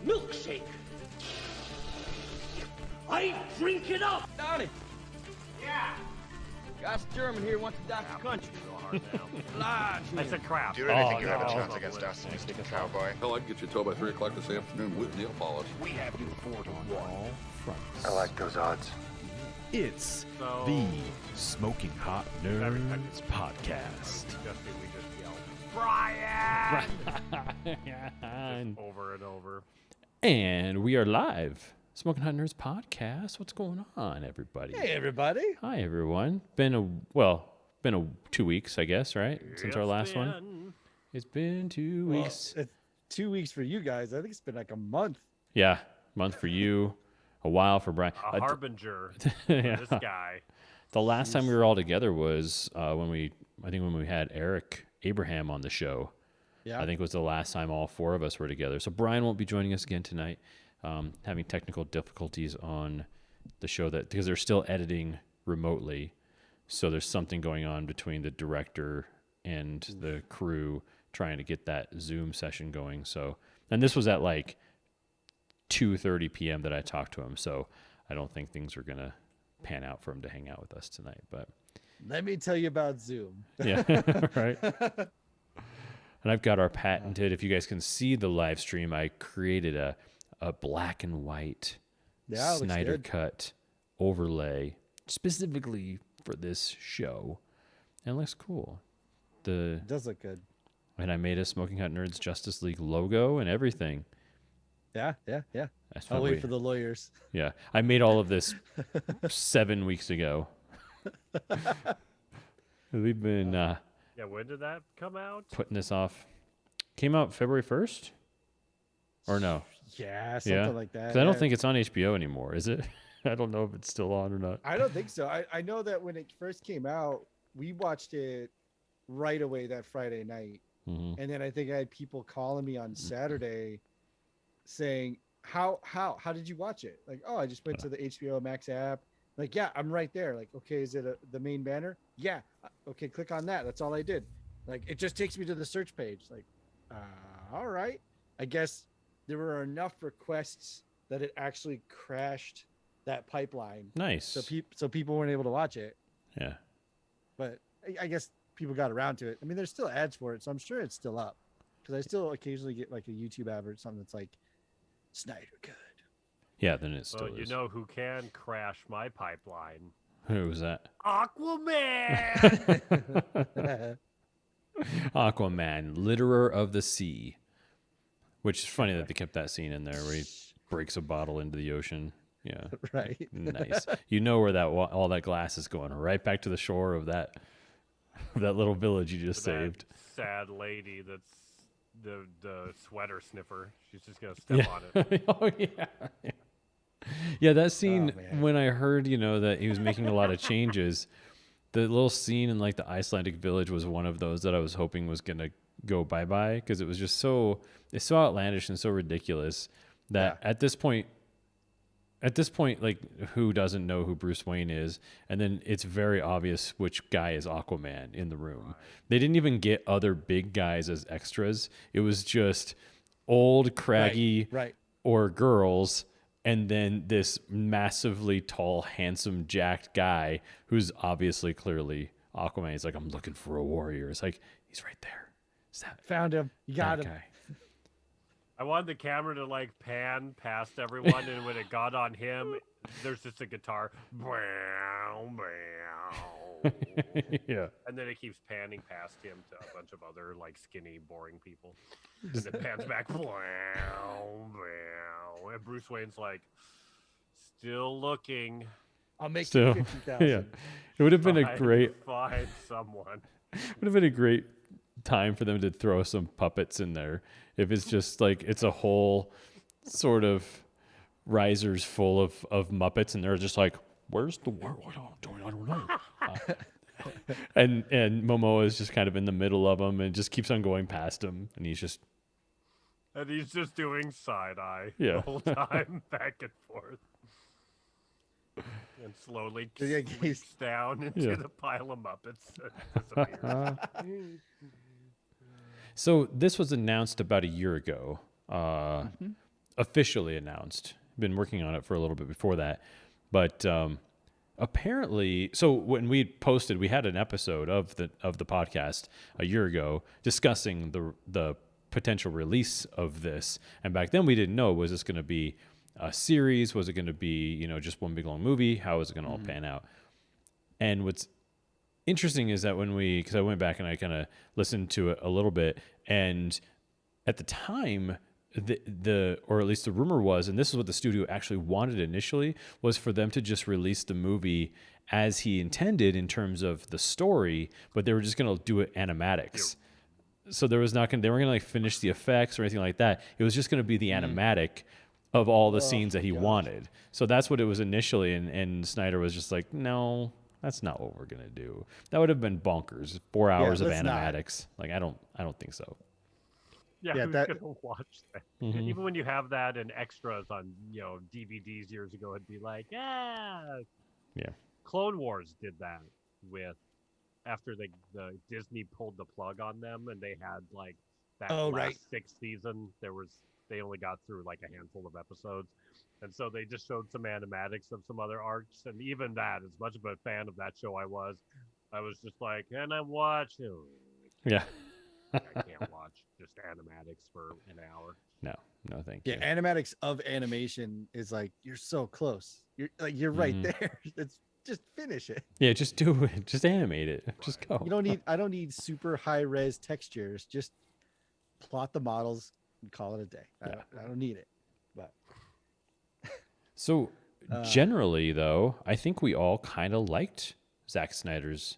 milkshake. I drink it up. Donnie. Yeah. Guy's German here wants to dock the country. Large. I said crap. Do you really think you have a chance against us, Mr. Cowboy? Hell, I can get you towed by 3 o'clock this afternoon with nail polish. We have you fought on all fronts. I like those odds. It's the Smoking Hot Nerds podcast. We just yelled, Brian! And, Over and over. and we are live. Smoking Hot Nerds podcast. What's going on, everybody? Hey, everybody. Hi, everyone. Been a 2 weeks, I guess, right? Since our last one. It's been 2 weeks. It's 2 weeks for you guys. I think it's been like a month. Yeah, month for you, a while for Brian. A harbinger. Yeah. This guy. The last time we were all together was when we had Eric Abraham on the show. Yeah. I think it was the last time all four of us were together. So Brian won't be joining us again tonight, having technical difficulties on the show because they're still editing remotely. So there's something going on between the director and the crew trying to get that Zoom session going. So, and this was at like 2:30 p.m. that I talked to him. So I don't think things are going to pan out for him to hang out with us tonight, but Let me tell you about Zoom. yeah, right. And I've got our patented, if you guys can see the live stream, I created a black and white Yeah, it looks Snyder good. cut overlay specifically for this show. And it looks cool. It does look good. And I made a Smoking Hot Nerds Justice League logo and everything. Yeah. That's I'll what wait for the lawyers. Yeah, I made all of this 7 weeks ago. We've been Yeah, when did that come out? putting this off. Came out February 1st? Or no? Yeah, something like that. Because I don't yeah. think it's on HBO anymore, is it? I don't know if it's still on or not. I don't think so. I know that when it first came out, we watched it right away that Friday night. Mhm. And then I think I had people calling me on Saturday saying, how did you watch it? Like, oh, I just went to the HBO Max app. Like, yeah, I'm right there. Like, okay, is it the main banner? Yeah. Okay, click on that. That's all I did. Like, it just takes me to the search page. Like, all right. I guess there were enough requests that it actually crashed that pipeline. Nice. So people weren't able to watch it. Yeah. But I guess people got around to it. I mean, there's still ads for it, so I'm sure it's still up. Because I still occasionally get like a YouTube ad or something that's like, Snyder Cut. Yeah, then it still Well, you is. know who can crash my pipeline? Who was that? Aquaman! Aquaman, litterer of the sea. Which is funny that they kept that scene in there where he breaks a bottle into the ocean. Yeah. Right. Nice. You know where that all that glass is going, right back to the shore of that little village you just That saved. sad lady that's the sweater sniffer. She's just going to step on it. Oh yeah. Yeah, that scene man. when I heard, that he was making a lot of changes, the little scene in like the Icelandic village was one of those that I was hoping was going to go bye-bye because it was just it's so outlandish and so ridiculous that at this point, like, who doesn't know who Bruce Wayne is? And then it's very obvious which guy is Aquaman in the room. Right. They didn't even get other big guys as extras. It was just old, craggy, Right. or girls, and then this massively tall, handsome, jacked guy who's obviously clearly Aquaman. He's like, I'm looking for a warrior. It's like, he's right there. Is that Found him. You got that him. guy? I wanted the camera to like pan past everyone, and when it got on him, there's just a guitar. Bow, bow. Yeah. And then it keeps panning past him to a bunch of other like skinny, boring people. And it pans back. Bow, bow. And Bruce Wayne's like, still looking. I'll make So, you 50,000. yeah. It would have been a Trying to great find someone. would have been a great time for them to throw some puppets in there. If it's just like it's a whole sort of risers full of Muppets, and they're just like, "Where's the war? I don't know." And Momoa is just kind of in the middle of them and just keeps on going past him, and he's just doing side eye Yeah. the whole time, back and forth. And slowly Yeah, slinks down into Yeah. the pile of Muppets and disappears. So this was announced about a year ago. officially announced. Been working on it for a little bit before that, but apparently, so when we posted, we had an episode of the podcast a year ago discussing the potential release of this, and back then we didn't know, was this going to be a series? Was it going to be just one big long movie? How is it going to all pan out? And what's interesting is that because I went back and I kind of listened to it a little bit, and at the time, or at least the rumor was, and this is what the studio actually wanted initially, was for them to just release the movie as he intended in terms of the story, but they were just going to do it animatics. So they weren't going to finish the effects or anything like that. It was just going to be the animatic of all the scenes that he wanted. So that's what it was initially, and Snyder was just like, no, that's not what we're going to do. That would have been bonkers. 4 hours of animatics. Like, I don't think so. Yeah, who's that- gonna watch that? Even when you have that in extras on DVDs years ago, it'd be like, yeah. Clone Wars did that after the Disney pulled the plug on them, and they had like that last sixth season. They only got through like a handful of episodes, and so they just showed some animatics of some other arcs, and even that, as much of a fan of that show I was just like, and I watch. Yeah. I can't watch just animatics for an hour. No, thank you. Yeah, animatics of animation is like, you're so close. You're right there. It's just finish it. Yeah, just do it. Just animate it. Just go. I don't need super high res textures. Just plot the models and call it a day. I don't need it. But so generally, though, I think we all kind of liked Zack Snyder's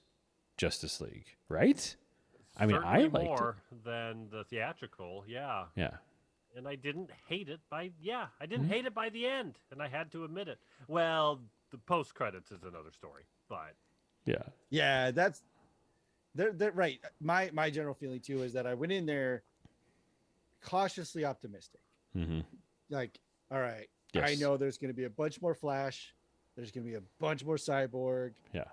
Justice League, right? I mean, I liked more than the theatrical, yeah. Yeah. And I didn't hate it hate it by the end, and I had to admit it. Well, the post credits is another story, but yeah, that's they're right. My general feeling too is that I went in there cautiously optimistic. Like, all right, I know there's going to be a bunch more Flash. There's going to be a bunch more Cyborg. Yeah.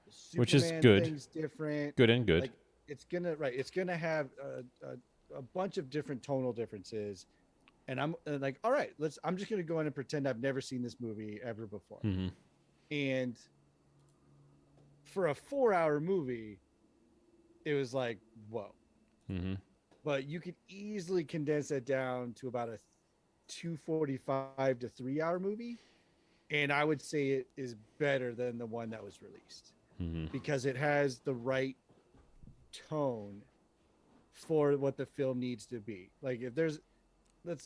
Superman, which is good. Things different. Good and good. Like, it's gonna have a bunch of different tonal differences, and I'm like, all right, I'm just gonna go in and pretend I've never seen this movie ever before. And for a 4-hour movie, it was like, whoa. But you could easily condense that down to about a 2:45 to 3-hour movie, and I would say it is better than the one that was released because it has the right tone for what the film needs to be. Like, if there's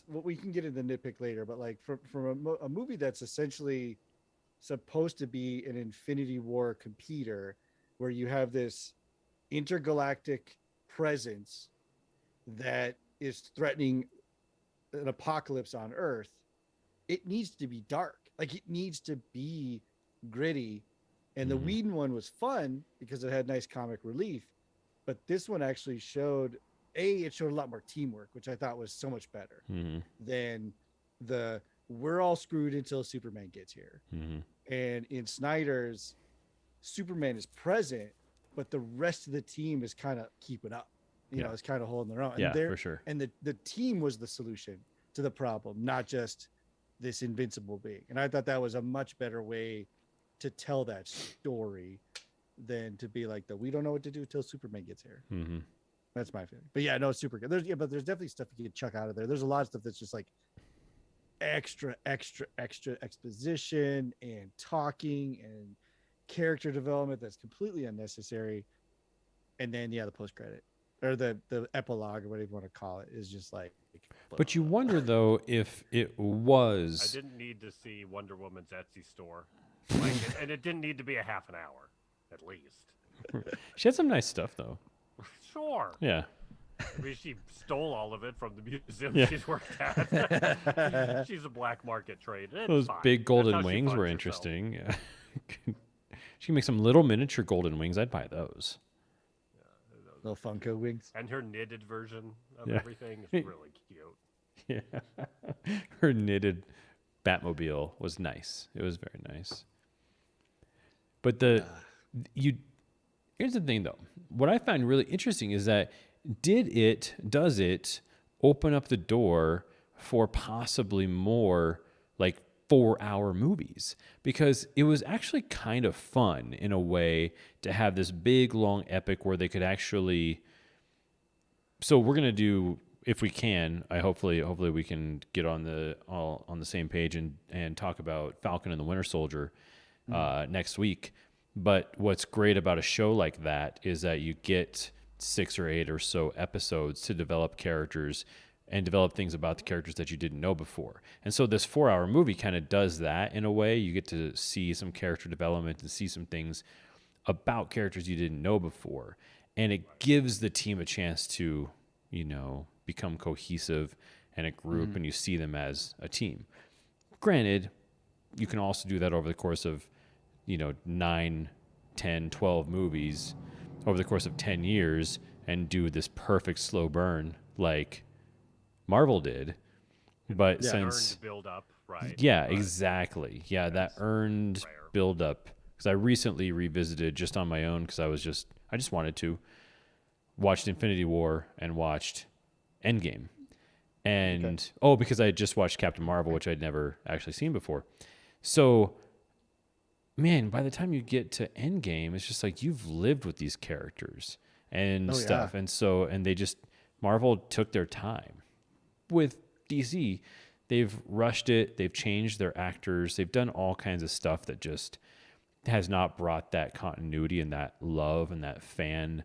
we can get into nitpick later, but like from a movie that's essentially supposed to be an Infinity War competitor, where you have this intergalactic presence that is threatening an apocalypse on Earth, it needs to be dark. Like, it needs to be gritty. And the Whedon one was fun because it had nice comic relief. But this one actually showed a lot more teamwork, which I thought was so much better than we're all screwed until Superman gets here. And in Snyder's, Superman is present, but the rest of the team is kind of keeping up. You know, it's kind of holding their own. And for sure. And the team was the solution to the problem, not just this invincible being. And I thought that was a much better way to tell that story than to be like we don't know what to do till Superman gets here. That's my feeling. But yeah, no, it's super good. But there's definitely stuff you can chuck out of there. There's a lot of stuff that's just like extra exposition and talking and character development that's completely unnecessary. And then the post credit or the epilogue or whatever you want to call it is just like. But you wonder though if it was. I didn't need to see Wonder Woman's Etsy store, and it didn't need to be a half an hour, at least. She had some nice stuff though. Sure. Yeah. I mean, she stole all of it from the museum she's worked at. She's a black market trade. It's Those fine. big That's golden how she wings were funds interesting. She can make some little miniature golden wings. I'd buy those. Little Funko wings. And her knitted version of everything is really cute. Yeah. Her knitted Batmobile was nice. It was very nice. But here's the thing though. What I find really interesting is that does it open up the door for possibly more like 4-hour movies, because it was actually kind of fun in a way to have this big long epic where they could actually. So we're gonna do, if we can, hopefully we can get on the same page and talk about Falcon and the Winter Soldier next week. But what's great about a show like that is that you get 6 or 8 or so episodes to develop characters and develop things about the characters that you didn't know before. And so this 4-hour movie kind of does that in a way. You get to see some character development and see some things about characters you didn't know before. And it gives the team a chance to, become cohesive and a group, and you see them as a team. Granted, you can also do that over the course of, 9, 10, 12 movies over the course of 10 years and do this perfect slow burn like Marvel did. But since earned build up, right? Yeah, right. Exactly. Yeah, that earned build up. Because I recently revisited just on my own because I just wanted to watched Infinity War and watched Endgame. And because I had just watched Captain Marvel, which I'd never actually seen before. So man, by the time you get to Endgame, it's just like you've lived with these characters and stuff. Yeah. And they just, Marvel took their time. With DC, they've rushed it, they've changed their actors, they've done all kinds of stuff that just has not brought that continuity and that love and that fan,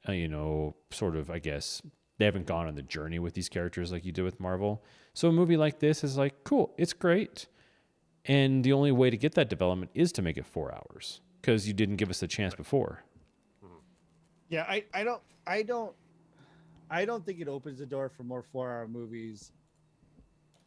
sort of, I guess, they haven't gone on the journey with these characters like you did with Marvel. So a movie like this is like, cool, it's great. And the only way to get that development is to make it 4 hours because you didn't give us a chance before. Yeah, I don't think it opens the door for more 4-hour movies.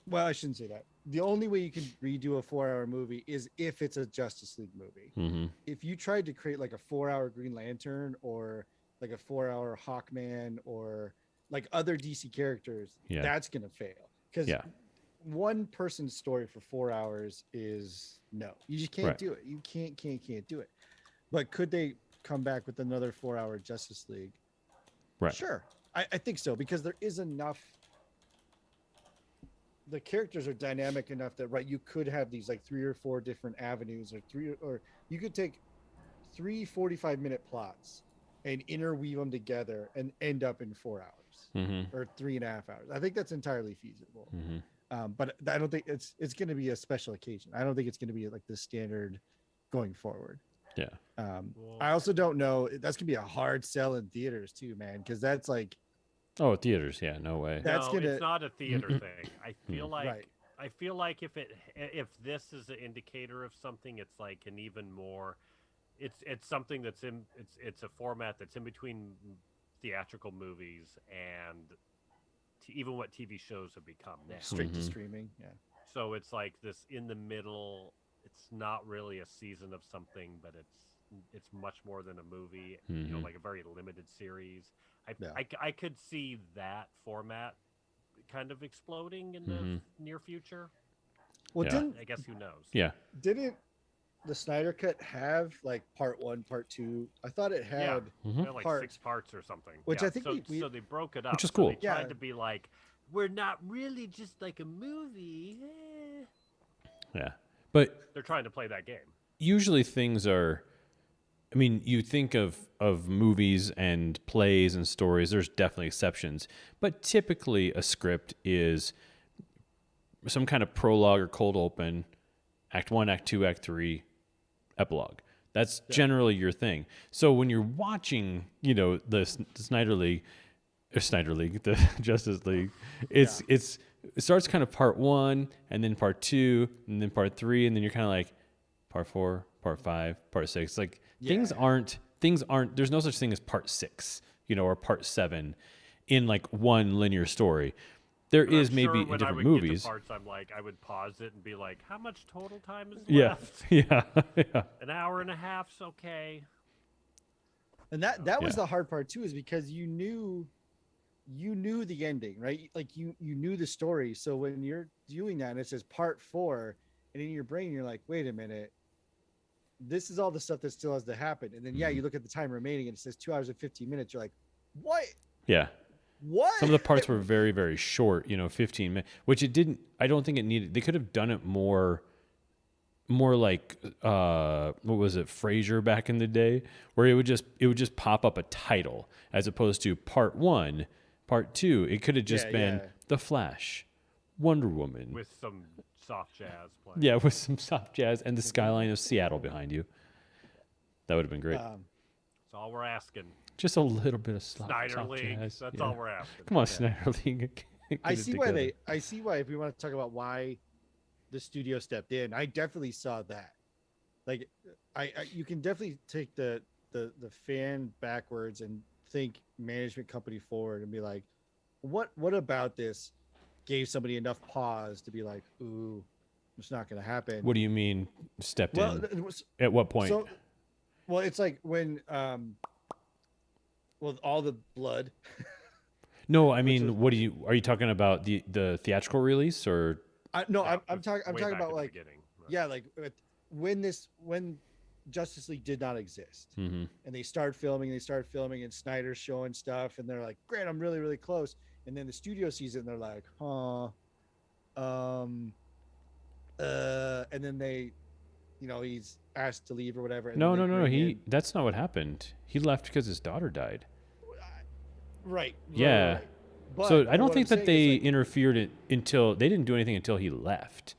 Well, I shouldn't say that. The only way you can redo a 4-hour movie is if it's a Justice League movie. Mm-hmm. If you tried to create like a 4-hour Green Lantern or like a 4-hour Hawkman or like other DC characters, that's going to fail. Because one person's story for 4 hours is no. You just can't do it. You can't do it. But could they come back with another 4-hour Justice League? Right. Sure. I think so, because there is enough. The characters are dynamic enough that you could have these like 3 or 4 different avenues, or you could take 3 45-minute plots and interweave them together and end up in 4 hours or 3.5 hours. I think that's entirely feasible. But I don't think it's going to be a special occasion. I don't think it's going to be like the standard going forward. Yeah. I also don't know. That's going to be a hard sell in theaters too, man, because that's like. Oh, theaters, yeah, no way. It's not a theater thing. I feel like if this is an indicator of something, it's like an even more. It's something that's it's a format that's in between theatrical movies and even what TV shows have become now. Straight to streaming, yeah. So it's like this in the middle. It's not really a season of something, but it's much more than a movie. Like a very limited series. I could see that format kind of exploding in the near future. Well, I guess who knows? Yeah. Didn't the Snyder Cut have like part 1, part 2? I thought it had like 6 parts or something. Which I think so they broke it up. Which is cool. So they tried to be like, we're not really just like a movie. Yeah. But they're trying to play that game. Usually things are, I mean, you think of movies and plays and stories, there's definitely exceptions. But typically a script is some kind of prologue or cold open, act 1, act 2, act 3, epilogue. That's generally your thing. So when you're watching, the Snyder League, the Justice League, it starts kind of part 1 and then part 2 and then part 3 and then you're kind of like part 4, part 5, part 6. Like things aren't. There's no such thing as part 6, or part 7 in like one linear story. There is maybe in different movies. Get to parts, I'm like, I would pause it and be like, how much total time is left? Yeah. An hour and a half's okay. And that was the hard part too, is because you knew the ending, right? Like you knew the story. So when you're doing that and it says part 4, and in your brain you're like, wait a minute, this is all the stuff that still has to happen. And then you look at the time remaining and it says 2 hours and 15 minutes. You're like, what? Yeah. What? Some of the parts were very, very short, 15 minutes, which it didn't, I don't think it needed. They could have done it more like, what was it, Frasier back in the day, where it would just pop up a title as opposed to part 1, part 2. It could have just been The Flash, Wonder Woman. With some soft jazz playing. Yeah, with some soft jazz and the skyline of Seattle behind you. That would have been great. That's all we're asking. Just a little bit of Snyder soft League. jazz. That's all we're asking. Come on, Snyder League. I see why if we want to talk about why the studio stepped in, I definitely saw that. Like, you can definitely take the fan backwards and think management company forward and be like, what about this gave somebody enough pause to be like, ooh, it's not going to happen. What do you mean stepped in? At what point? So, well, it's like when with all the blood. No, I mean, are you talking about the theatrical release or? I'm talking about like, right. like when Justice League did not exist, Mm-hmm. and they started filming, and Snyder's showing stuff, and they're like, great, I'm really, really close. And then the studio sees it, and they're like, and then they, he's asked to leave or whatever. And No. That's not what happened. He left because his daughter died. Right. Yeah. Right. But So I don't think I'm that saying they is, like, interfered until they didn't do anything until he left,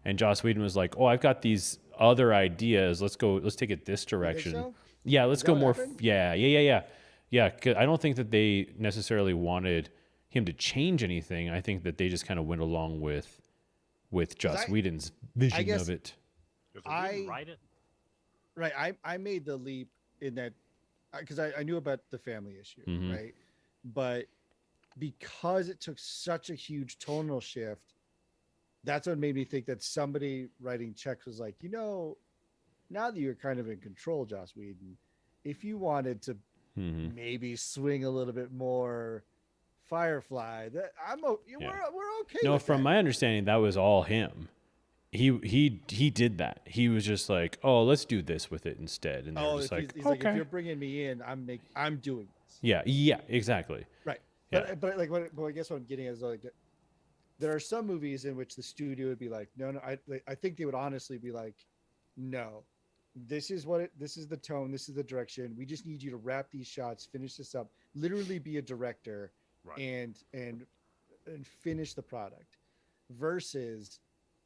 and Joss Whedon was like, "Oh, I've got these other ideas. Let's take it this direction." so? Yeah, let's Is go that more. what happened? Yeah. 'Cause I don't think that they necessarily wanted him to change anything. I think that they just kind of went along with Joss Whedon's vision guess of it. Because we didn't write it. Right. I made the leap in that because I knew about the family issue, Mhm. right? But because it took such a huge tonal shift, that's what made me think that somebody writing checks was like, now that you're kind of in control, Joss Whedon, if you wanted to Mhm. maybe swing a little bit more Firefly, that we're okay. No, with from that. my understanding, that was all him. He did that. He was just like, "Oh, let's do this with it instead," and they were just like, he's "Okay." like, if you're bringing me in, I'm doing this. Yeah, exactly. Right. Yeah. But I guess what I'm getting at is like there are some movies in which the studio would be like, no, I think they would honestly be like, no, this is the tone, this is the direction. We just need you to wrap these shots, finish this up, literally be a director, Right. and finish the product. Versus,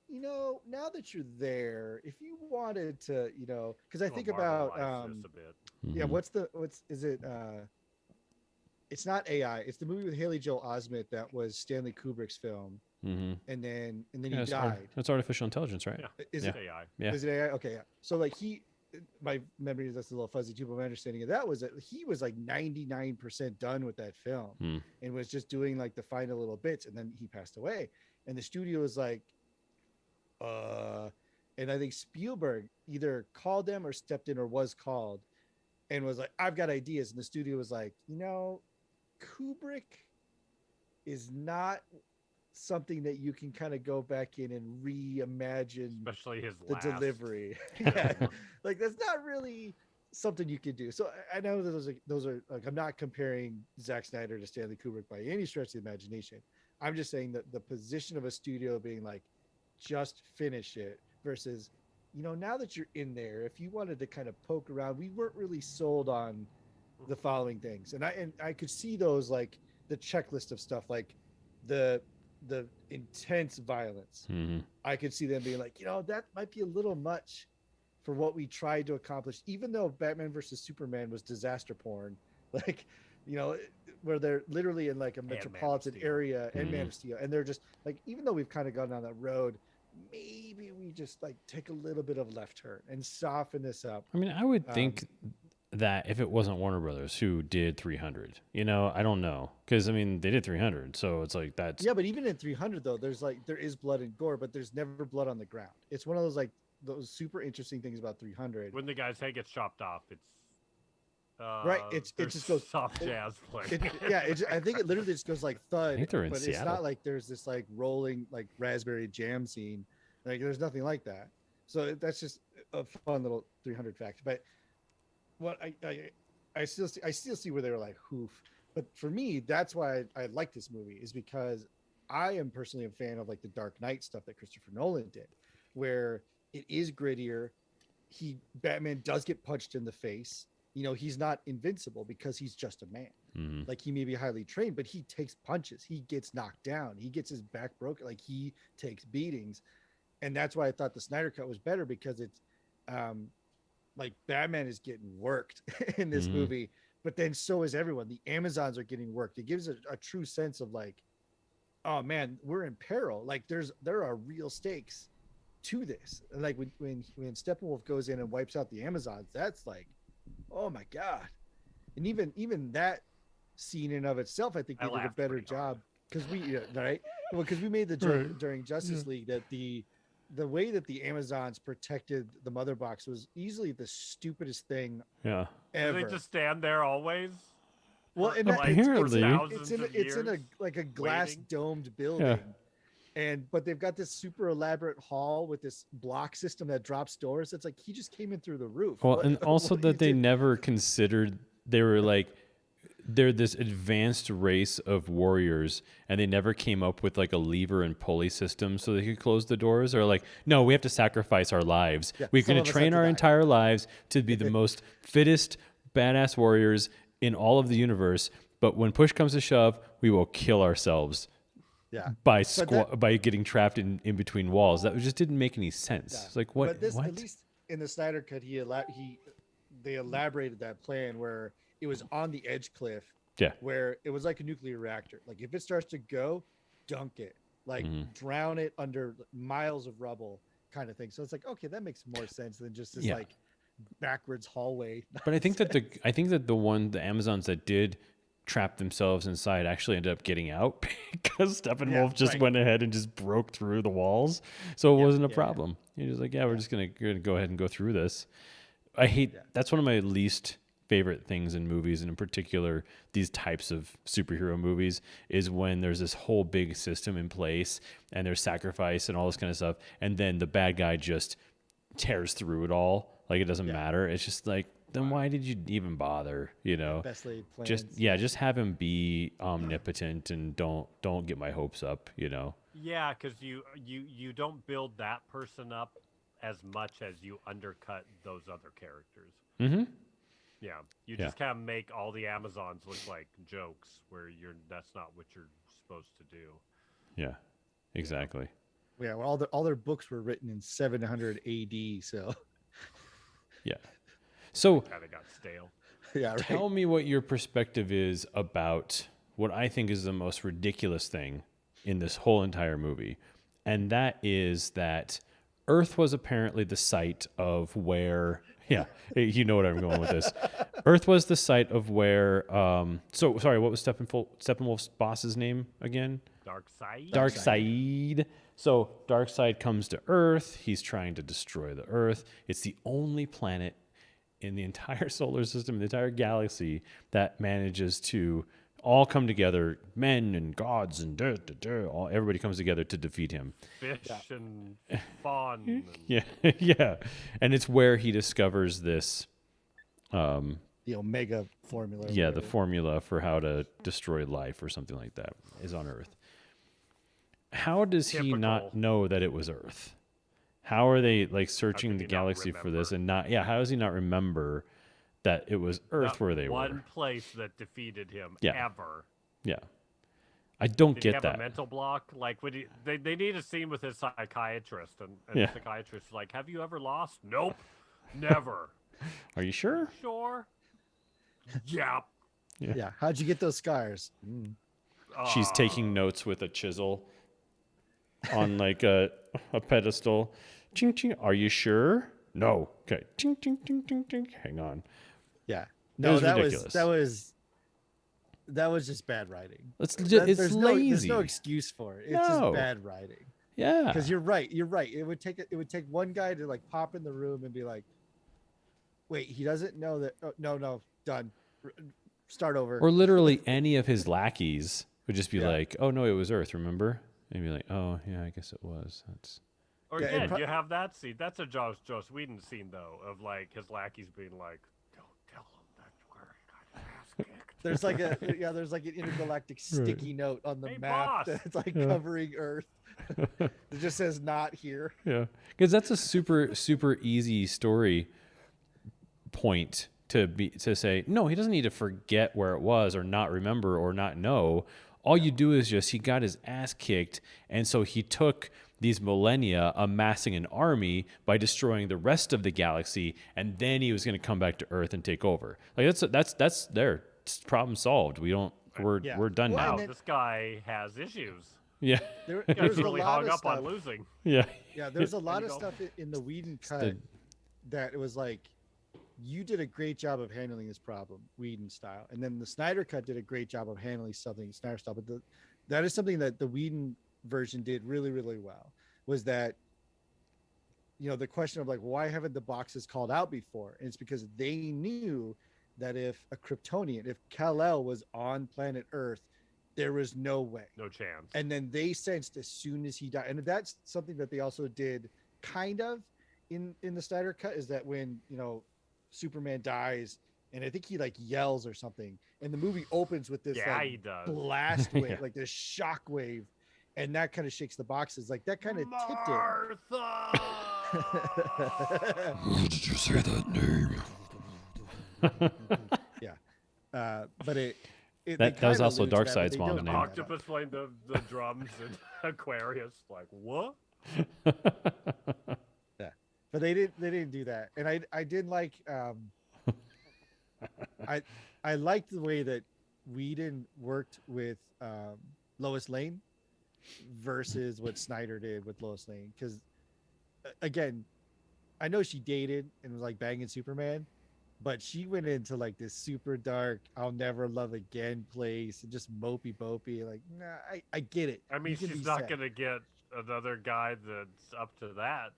now that you're there, if you wanted to, because I think about Marvelize this a bit. yeah, Mhm. is it it's not AI, it's the movie with Haley Joel Osment that was Stanley Kubrick's film, Mhm. and then he Yeah, died. that's artificial intelligence, right? Yeah. Is Yeah. it AI. Yeah. is it AI? Okay, yeah. So like my memory is that's a little fuzzy too, but my understanding of that was that he was like 99% done with that film Hmm. and was just doing like the final little bits, and then he passed away. And the studio was like, and I think Spielberg either called them or stepped in or was called and was like, I've got ideas. And the studio was like, Kubrick is not something that you can kind of go back in and reimagine Especially his the last. delivery. Yeah, like that's not really something you can do. So I know that those are like, I'm not comparing Zack Snyder to Stanley Kubrick by any stretch of the imagination. I'm just saying that the position of a studio being like, just finish it versus, now that you're in there, if you wanted to kind of poke around, we weren't really sold on the following things. And I could see those, like the checklist of stuff, like the intense violence. Mhm. I could see them being like, that might be a little much for what we tried to accomplish, even though Batman versus Superman was disaster porn, like, where they're literally in like a metropolitan area, and Man of Steel. And they're just like, even though we've kind of gone down that road, maybe we just like take a little bit of left turn and soften this up. I mean, I would think that if it wasn't Warner Brothers who did 300, I don't know. Because, I mean, they did 300. So it's like that's. Yeah, but even in 300, though, there is blood and gore, but there's never blood on the ground. It's one of those those super interesting things about 300. When the guy's head gets chopped off, it's right. It there's just goes soft jazz playing. I think it literally just goes like thud. I think they're in but Seattle. It's not like there's this like rolling like raspberry jam scene. Like there's nothing like that. So that's just a fun little 300 fact. But what I still see where they were like hoof. But for me, that's why I like this movie, is because I am personally a fan of like the Dark Knight stuff that Christopher Nolan did, where it is grittier. Batman does get punched in the face. You know, he's not invincible because he's just a man. Like, he may be highly trained, but he takes punches. He gets knocked down. He gets his back broken. Like, he takes beatings. And that's why I thought the Snyder Cut was better, because it's like Batman is getting worked in this movie, but then so is everyone. The Amazons are getting worked. It gives a true sense of like, oh man, we're in peril. Like, there are real stakes to this. And like when Steppenwolf goes in and wipes out the Amazons, that's like, oh my God. And even that scene in of itself, I think they did a better job, because we right? Well, because we made the joke during Justice League that the way that the Amazons protected the Mother Box was easily the stupidest thing ever. Do they just stand there always? Well, and apparently it's in a like a glass domed building. But they've got this super elaborate hall with this block system that drops doors. It's like he just came in through the roof. Well, and also that they never considered, they were like, they're this advanced race of warriors, and they never came up with like a lever and pulley system so they could close the doors. Or like, no, we have to sacrifice our lives. We're going to train our entire lives to be the most fittest, badass warriors in all of the universe. But when push comes to shove, we will kill ourselves. By getting trapped in between walls. That just didn't make any sense. It's like, what? But this, what? at least in the Snyder Cut, they elaborated that plan where it was on the edge cliff. Where it was like a nuclear reactor. Like, if it starts to go, dunk it. Like, drown it under miles of rubble, kind of thing. So it's like, okay, that makes more sense than just this like backwards hallway. But I think that the Amazons that did trap themselves inside actually ended up getting out because Steppenwolf just went ahead and just broke through the walls, so it wasn't a problem. He was like, we're just gonna go ahead and go through this. I hate that's one of my least favorite things in movies, and in particular these types of superhero movies, is when there's this whole big system in place and there's sacrifice and all this kind of stuff, and then the bad guy just tears through it all. Like, it doesn't matter. It's just like, then why did you even bother? You know, best laid plans. Just have him be omnipotent, and don't get my hopes up. You know. Yeah, because you don't build that person up as much as you undercut those other characters. Yeah, you just kind of make all the Amazons look like jokes, where that's not what you're supposed to do. Yeah, exactly. Yeah, well, all their books were written in 700 AD, so. Yeah. So kind of got stale. Tell me what your perspective is about what I think is the most ridiculous thing in this whole entire movie, and that is that Earth was apparently the site of where. Yeah, you know what I'm going with this. Earth was the site of where. So sorry, what was Steppenwolf's boss's name again? Darkseid. Darkseid. So Darkseid comes to Earth. He's trying to destroy the Earth. It's the only planet in the entire solar system, the entire galaxy, that manages to all come together, men and gods and everybody comes together to defeat him. Fish and fawn. Yeah. And it's where he discovers this... the Omega formula. Yeah, the formula for how to destroy life or something like that is on Earth. How does he not know that it was Earth? How are they like searching the galaxy for this and not? Yeah, how does he not remember that it was Earth where they were? One place that defeated him ever. Yeah, I don't Did get he have that. A mental block? Like, they need a scene with his psychiatrist, and the psychiatrist is like, "Have you ever lost?" Nope, never. Are you sure? Sure. Yeah. Yeah. How'd you get those scars? She's taking notes with a chisel on like a pedestal. Ching ching. Are you sure? No. Okay. Ching ching ching ching ching. Hang on. Yeah. No, that ridiculous. That was just bad writing. It's lazy. There's no excuse for it. It's just bad writing. Yeah. Because you're right. It would take one guy to like pop in the room and be like, "Wait, he doesn't know that." Oh, no, done. Start over. Or literally any of his lackeys would just be like, "Oh no, it was Earth." Remember? And be like, "Oh yeah, I guess it was." That's. Or again, you have that scene. That's a Joss Whedon scene though, of like his lackeys being like, "Don't tell him that's where he got his ass kicked." There's like an intergalactic sticky note on the Hey, map boss! that's like covering Earth. It just says "not here." Yeah, because that's a super easy story point to say. No, he doesn't need to forget where it was or not remember or not know. All you do is just he got his ass kicked, and so he took these millennia amassing an army by destroying the rest of the galaxy, and then he was going to come back to Earth and take over. Like that's their problem solved. We're done Well, now. Wow, this guy has issues. Yeah. There's He's a really lot hung of up on stuff. losing. Yeah. Yeah, there's a lot of go. stuff in the Whedon cut that it was like, you did a great job of handling this problem, Whedon style, and then the Snyder cut did a great job of handling something Snyder style. But that is something that the Whedon version did really, really well. Was that, the question of like, why haven't the boxes called out before? And it's because they knew that if a Kryptonian, if Kal-El was on planet Earth, there was no way, No chance. and then they sensed as soon as he died, and that's something that they also did kind of in the Snyder cut, is that when Superman dies, and I think he like yells or something, and the movie opens with this Yeah, he does. blast wave, like this shock wave, and that kind of shakes the boxes, like that kind of tipped Martha! Why did you say that name? it. But That was also Darkseid's mom name. Octopus playing the drums and Aquarius. Like, what? But they didn't do that, and I did like I liked the way that Whedon worked with Lois Lane versus what Snyder did with Lois Lane, because again, I know she dated and was like banging Superman, but she went into like this super dark "I'll never love again" place and just mopey like, nah, I get it. I mean, You can she's be not sad. going to get another guy that's up to that.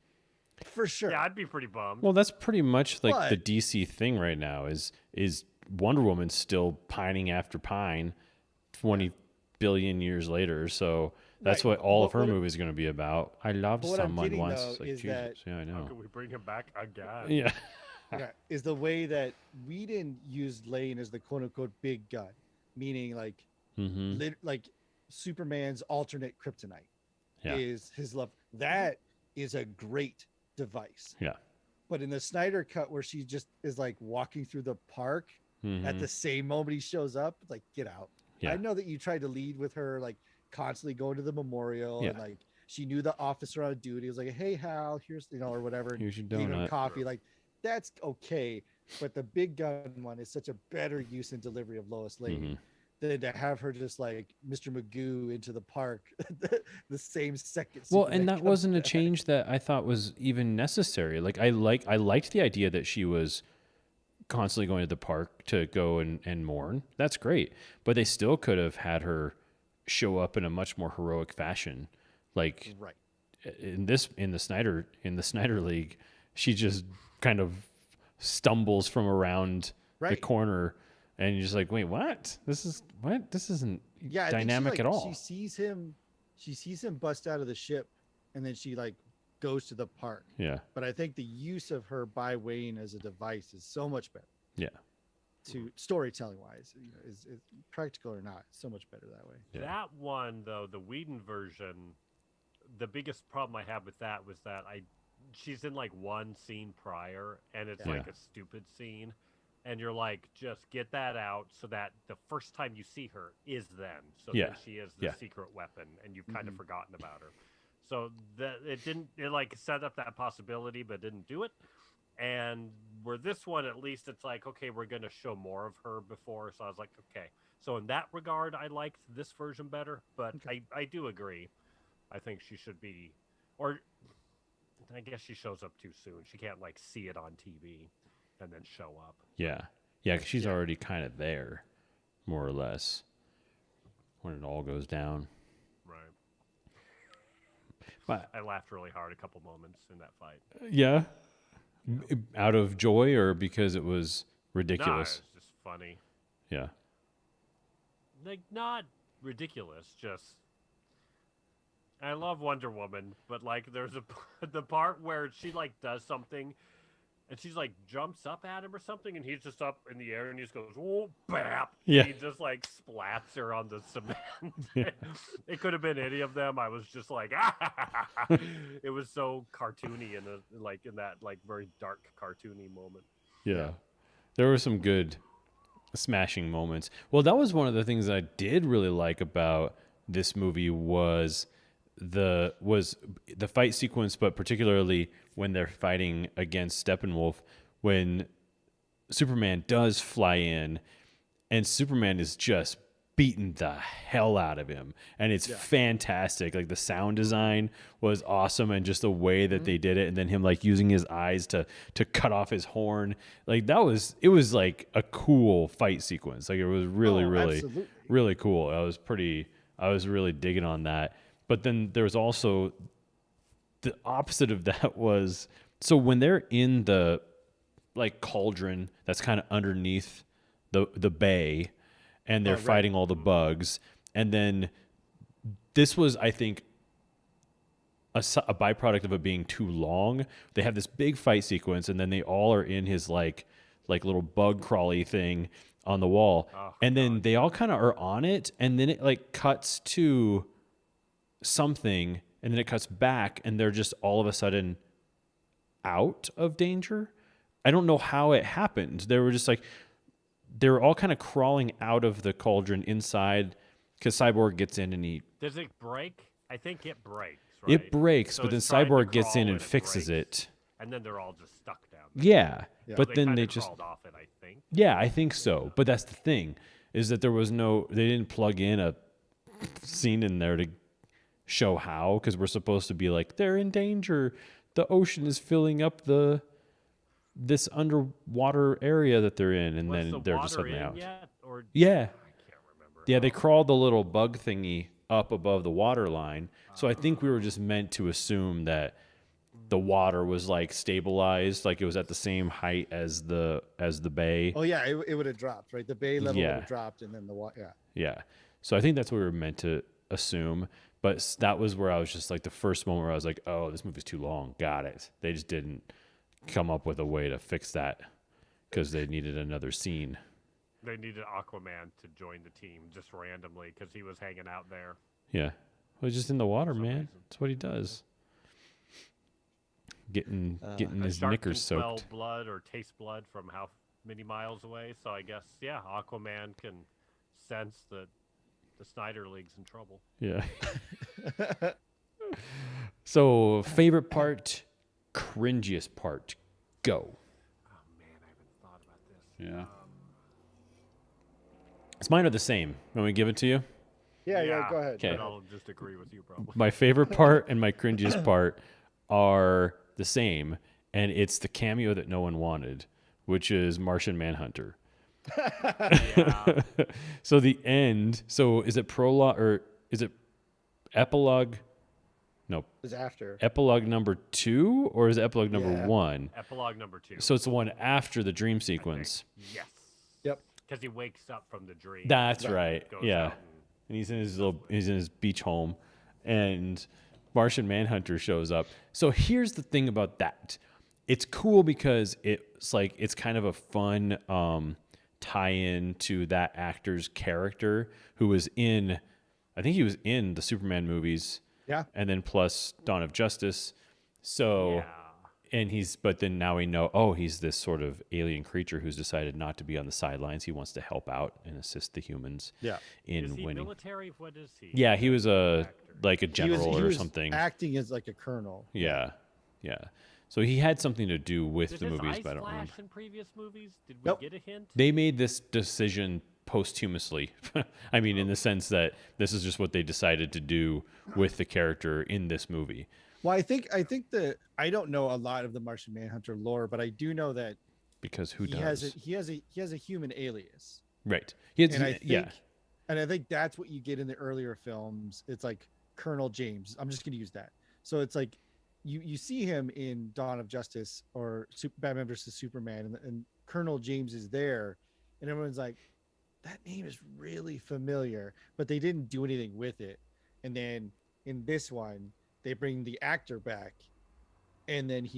For sure. Yeah, I'd be pretty bummed. Well, that's pretty much like But- the DC thing right now is Wonder Woman still pining after Pine 20 billion years later. So that's Right. what all of What- her what- movie is going to be about. I loved But what I'm someone getting, once. though, It's like, is Jesus. that- Yeah, I How know. can we bring him back again? Yeah. Yeah, is the way that Whedon used Lane as the quote unquote big gun, meaning like Mm-hmm. like Superman's alternate kryptonite Yeah. is his love. That is a great device. Yeah. But in the Snyder cut, where she just is like walking through the park at Mhm. the same moment he shows up, it's like, get out. Yeah. I know that you tried to lead with her like constantly going to the memorial, and Yeah. like she knew the officer on duty. It was like, hey Hal, here's or whatever. and Here's your gave him donut. coffee. Like, that's okay. But the big gun one is such a better use and delivery of Lois Lane Mhm. than to have her just like Mr. Magoo into the park the same second. Well, Superman and that comes wasn't a back. change that I thought was even necessary. Like I liked the idea that she was constantly going to the park to go and mourn. That's great. But they still could have had her show up in a much more heroic fashion. Like Right. in the Snyder League, she just kind of stumbles from around the Right. corner and you're just like, wait, what? This isn't Yeah, I think dynamic at all. She sees him bust out of the ship, and then she like goes to the park. Yeah. But I think the use of her by Wayne as a device is so much better. Yeah. To storytelling wise, is practical or not, so much better that way. Yeah. That one, though, the Whedon version, the biggest problem I had with that was that she's in like one scene prior, and it's like Yeah. a stupid scene, and you're like, just get that out so that the first time you see her is then. So Yeah. then she is the Yeah. secret weapon, and you've kind of forgotten about her. So that it like set up that possibility, but didn't do it. And where this one, at least, it's like, okay, we're going to show more of her before. So I was like, okay. So in that regard, I liked this version better, but I do agree. I think she should be, or I guess she shows up too soon. She can't like see it on TV and then show up. Yeah. Yeah, 'cause she's already kind of there, more or less, when it all goes down. Right. But I laughed really hard a couple moments in that fight. yeah, out of joy or because it was No, ridiculous. it's just funny. Yeah. Like, not ridiculous, just... I love Wonder Woman, but, like, there's the part where she, like, does something, and she's like jumps up at him or something, and he's just up in the air, and he just goes, "Oh, bap!" Yeah. And he just like splats her on the cement. It could have been any of them. I was just like, it was so cartoony in that like very dark cartoony moment. Yeah. There were some good smashing moments. Well, that was one of the things that I did really like about this movie was the fight sequence, but particularly when they're fighting against Steppenwolf, when Superman does fly in and Superman is just beating the hell out of him, and it's fantastic. Like the sound design was awesome, and just the way that they did it, and then him like using his eyes to cut off his horn, like it was like a cool fight sequence. Like it was really really cool. I was really digging on that. But then there was also the opposite of that was, so when they're in the like cauldron that's kind of underneath the bay, and they're fighting all the bugs. And then this was, I think, a byproduct of it being too long. They have this big fight sequence, and then they all are in his like little bug crawly thing on the wall. And then they all kind of are on it, and then it like cuts to something, and then it cuts back, and they're just all of a sudden out of danger. I don't know how it happened. They were just like, they were all kind of crawling out of the cauldron inside, because Cyborg gets in and he... Does it break? I think it breaks, right? It breaks, So but then it's trying to Cyborg gets in crawl and fixes breaks, it. And then they're all just stuck down there. Yeah, but So then they kinda just... crawled off it, I think. Yeah, I think so. But that's the thing, is that there was no... They didn't plug in a scene in there to show how, because we're supposed to be like, they're in danger. The ocean is filling up this underwater area that they're in, and then they're just suddenly out. Yeah. I can't remember. Yeah, they crawled the little bug thingy up above the water line. So I think we were just meant to assume that the water was like stabilized, like it was at the same height as the bay. Oh yeah, it would have dropped, right? The bay level would have dropped, and then the water. Yeah. So I think that's what we were meant to assume. But that was where I was just like, the first moment where I was like, oh, this movie's too long. Got it. They just didn't come up with a way to fix that because they needed another scene. They needed Aquaman to join the team just randomly because he was hanging out there. Yeah. Well, he's just in the water, man. That's what he does. Getting his knickers soaked. Smell blood or taste blood from how many miles away. So I guess, Aquaman can sense that the Snyder League's in trouble. Yeah. So, favorite part, cringiest part, go. Oh man, I haven't thought about this. Yeah. It's mine are the same. Want me to give it to you? Yeah, go ahead. Okay. I'll just agree with you probably. My favorite part and my cringiest part are the same, and it's the cameo that no one wanted, which is Martian Manhunter. Yeah. So the end. So is it prologue or is it epilogue? No. It's after. Epilogue number 2, or is it epilogue number 1? Epilogue number 2. So it's the one after the dream sequence. Yes. Yep. Because he wakes up from the dream. That's right. Goes Yeah. out And he's in his beach home, and Martian Manhunter shows up. So here's the thing about that. It's cool because it's kind of a fun tie-in to that actor's character who was in, I think he was in the Superman movies. Yeah. And then plus Dawn of Justice. So, and but then now we know, he's this sort of alien creature who's decided not to be on the sidelines. He wants to help out and assist the humans in is he winning. Military? What is he? Yeah, he was a general he or was something. Acting as like a colonel. Yeah. So he had something to do with Did the his movies, eyes but I don't flash remember. in previous movies? Did we Nope. get a hint? They made this decision posthumously. I mean, in the sense that this is just what they decided to do with the character in this movie. Well, I think that I don't know a lot of the Martian Manhunter lore, but I do know that Because who he does? has a human alias. Right. And I think that's what you get in the earlier films. It's like Colonel James. I'm just going to use that. So it's like you see him in Dawn of Justice or Batman versus Superman, and Colonel James is there, and everyone's like, that name is really familiar, but they didn't do anything with it. And then in this one, they bring the actor back, and then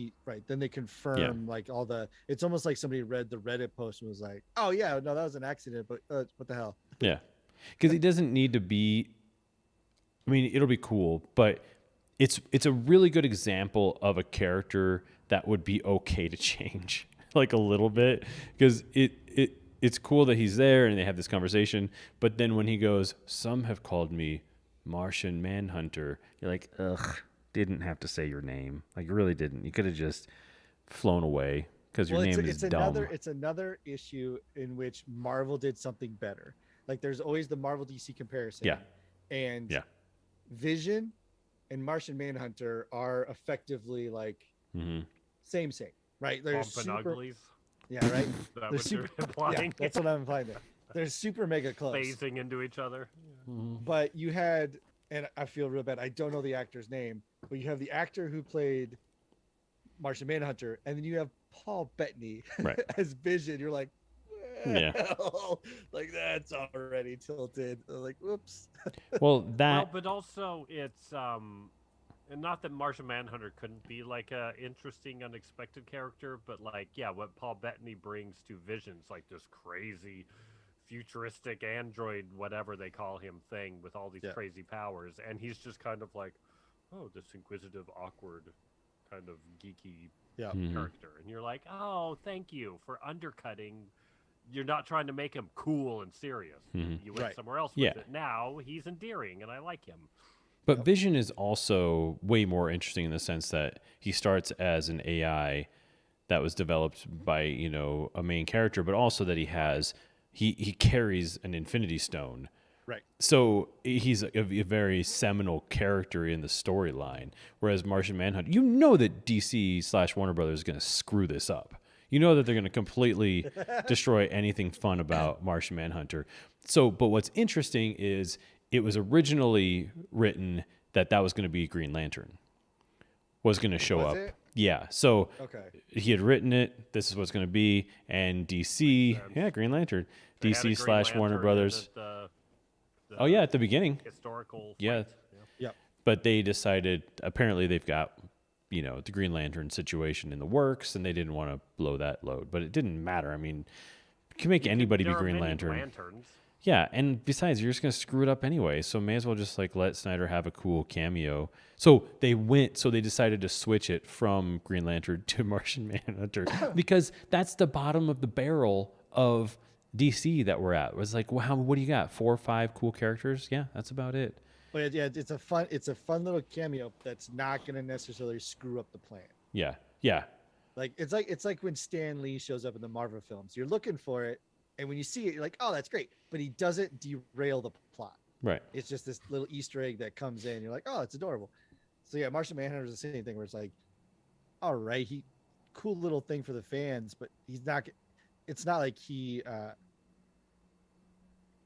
then they confirm like all the. It's almost like somebody read the Reddit post and was like, "Oh yeah, no, that was an accident, but what the hell?" Yeah, because he doesn't need to be. I mean, it'll be cool, but it's a really good example of a character that would be okay to change like a little bit, because it's cool that he's there and they have this conversation, but then when he goes, "Some have called me Martian Manhunter," you're like, ugh, didn't have to say your name. Like, you really didn't. You could have just flown away because your name is dumb. It's another issue in which Marvel did something better. Like, there's always the Marvel DC comparison. Yeah. And Vision and Martian Manhunter are effectively like same, right? They're Bump and uglies. Yeah, right. That what you're implying? Yeah, that's what I'm implying there. They're super mega close. Phasing into each other. But you had, and I feel real bad, I don't know the actor's name, but you have the actor who played Martian Manhunter, and then you have Paul Bettany as Vision. You're like, well, like, that's already tilted. Like, whoops. Well, but also it's and not that Martian Manhunter couldn't be like a interesting, unexpected character, but like, what Paul Bettany brings to Vision's like this crazy, futuristic android, whatever they call him, thing with all these crazy powers, and he's just kind of like, oh, this inquisitive, awkward, kind of geeky character, and you're like, oh, thank you for undercutting. You're not trying to make him cool and serious. You went somewhere else with it. Now he's endearing, and I like him. But Vision is also way more interesting in the sense that he starts as an AI that was developed by, a main character, but also that he carries an Infinity Stone. Right. So he's a very seminal character in the storyline, whereas Martian Manhunter, that DC / Warner Brothers is going to screw this up. You know that they're going to completely destroy anything fun about Martian Manhunter. So, but what's interesting is it was originally written that was going to be Green Lantern, was going to show up. It? Yeah. So he had written it. This is what's going to be. And DC, Green Lantern. They DC / Warner Brothers. At the beginning. Historical. Yeah. Yep. But they decided, apparently they've got, the Green Lantern situation in the works, and they didn't want to blow that load. But it didn't matter. I mean, you can make anybody be Green Lantern. Lanterns. Yeah, and besides, you're just going to screw it up anyway, so may as well just let Snyder have a cool cameo. So they decided to switch it from Green Lantern to Martian Manhunter because that's the bottom of the barrel of DC that we're at. It was like, wow, what do you got? 4 or 5 cool characters? Yeah, that's about it. But it's a fun little cameo that's not going to necessarily screw up the plan. Yeah. Like it's like when Stan Lee shows up in the Marvel films. You're looking for it, and when you see it, you're like, oh, that's great. But he doesn't derail the plot. Right. It's just this little Easter egg that comes in. You're like, oh, it's adorable. So yeah, Martian Manhunter is the same thing where it's like, all right, cool little thing for the fans, but he's not. It's not like he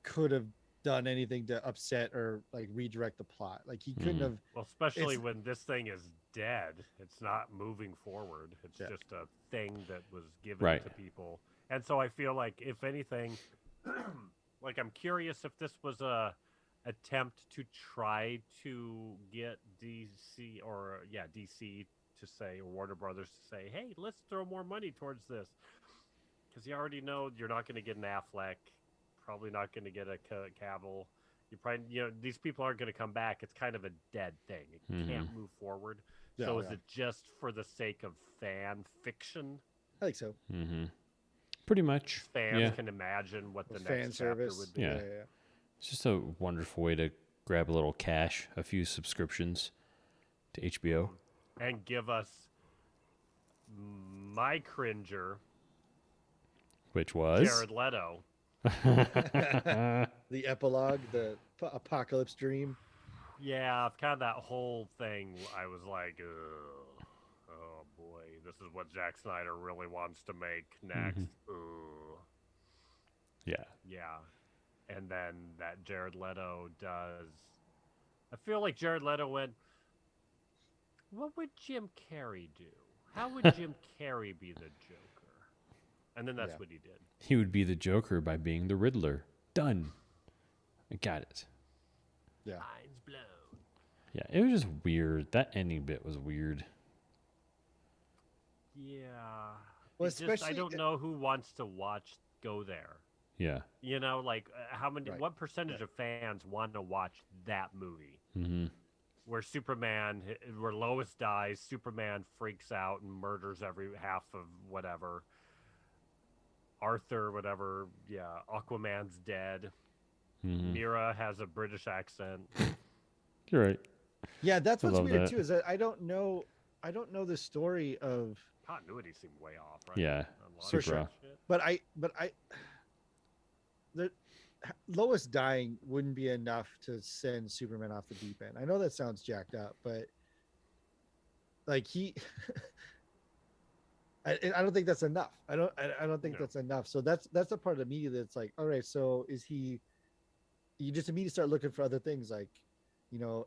could have done anything to upset or like redirect the plot. Like he couldn't have. Well, especially when this thing is dead. It's not moving forward. It's just a thing that was given to people. And so I feel like, if anything, like, I'm curious if this was a attempt to try to get DC to say, or Warner Brothers to say, hey, let's throw more money towards this. Because you already know you're not going to get an Affleck, probably not going to get a Cavill. You probably, these people aren't going to come back. It's kind of a dead thing. It can't move forward. So is it just for the sake of fan fiction? I think so. Mm-hmm. Pretty much. Fans can imagine what the next chapter would be. Yeah. It's just a wonderful way to grab a little cash, a few subscriptions to HBO. And give us my cringer. Which was? Jared Leto. The epilogue, the apocalypse dream. Yeah, kind of that whole thing. I was like, oh boy, this is what Zack Snyder really wants to make next. Yeah. And then that Jared Leto does. I feel like Jared Leto went, what would Jim Carrey do? How would Jim Carrey be the Joker? And then that's what he did. He would be the Joker by being the Riddler. Done. I got it. Yeah. Mind's blown. Yeah, it was just weird. That ending bit was weird. Yeah. Well, It's just, I especially don't know who wants to go there. Yeah. You know, like how many? Right. What percentage of fans want to watch that movie? Mm-hmm. Where where Lois dies, Superman freaks out and murders every half of whatever. Arthur, whatever, yeah, Aquaman's dead. Mm-hmm. Mira has a British accent. You're right. Yeah, that's I what's love weird that. too. Is that I don't know the story of. Continuity seemed way off, right? Yeah, On a lot super of sure. off. shit. But Lois dying wouldn't be enough to send Superman off the deep end. I know that sounds jacked up, but like I don't think that's enough. I don't think that's enough. So that's the part of me that's like, all right, so is he? You just immediately start looking for other things like,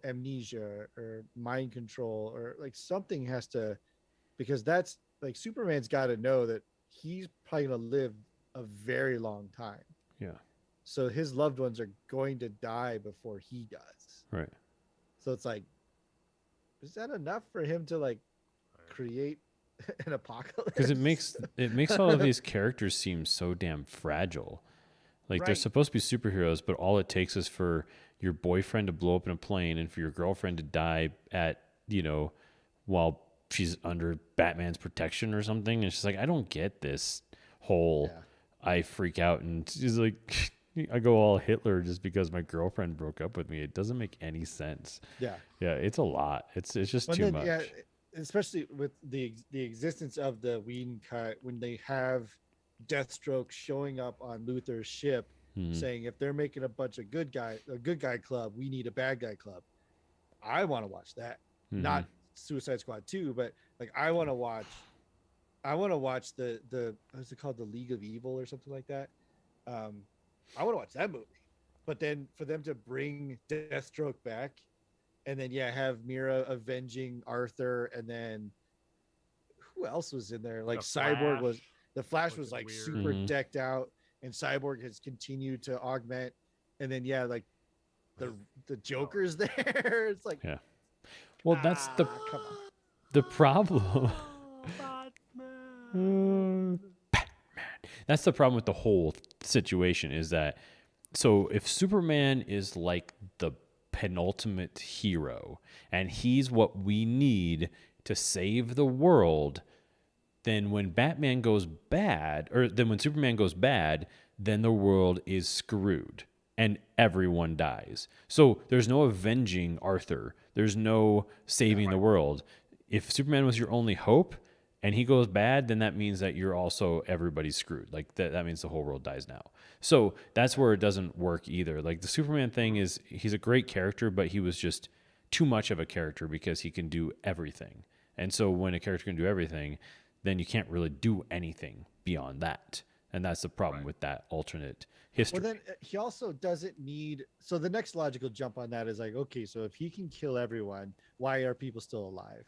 amnesia or mind control or like something has to, because that's like Superman's got to know that he's probably gonna live a very long time. Yeah. So his loved ones are going to die before he does. Right. So it's like, is that enough for him to like create an apocalypse? Because it makes all of these characters seem so damn fragile. Like they're Right. supposed to be superheroes, but all it takes is for your boyfriend to blow up in a plane and for your girlfriend to die at, while she's under Batman's protection or something. And she's like, I don't get this whole, I freak out. And she's like, I go all Hitler just because my girlfriend broke up with me. It doesn't make any sense. Yeah. Yeah. It's a lot. It's just But too then, much. yeah, especially with the existence of the Whedon cut, when they have Deathstroke showing up on Luthor's ship saying, if they're making a bunch of a good guy club, we need a bad guy club. I want to watch that. Not Suicide Squad 2, but like I want to watch the what's it called, the League of Evil or something like that. I want to watch that movie. But then for them to bring Deathstroke back and then have Mira avenging Arthur, and then who else was in there? Like the Flash was like weird. super decked out, and Cyborg has continued to augment, and then like the Joker's there. It's like, Well, that's come on. the problem. Batman. That's the problem with the whole situation is that, so if Superman is like the penultimate hero and he's what we need to save the world, then when Batman goes bad, or then when Superman goes bad, then the world is screwed and everyone dies. So there's no avenging Arthur. There's no saving the world. If Superman was your only hope and he goes bad, then that means that you're also, everybody's screwed. Like that means the whole world dies now. So that's where it doesn't work either. Like the Superman thing is, he's a great character, but he was just too much of a character because he can do everything. And so when a character can do everything, then you can't really do anything beyond that. And that's the problem with that alternate history. Well, then he also doesn't need. So the next logical jump on that is like, okay, so if he can kill everyone, why are people still alive?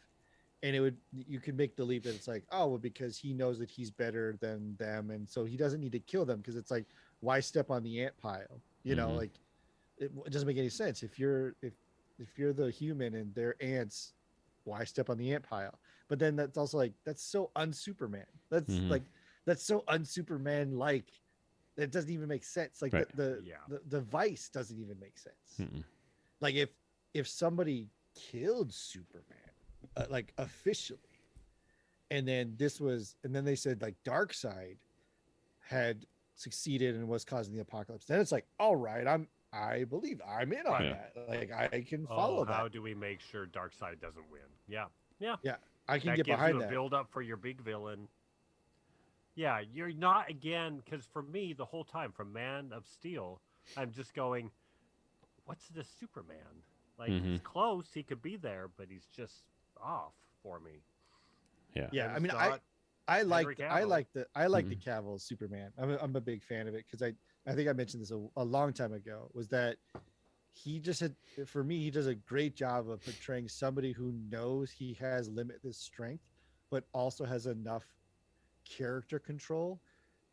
And you can make the leap that it's like, oh, well, because he knows that he's better than them, and so he doesn't need to kill them, because it's like, why step on the ant pile? Like it doesn't make any sense. If you're the human and they're ants, why step on the ant pile? But then that's also like, that's so un-Superman. That's like, that's so un-Superman, like it doesn't even make sense. Like the vice doesn't even make sense. Like if somebody killed Superman, like officially, and then they said like Darkseid had succeeded and was causing the apocalypse, then it's like, all right, I believe I'm in on that. Like I can follow that. How do we make sure Darkseid doesn't win? Yeah. I can that get gives behind you a that. build up for your big villain. Yeah, you're not, again, because for me the whole time from Man of Steel, I'm just going, what's this Superman? Like he's close, he could be there, but he's just off for me. I mean, I like the Cavill Superman. I'm a big fan of it, because I think I mentioned this a long time ago, was that he just for me, he does a great job of portraying somebody who knows he has limitless strength, but also has enough character control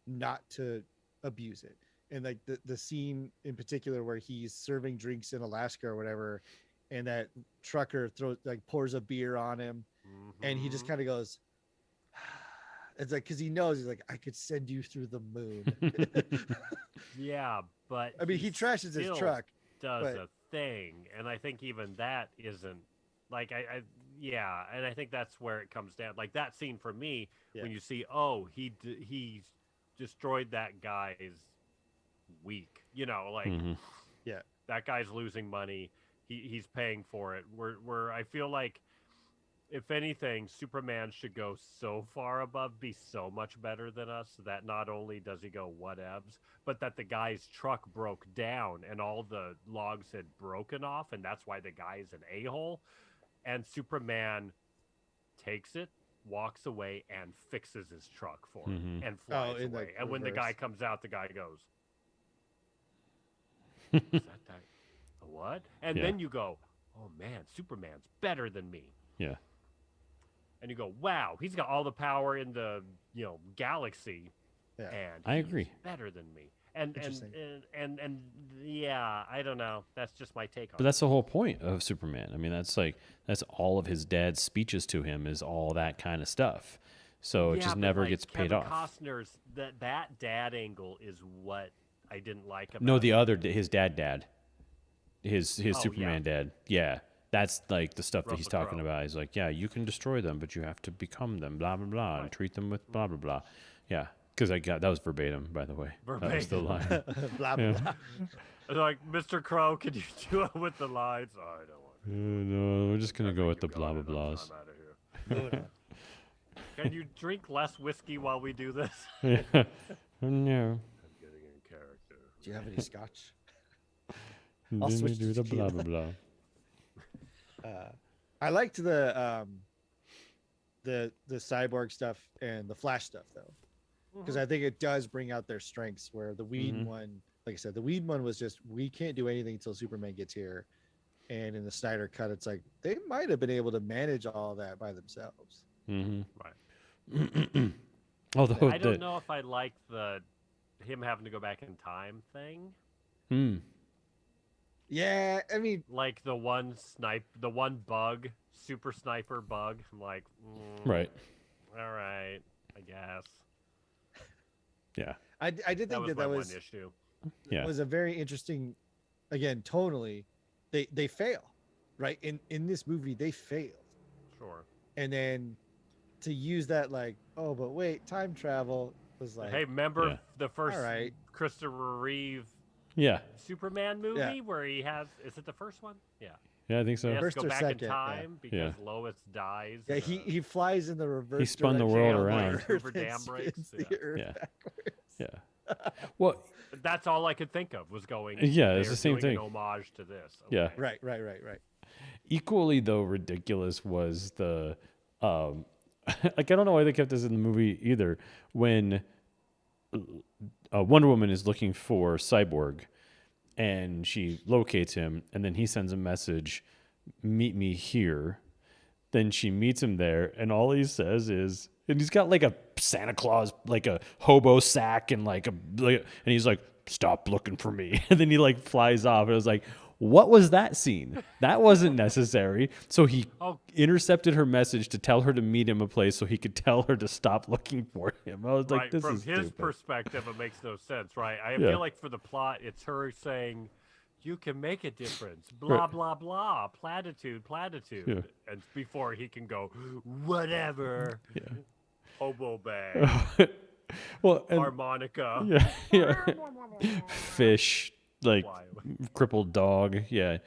not to abuse it. And like the scene in particular where he's serving drinks in Alaska or whatever, and that trucker pours a beer on him, and he just kind of goes, It's like because he knows he's like, I could send you through the moon. Yeah, but I mean, he trashes his still truck. does but- a thing, and I think even that isn't like yeah, and I think that's where it comes down. Like that scene for me, when you see, oh, he destroyed that guy's week, you know, like Yeah. that guy's losing money. He's paying for it. Where I feel like, if anything, Superman should go so far above, be so much better than us, that not only does he go whatevs, but that the guy's truck broke down and all the logs had broken off, and that's why the guy's an a-hole. And Superman takes it, walks away, and fixes his truck for him and flies away. And when the guy comes out, the guy goes, "Is that what?" And then you go, "Oh man, Superman's better than me." Yeah. And you go, "Wow, he's got all the power in the galaxy." Yeah. And I he's agree. better than me. And yeah, I don't know. That's just my take on But that's the whole point of Superman. I mean, that's all of his dad's speeches to him is all that kind of stuff. So it just never gets paid Kevin off. Costner's that dad angle is what I didn't like about No, it. his dad. His Superman dad. Yeah. That's like the stuff that he's Russell talking Crowe. about. He's like, yeah, you can destroy them, but you have to become them, blah, blah, blah, and treat them with blah, blah, blah. Yeah. Because that was verbatim, by the way. That was the line. Blah, blah, blah. Like, Mr. Crow, can you do it with the lines? Oh, I don't want to. No, we're just going to go with the blah, blah, blahs. I'm out of here. Can you drink less whiskey while we do this? Yeah. No. I'm getting in character. Do you have any scotch? Then switch we to do the tequila. blah, blah, blah. I liked the Cyborg stuff and the Flash stuff though, because I think it does bring out their strengths. Where the Whedon one, like I said, the Whedon one was just, we can't do anything until Superman gets here, and in the Snyder cut, it's like they might have been able to manage all that by themselves. Right. Although I don't know if I like him having to go back in time thing. Yeah, I mean, Like the one bug, super sniper bug. I'm like, right. All right, I guess. Yeah. I did think That was that one issue. Yeah. was a very interesting. Again, tonally, they fail, right? In this movie, they failed, Sure. and then to use that like, oh, but wait, time travel was like, Hey, remember the first all right. Christopher Reeve Yeah. Superman movie where he has? Is it the first one? Yeah. Yeah, I think so. He has First to go or back second, in yeah. time because Lois dies. Yeah, he flies in the reverse. He spun the world around. Hoover Dam breaks. Yeah. Yeah. Well, That's all I could think of was going. Yeah, it's they're the same doing thing. An homage to this. Yeah. Right. equally though ridiculous was the like I don't know why they kept this in the movie either. When Wonder Woman is looking for Cyborg and she locates him, and then he sends a message, "Meet me here." Then she meets him there, and all he says is, and he's got like a Santa Claus, like a hobo sack, and and he's like, "Stop looking for me," and then he like flies off. And I was like, what was that scene? That wasn't necessary. So he intercepted her message to tell her to meet him a place so he could tell her to stop looking for him. I was like, this from is his stupid. perspective, it makes no sense, right? I feel like for the plot, it's her saying, "You can make a difference." Blah blah blah. Platitude. Yeah. And before he can go, whatever. Yeah. Hobo bag. Well, and, harmonica. yeah. Fish, like crippled dog. Yeah.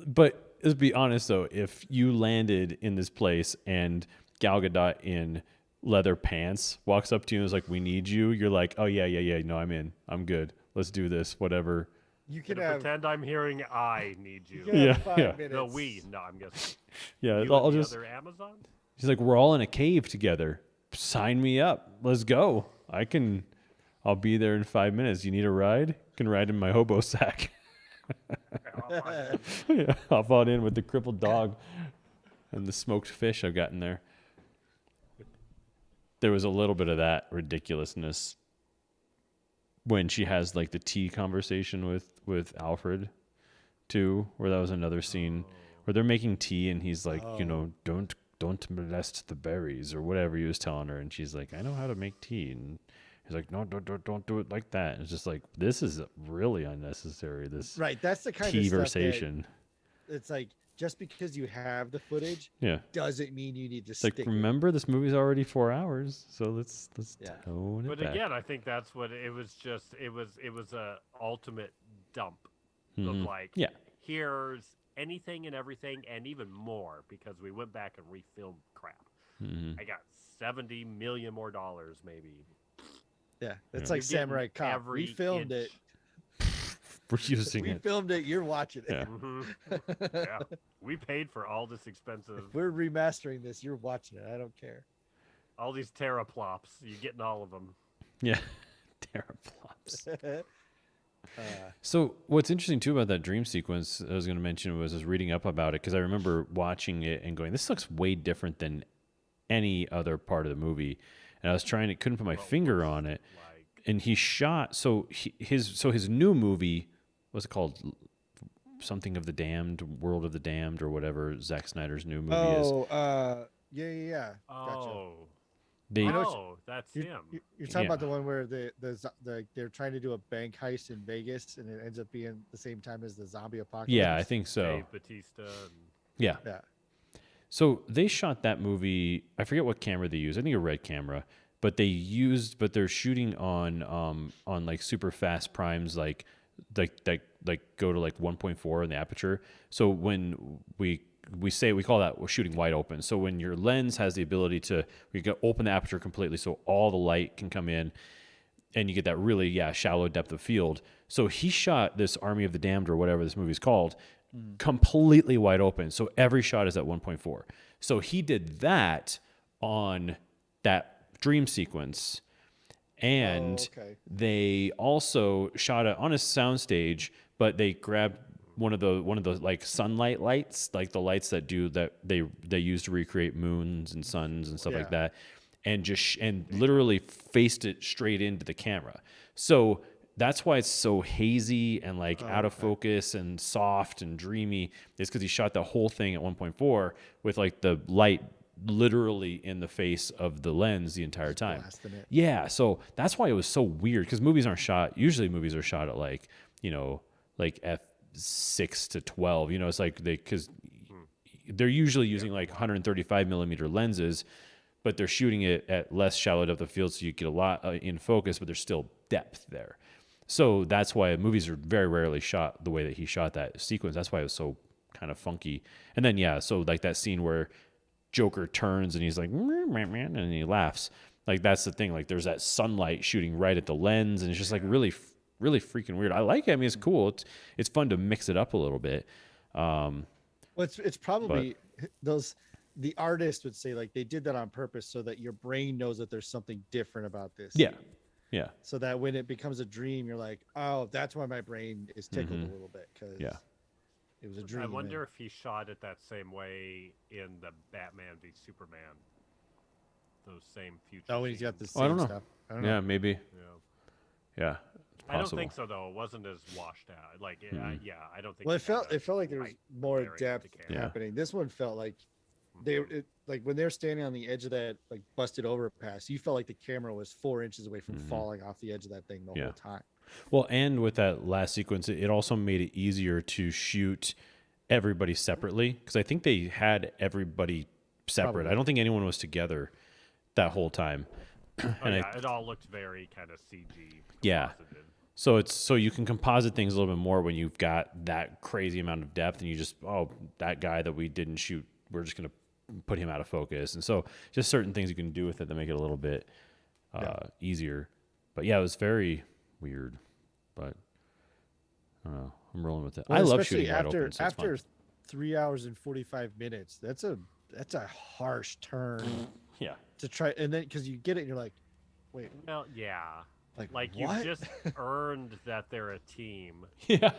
But let's be honest though, if you landed in this place and Gal Gadot in leather pants walks up to you and is like, "We need you," you're like, "Oh yeah, no, I'm in. I'm good. Let's do this. Whatever." You can pretend I'm hearing "I need you." Yeah. 5 minutes. No, we. No, I'm guessing. Yeah, You I'll and the just. other Amazon? He's like, "We're all in a cave together. Sign me up. Let's go. I'll be there in 5 minutes. You need a ride? You can ride in my hobo sack." Yeah, hop on in with the crippled dog and the smoked fish I've got in there. There was a little bit of that ridiculousness when she has like the tea conversation with Alfred too, where that was another scene where they're making tea and he's like, don't don't molest the berries or whatever he was telling her. And she's like, I know how to make tea. And he's like, no, don't do it like that. And it's just like, this is really unnecessary. This Right. That's the kind tea of stuff versation. it's like, just because you have the footage doesn't mean you need to Like, remember, this movie's already 4 hours, so let's tone it But back. again, I think that's what it was. Just it was a ultimate dump of like, here's anything and everything and even more, because we went back and refilmed crap. I got $70 million more maybe. Yeah, it's like Samurai Cop. We filmed it. We're using We filmed it. You're watching it. Yeah. Yeah, we paid for all this expensive. If we're remastering this, you're watching it. I don't care. All these teraplops, you're getting all of them. Yeah, teraflops. So what's interesting too about that dream sequence I was going to mention was I was reading up about it, because I remember watching it and going, this looks way different than any other part of the movie, and I was couldn't put my finger on it. And he shot his new movie, what's it called? Something of the Damned, World of the Damned, or whatever Zack Snyder's new movie is. Yeah. Oh. Gotcha. That's him. You're talking about the one where they're trying to do a bank heist in Vegas, and it ends up being the same time as the zombie apocalypse. Yeah, I think so. Dave Bautista. Yeah. Yeah. So they shot that movie. I forget what camera they used. I think a red camera. But they're shooting on like super fast primes, like go to like 1.4 in the aperture. So when we call that, we're shooting wide open. So when your lens has the ability to, we can open the aperture completely, so all the light can come in, and you get that really shallow depth of field. So he shot this Army of the Damned, or whatever this movie's called, completely wide open. So every shot is at 1.4. So he did that on that dream sequence, and they also shot it on a soundstage, but they grabbed one of the like sunlight lights, like the lights that they use to recreate moons and suns and stuff like that, and literally faced it straight into the camera. So that's why it's so hazy and like out of focus and soft and dreamy. It's because he shot the whole thing at 1.4 with like the light literally in the face of the lens the entire time. Yeah, so that's why it was so weird, because usually movies are shot at like, like f6 to 12. It's like because they're usually using like 135 millimeter lenses, but they're shooting it at less shallow depth of field, so you get a lot in focus, but there's still depth there. So that's why movies are very rarely shot the way that he shot that sequence. That's why it was so kind of funky. And then so like that scene where Joker turns and he's like, and he laughs. Like, that's the thing. Like, there's that sunlight shooting right at the lens, and it's just like really, really freaking weird. I like it. I mean, it's cool. It's fun to mix it up a little bit. Well, it's probably the artist would say like they did that on purpose so that your brain knows that there's something different about this. Yeah. Yeah. So that when it becomes a dream, you're like, oh, that's why my brain is tickled a little bit, because it was a dream. I wonder if he shot it that same way in the Batman v Superman. Those same future. Oh, he's got the same I don't know. stuff. I don't know. Yeah, maybe. Yeah. I don't think so though. It wasn't as washed out. Like, I don't think. Well, it felt like there was more depth happening. This one felt like like when they're standing on the edge of that like busted overpass, you felt like the camera was 4 inches away from falling off the edge of that thing the whole time. Well, and with that last sequence, it also made it easier to shoot everybody separately, because I think they had everybody separate. Probably. I don't think anyone was together that whole time. It all looked very kind of CG. Yeah. So you can composite things a little bit more when you've got that crazy amount of depth, and you just, that guy that we didn't shoot, we're just going to put him out of focus. And so just certain things you can do with it that make it a little bit easier. But yeah, it was very weird, but I don't know. I'm rolling with it. Well, I love shooting wide open. So after 3 hours and 45 minutes, that's a harsh turn. Yeah. To try, and then because you get it, and you're like, wait. Well, yeah. Like you just earned that they're a team. Yeah.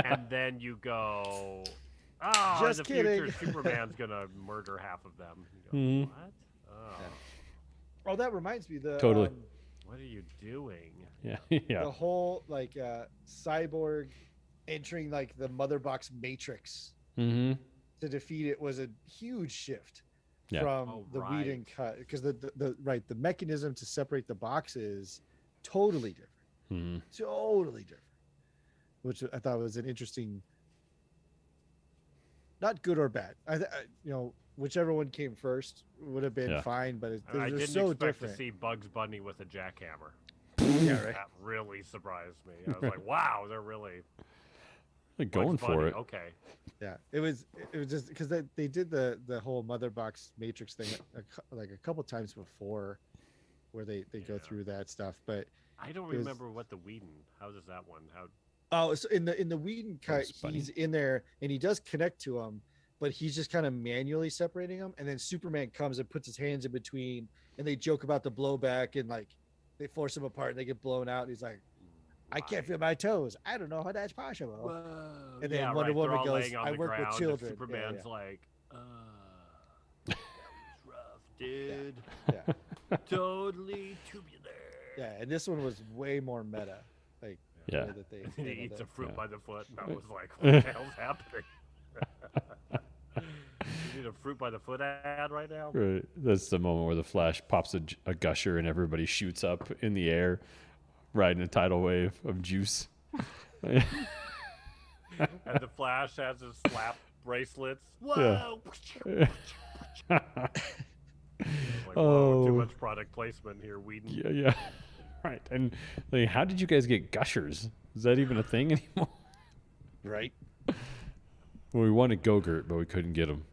And then you go, just the kidding. future Superman's gonna murder half of them. You go, what? Oh, that reminds me. Totally. What are you doing? Yeah. The whole Cyborg entering like the mother box matrix to defeat it was a huge shift. Yeah. from the Whedon cut, because the mechanism to separate the boxes totally different. Totally different. Which I thought was an interesting, not good or bad. Whichever one came first would have been fine, but I they're didn't so expect different. to see Bugs Bunny with a jackhammer. Yeah, right. That really surprised me. I was like, wow, they're really going Bugs for Bunny, it. Okay. Yeah, it was just because they did the whole Mother Box Matrix thing like a couple times before, where they go through that stuff. But I don't remember what the Whedon. How does that one? How? Oh, so in the Whedon cut, he's in there and he does connect to him, but he's just kind of manually separating them. And then Superman comes and puts his hands in between, and they joke about the blowback and like they force him apart and they get blown out. And he's like, I can't feel my toes. I don't know how that's possible. Whoa. And then Wonder Woman goes, I work with children. Superman's like, that was rough, dude. Yeah. Totally tubular. Yeah, and this one was way more meta. Like, yeah. That they he eats a fruit by the foot, and I was like, what the hell's happening? You need a fruit by the foot ad right now? Right. That's the moment where the Flash pops a gusher and everybody shoots up in the air, riding a tidal wave of juice. And the Flash has his slap bracelets. Whoa! Yeah. Like, whoa, too much product placement here, Whedon. Yeah. Right. And like, how did you guys get gushers? Is that even a thing anymore? Right. Well, we wanted Go-Gurt, but we couldn't get them.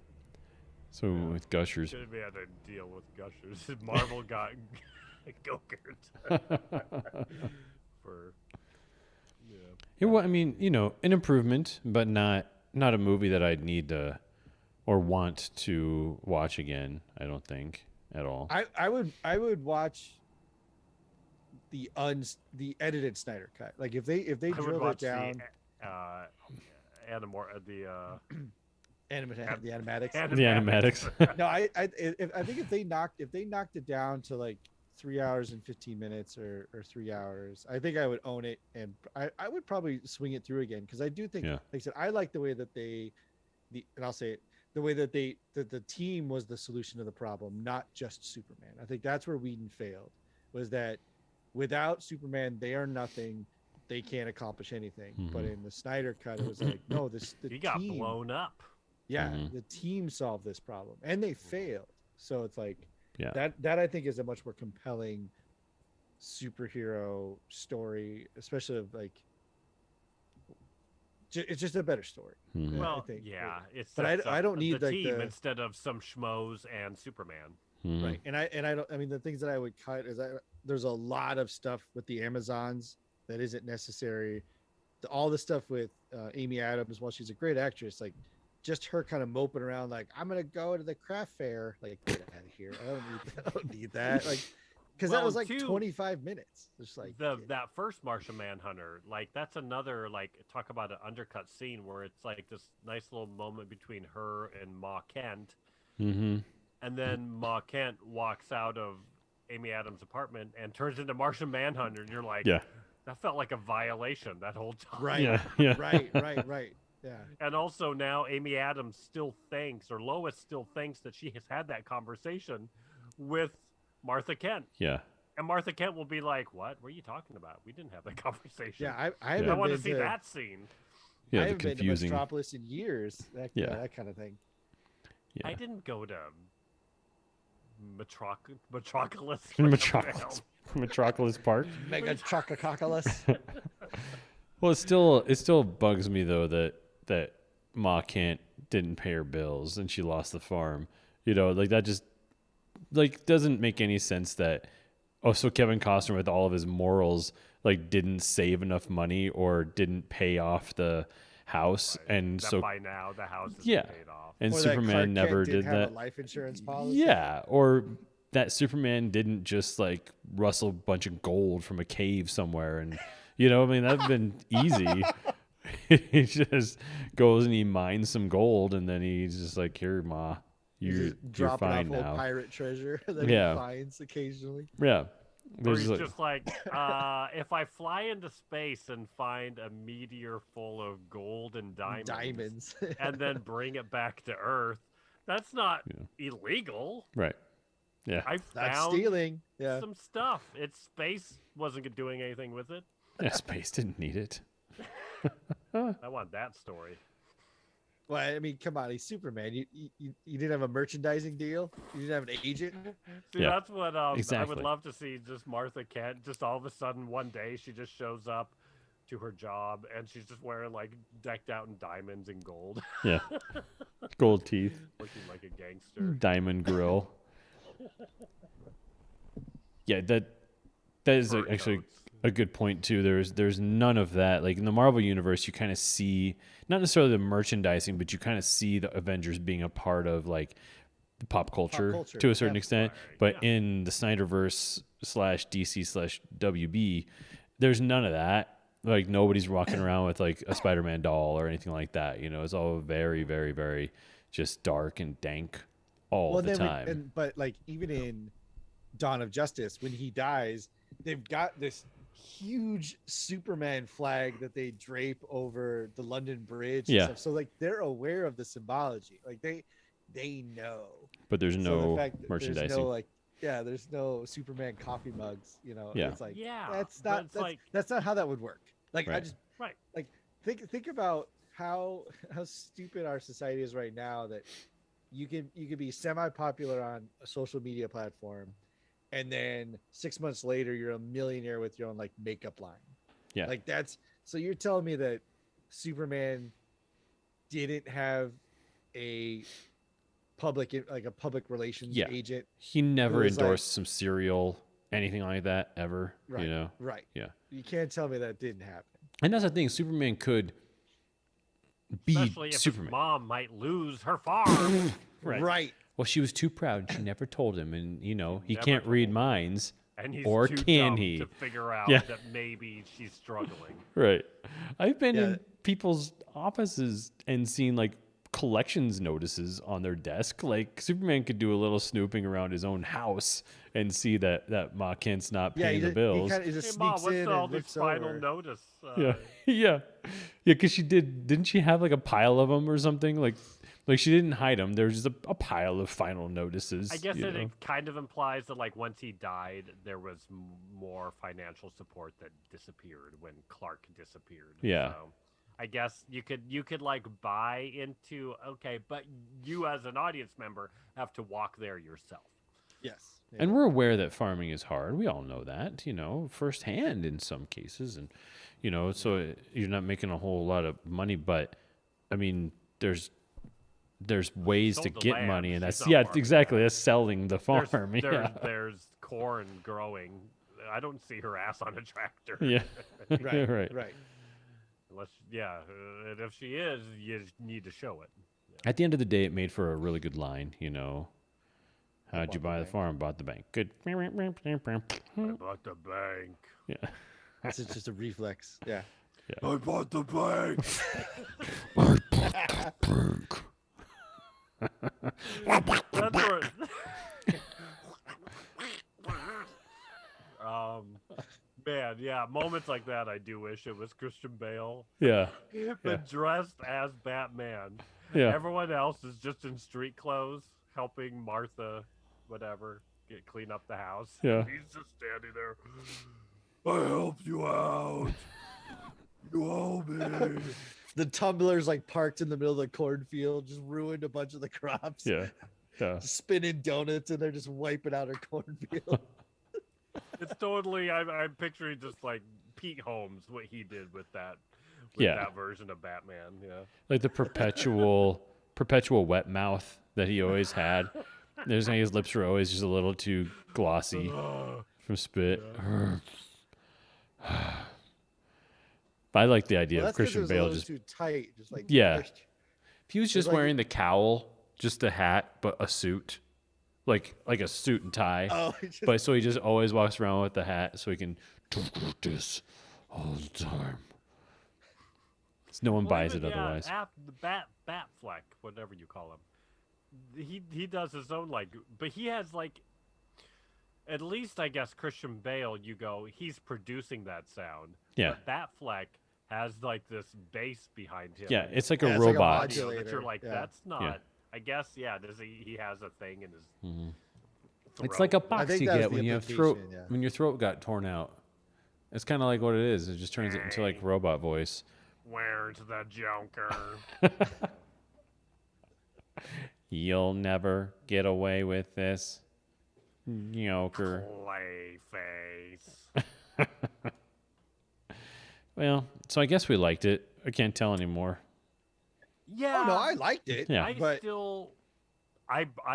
So we went with gushers. Should have had to deal with gushers. Marvel got Go-Gurt. For Well, I mean, an improvement, but not a movie that I'd need to or want to watch again. I don't think at all. I would watch the edited Snyder cut. Like if they drilled it down. The animatics. The animatics. No, I think if they knocked it down to like 3 hours and 15 minutes or 3 hours, I think I would own it, and I would probably swing it through again, because I do think, like I said, I like the way that and I'll say it, the way that the team was the solution to the problem, not just Superman. I think that's where Whedon failed, was that without Superman, they are nothing. They can't accomplish anything. Mm-hmm. But in the Snyder cut, it was like, no, he got blown up. Yeah, Mm-hmm. the team solved this problem, and they failed. So it's like, yeah, that I think is a much more compelling superhero story, especially of like, it's just a better story. Mm-hmm. Well, I think. yeah, it's but I don't need the like team instead of some schmoes and Superman. Mm-hmm. Right, and I don't. I mean, the things that I would cut is there's a lot of stuff with the Amazons that isn't necessary. All the stuff with Amy Adams, while she's a great actress, like just her kind of moping around, like, I'm gonna go to the craft fair, like, get out of here. I don't need that. Like, because that was like 25 minutes. Just like that first Martian Manhunter, like that's another, like, talk about an undercut scene where it's like this nice little moment between her and Ma Kent. Mm-hmm. And then Ma Kent walks out of Amy Adams' apartment and turns into Martian Manhunter, and you're like, yeah, that felt like a violation that whole time. right, yeah. right. Yeah. And also now Amy Adams still thinks, or Lois still thinks, that she has had that conversation with Martha Kent. Yeah. And Martha Kent will be like, what are you talking about? We didn't have that conversation. Yeah, I want to see that scene. Yeah, I the haven't confusing. been to Metropolis in years. That kind of thing. Yeah. I didn't go to Metropolis. Metropolis Park. Mega Chocococulus. Well, it still bugs me though that Ma Kent didn't pay her bills and she lost the farm. Like that just like doesn't make any sense. That so Kevin Costner, with all of his morals, like didn't save enough money or didn't pay off the house, right. And that so by now the house is yeah, paid off. And or Superman never did have that. A life insurance policy. Yeah, or that Superman didn't just like rustle a bunch of gold from a cave somewhere, and I mean that'd been easy. He just goes and he mines some gold, and then he's just like, "Here, Ma, you're fine off now." Pirate treasure that he finds occasionally. Yeah. Or he's just like, if I fly into space and find a meteor full of gold and diamonds. And then bring it back to Earth, That's not illegal. Right. Yeah. I That's found stealing. Yeah. some stuff. Its space wasn't doing anything with it. Yeah, space didn't need it. I want that story. Well, I mean, come on, he's Superman. You didn't have a merchandising deal. You didn't have an agent. See, Yeah, that's what I exactly. would love to see. Just Martha Kent. Just all of a sudden, one day, she just shows up to her job, and she's just wearing like decked out in diamonds and gold, Yeah. Gold teeth, looking like a gangster. diamond grill. Yeah, that is Fur actually coats. a good point too. There's none of that. Like in the Marvel universe, you kind of see not necessarily the merchandising, but you kind of see the Avengers being a part of like the pop culture to a certain extent. But in the Snyder'S / DC / WB, there's none of that. Like nobody's walking around with like a Spider-Man doll or anything like that. You know, it's all very, very, very just dark and dank all the time. But like even in Dawn of Justice, when he dies, they've got this huge Superman flag that they drape over the London Bridge. And stuff. So like they're aware of the symbology. Like they know. But there's no the fact that merchandising. There's no like there's no Superman coffee mugs. You know. Yeah. It's like that's not how that would work. Like Right. I just like think about how stupid our society is right now that you could be semi-popular on a social media platform and then 6 months later you're a millionaire with your own like makeup line. Yeah. Like so you're telling me that Superman didn't have a public relations agent. He never was endorsed some cereal, anything like that ever. Right. You know. Right. Yeah. You can't tell me that didn't happen. And that's the thing. Superman could be Especially if Superman. his mom might lose her farm. Right. Well, she was too proud. She never told him, and you know he Never can't read told. minds. And he's Or too can dumb he? to figure out Yeah. that maybe she's struggling. Right. I've been in people's offices and seen like collections notices on their desk. Like Superman could do a little snooping around his own house and see that Ma Kent's not paying the bills. He just Hey, Mom, sneaks in what's all and this looks final over. notice? Yeah. Because didn't she have like a pile of them or something? Like she didn't hide them. There was just a pile of final notices. I guess you know? it kind of implies that like once he died, there was more financial support that disappeared when Clark disappeared. Yeah. So I guess you could like buy into but you as an audience member have to walk there yourself. Yes. And we're aware that farming is hard. We all know that, you know, firsthand in some cases. And, you know, so you're not making a whole lot of money. But, I mean, there's ways to sold the get land. money. And She's that's, not farming. exactly. That's selling the farm. There's corn growing. I don't see her ass on a tractor. Yeah. Right. Unless, and if she is, you just need to show it. At the end of the day, it made for a really good line, you know. How'd you buy the farm? Bought the bank. Good. I bought the bank. Yeah. It's just a reflex. Yeah. I bought the bank. That's where. Man, yeah, moments like that, I do wish it was Christian Bale, Yeah. but dressed as Batman. Yeah. Everyone else is just in street clothes, helping Martha, whatever, clean up the house. Yeah. He's just standing there. I helped you out. You owe me. The tumblers like parked in the middle of the cornfield, just ruined a bunch of the crops. Yeah. Yeah. Just spinning donuts and they're just wiping out our cornfield. It's totally. I'm picturing just like Pete Holmes, what he did with that. That version of Batman. Yeah. Like the perpetual wet mouth that he always had. There's his lips were always just a little too glossy from spit. But I like the idea of Christian Bale just too tight, just like if he was just like- wearing the cowl, just the hat, but a suit, like a suit and tie. Oh, But so he just always walks around with the hat, so he can talk like this all the time. No one buys it otherwise. Batfleck, whatever you call him. He does his own but he has at least I guess Christian Bale. You go, he's producing that sound. Yeah. But Batfleck has this bass behind him. Yeah, it's like a it's like a robot. modulator. That you're Yeah. that's not. I guess, yeah. Does he has a thing in his throat. It's like a I box think you that was get the when you have throat implication, yeah. when your throat got torn out. It's kind of like what it is. It just turns it into like robot voice. Where's the Joker? You'll never get away with this, Joker. Clayface. Well, so I guess we liked it. I can't tell anymore. Yeah. Oh no, I liked it. Yeah. I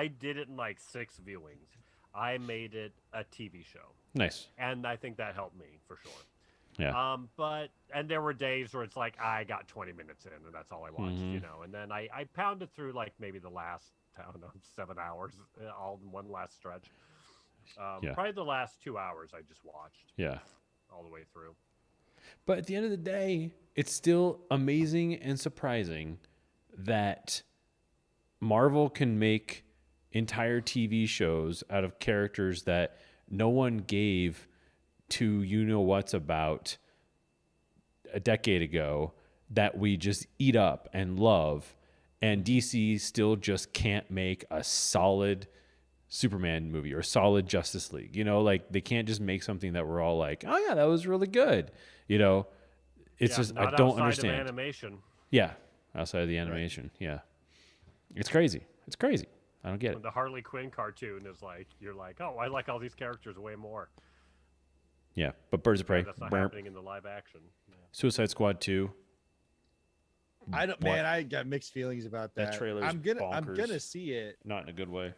did it in like 6 viewings. I made it a TV show. Nice. And I think that helped me for sure. Yeah. And there were days where it's like I got 20 minutes in and that's all I watched, Mm-hmm. you know. And then I pounded through like maybe the last, I don't know, 7 hours, all in one last stretch. Probably the last 2 hours I just watched. Yeah. All the way through. But at the end of the day, it's still amazing and surprising that Marvel can make entire TV shows out of characters that no one gave to what's about a decade ago that we just eat up and love, and DC still just can't make a solid Superman movie or solid Justice League. Like they can't just make something that we're all like, oh yeah, that was really good. It's just I don't understand. Of animation. Yeah, outside of the animation. Right. Yeah, it's crazy. It's crazy. I don't get it. The Harley Quinn cartoon is like you're like, oh, I like all these characters way more. Yeah, but Birds of Prey. That's not happening in the live action. Yeah. Suicide Squad 2. I got mixed feelings about that. That trailer. I'm gonna see it. Not in a good way.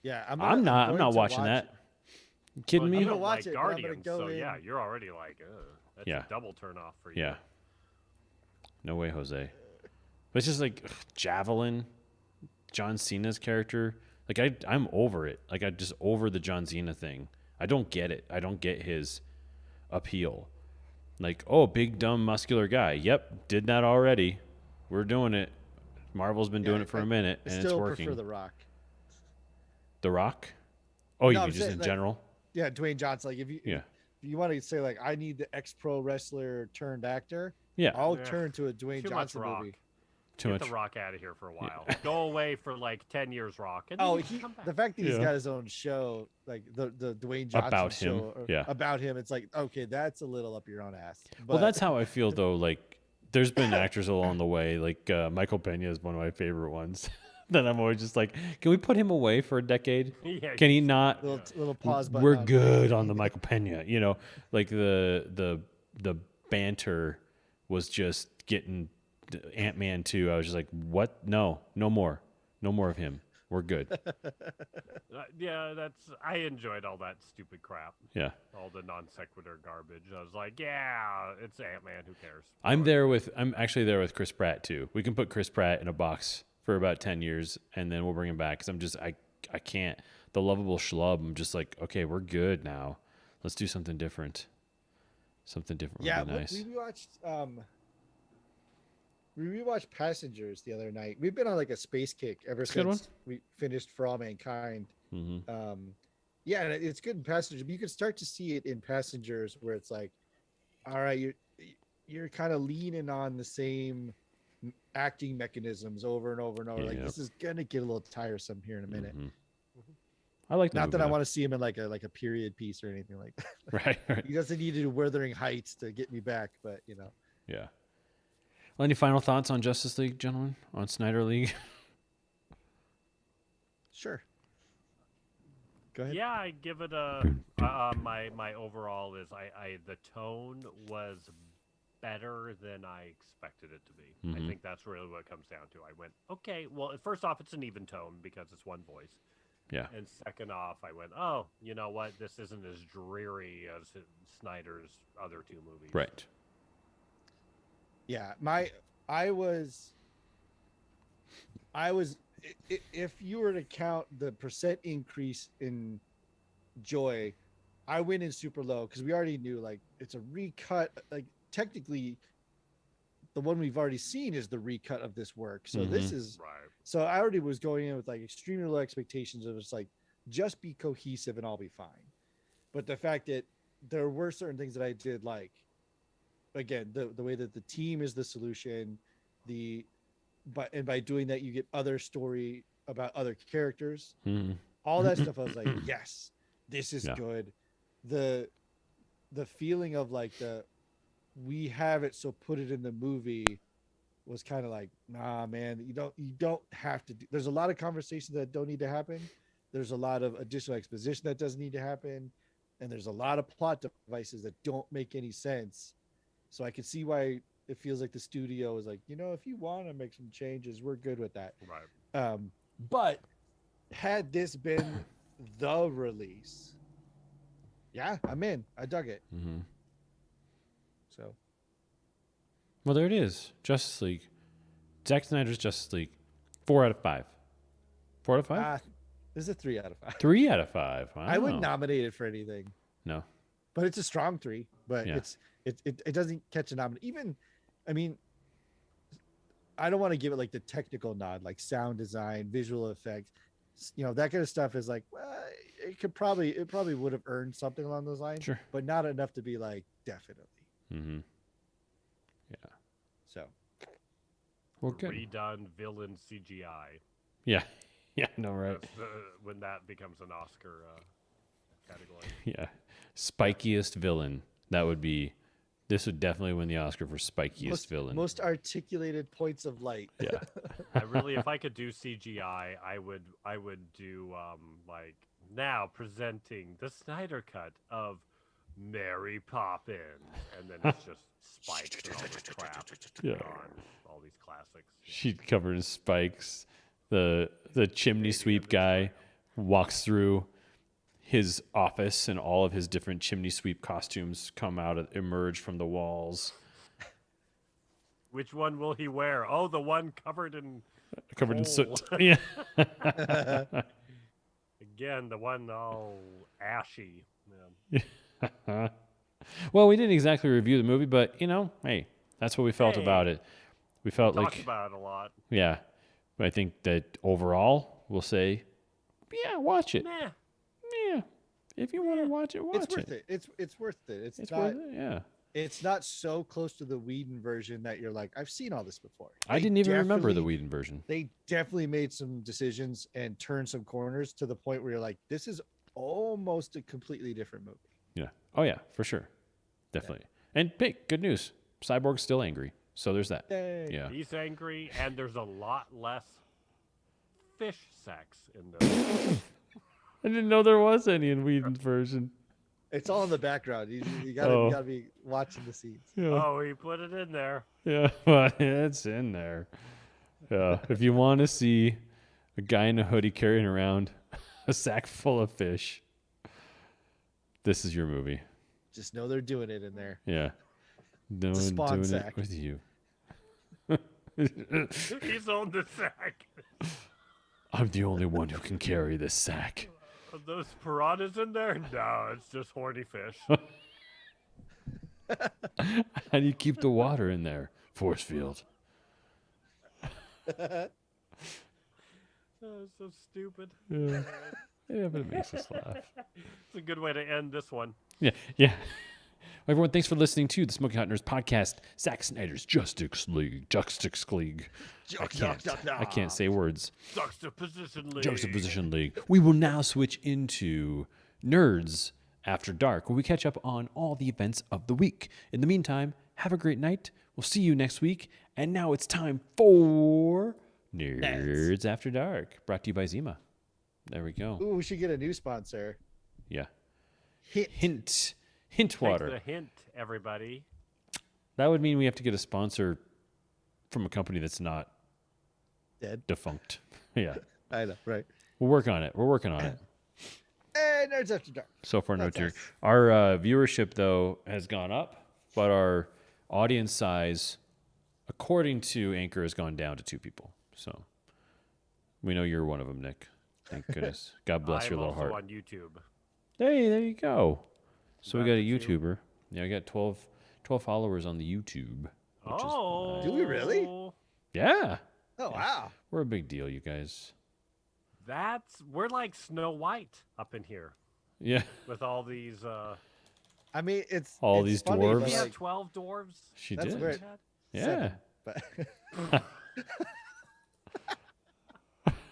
Yeah, I'm not watching that. You kidding me? You don't watch like it, but I'm gonna Guardians, go so in. yeah, you're already like, that's a double turn off for you. Yeah. No way, Jose. But it's just like Javelin, John Cena's character. Like I'm over it. Like I just over the John Cena thing. I don't get it. I don't get his appeal. Like, oh, big dumb muscular guy. Yep, did that already. We're doing it. Marvel's been doing it for a minute, and it's working. Still prefer The Rock. The Rock? Oh, you No, mean just in general? Yeah, Dwayne Johnson. Like if you want to say like I need the ex-pro wrestler turned actor, I'll turn to a Dwayne Johnson movie. Get The Rock out of here for a while. Go away for like 10 years, Rock. And then the fact that he's got his own show, like the Dwayne Johnson about him, show, about him, it's like, okay, that's a little up your own ass. But, well, that's how I feel though. Like, there's been actors along the way. Like Michael Pena is one of my favorite ones. That I'm always just like, can we put him away for a decade? Can he not? Little pause button. We're good on the Michael Pena. Like the banter was just getting. Ant-Man 2, I was just like, what? No more of him. We're good. I enjoyed all that stupid crap. Yeah. All the non sequitur garbage. I was like, yeah, it's Ant-Man. Who cares? I'm actually there with Chris Pratt too. We can put Chris Pratt in a box for about 10 years and then we'll bring him back. Cause I can't, the lovable schlub. I'm just like, okay, we're good now. Let's do something different. Something different would be nice. We rewatched Passengers the other night. We've been on like a space kick ever since we finished For All Mankind. Mm-hmm. And it's good in Passengers. But you can start to see it in Passengers where it's like, all right, you're kind of leaning on the same acting mechanisms over and over and over. Like this is gonna get a little tiresome here in a minute. Mm-hmm. I like not that I want to see him in like a period piece or anything like that. Right. He doesn't need to do Wuthering Heights to get me back, but Yeah. Well, any final thoughts on Justice League, gentlemen? On Snyder League? Sure. Go ahead. Yeah, I give it a. My overall is the tone was better than I expected it to be. Mm-hmm. I think that's really what it comes down to. I went, okay, well, first off, it's an even tone because it's one voice. Yeah. And second off, I went, oh, you know what? This isn't as dreary as Snyder's other 2 movies. Right. Yeah, I was if you were to count the percent increase in joy, I went in super low because we already knew like it's a recut. Like technically, the one we've already seen is the recut of this work. So this is So I already was going in with like extremely low expectations. It was like just be cohesive and I'll be fine. But the fact that there were certain things that I did like. Again, the way that the team is the solution, by doing that you get other story about other characters. Mm-hmm. All that stuff, I was like, yes, this is Yeah. good. The feeling of like we have it, so put it in the movie was kind of like, nah, man, you don't have to do. There's a lot of conversations that don't need to happen. There's a lot of additional exposition that doesn't need to happen, and there's a lot of plot devices that don't make any sense. So I can see why it feels like the studio is like, if you want to make some changes, we're good with that. Right. But had this been the release, yeah, I'm in. I dug it. Mm-hmm. So, Well, there it is. Justice League. Zack Snyder's Justice League. 4 out of 5. 4 out of 5? this is a 3 out of 5. 3 out of 5. Wow. I wouldn't nominate it for anything. No. But it's a strong 3. But Yeah. it doesn't catch a nomination. Even, I mean, I don't want to give it like the technical nod, like sound design, visual effects, that kind of stuff is like, well, it probably would have earned something along those lines. Sure. But not enough to be like definitely. Mm-hmm. Yeah. So. Well, good. Redone villain CGI. Yeah. Yeah, no, right. When that becomes an Oscar category. Yeah. Spikiest villain. This would definitely win the Oscar for spikiest villain. Most articulated points of light. Yeah. If I could do CGI, I would do like now presenting the Snyder cut of Mary Poppins, and then it's just spikes and all this crap. Yeah. All these classics. She'd covered in spikes. The chimney sweep guy walks through his office, and all of his different chimney sweep costumes emerge from the walls. Which one will he wear? Oh, the one covered in soot. Yeah. Again, the one all ashy. Man. Well, we didn't exactly review the movie, but hey, that's what we felt about it. We felt Talked about it a lot. Yeah. I think that overall, we'll say, yeah, watch it. Nah. Yeah. If you want to watch it, watch It's worth it. It's worth it. It's worth it, yeah. It's not so close to the Whedon version that you're like, I've seen all this before. I didn't even remember the Whedon version. They definitely made some decisions and turned some corners to the point where you're like, this is almost a completely different movie. Yeah. Oh, yeah, for sure. Definitely. Yeah. And hey, good news. Cyborg's still angry. So there's that. Yay. Yeah. He's angry, and there's a lot less fish sex in this. I didn't know there was any in Whedon's version. It's all in the background. You gotta be watching the scenes. Yeah. Oh, he put it in there. Yeah, well, it's in there. Yeah. If you want to see a guy in a hoodie carrying around a sack full of fish, this is your movie. Just know they're doing it in there. Yeah. No It's a one spawn doing sack. it with you. He's on the sack. I'm the only one who can carry this sack. Are those piranhas in there? No, it's just horny fish. How do you keep the water in there? Force field. Oh, so stupid. Yeah. Yeah, but it makes us laugh. It's a good way to end this one. Yeah, yeah. Well, everyone, thanks for listening to the Smoking Hot Nerds podcast. Zack Snyder's Justice League. I can't say words. Juxtaposition League. Juxtaposition League. We will now switch into Nerds After Dark, where we catch up on all the events of the week. In the meantime, have a great night. We'll see you next week. And now it's time for Nerds After Dark, brought to you by Zima. There we go. Ooh, we should get a new sponsor. Yeah. Hint. Hint water. Take the hint, everybody. That would mean we have to get a sponsor from a company that's not Dead. defunct. Yeah. I know, right? We'll work on it. We're working on it. Hey, Nerds After Dark. So far, no That's tier. us. Our viewership, though, has gone up, but our audience size, according to Anchor, has gone down to 2 people. So we know you're one of them, Nick. Thank goodness. God bless your little I'm also heart. on YouTube. Hey, there you go. So we got a That's you. YouTuber. Yeah, I got 12 followers on the YouTube. Which Oh. Do we really? Yeah. Oh, wow. We're a big deal, you guys. We're like Snow White up in here Yeah. with all these. I mean, it's All it's these funny, dwarves. but, We have like, 12 dwarves. She That's did. great. Yeah. 7, but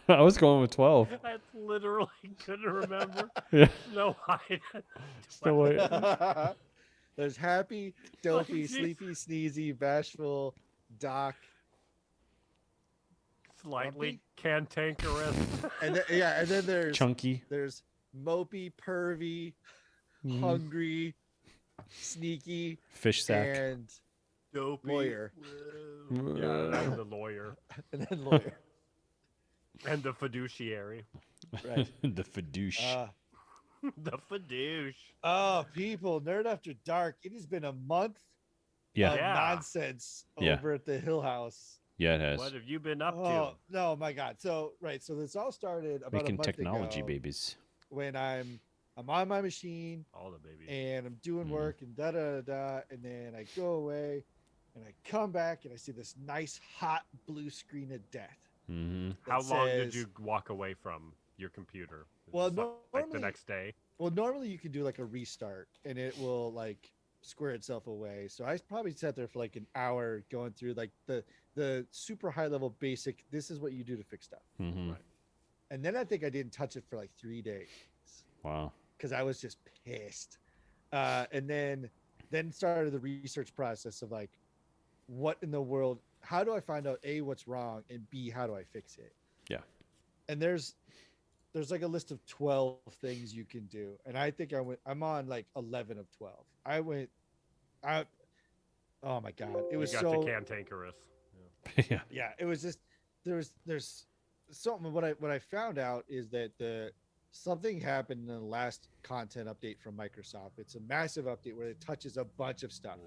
I was going with 12. I literally couldn't remember. Yeah. Snow White. Snow White. There's happy, dopey, sleepy, sneezy, bashful, Doc, Slightly cantankerous. and then there's Chunky. There's mopey, pervy, hungry, sneaky, Fish sack. and Dopey. lawyer. Yeah, and the lawyer. And then lawyer. And the fiduciary. Right. The fidouche. The fidouche. Oh, people, Nerd After Dark. It has been a month Yeah. of Yeah. nonsense Yeah. over at the Hill House. Yeah, it has. What have you been up Oh, to? no, my God. So this all started about Making a month technology ago babies. when I'm on my machine All the babies. and I'm doing work and da, and then I go away and I come back and I see this nice hot blue screen of death. Mm-hmm. How long did says- you walk away from your computer? Is Well, this like the normally- next day. Well, normally you can do like a restart and it will like square itself away. So I probably sat there for like an hour going through like the super high level basic. This is what you do to fix stuff. Mm-hmm. Right. And then I think I didn't touch it for like 3 days Wow. because I was just pissed. And then started the research process of like, what in the world? How do I find out A, what's wrong, and B, how do I fix it? Yeah. And there's like a list of 12 things you can do, and I think I'm on like 11 of 12. Oh my God, it was you got so to cantankerous. Yeah. yeah, it was just there's something. What I found out is that something happened in the last content update from Microsoft. It's a massive update where it touches a bunch of stuff.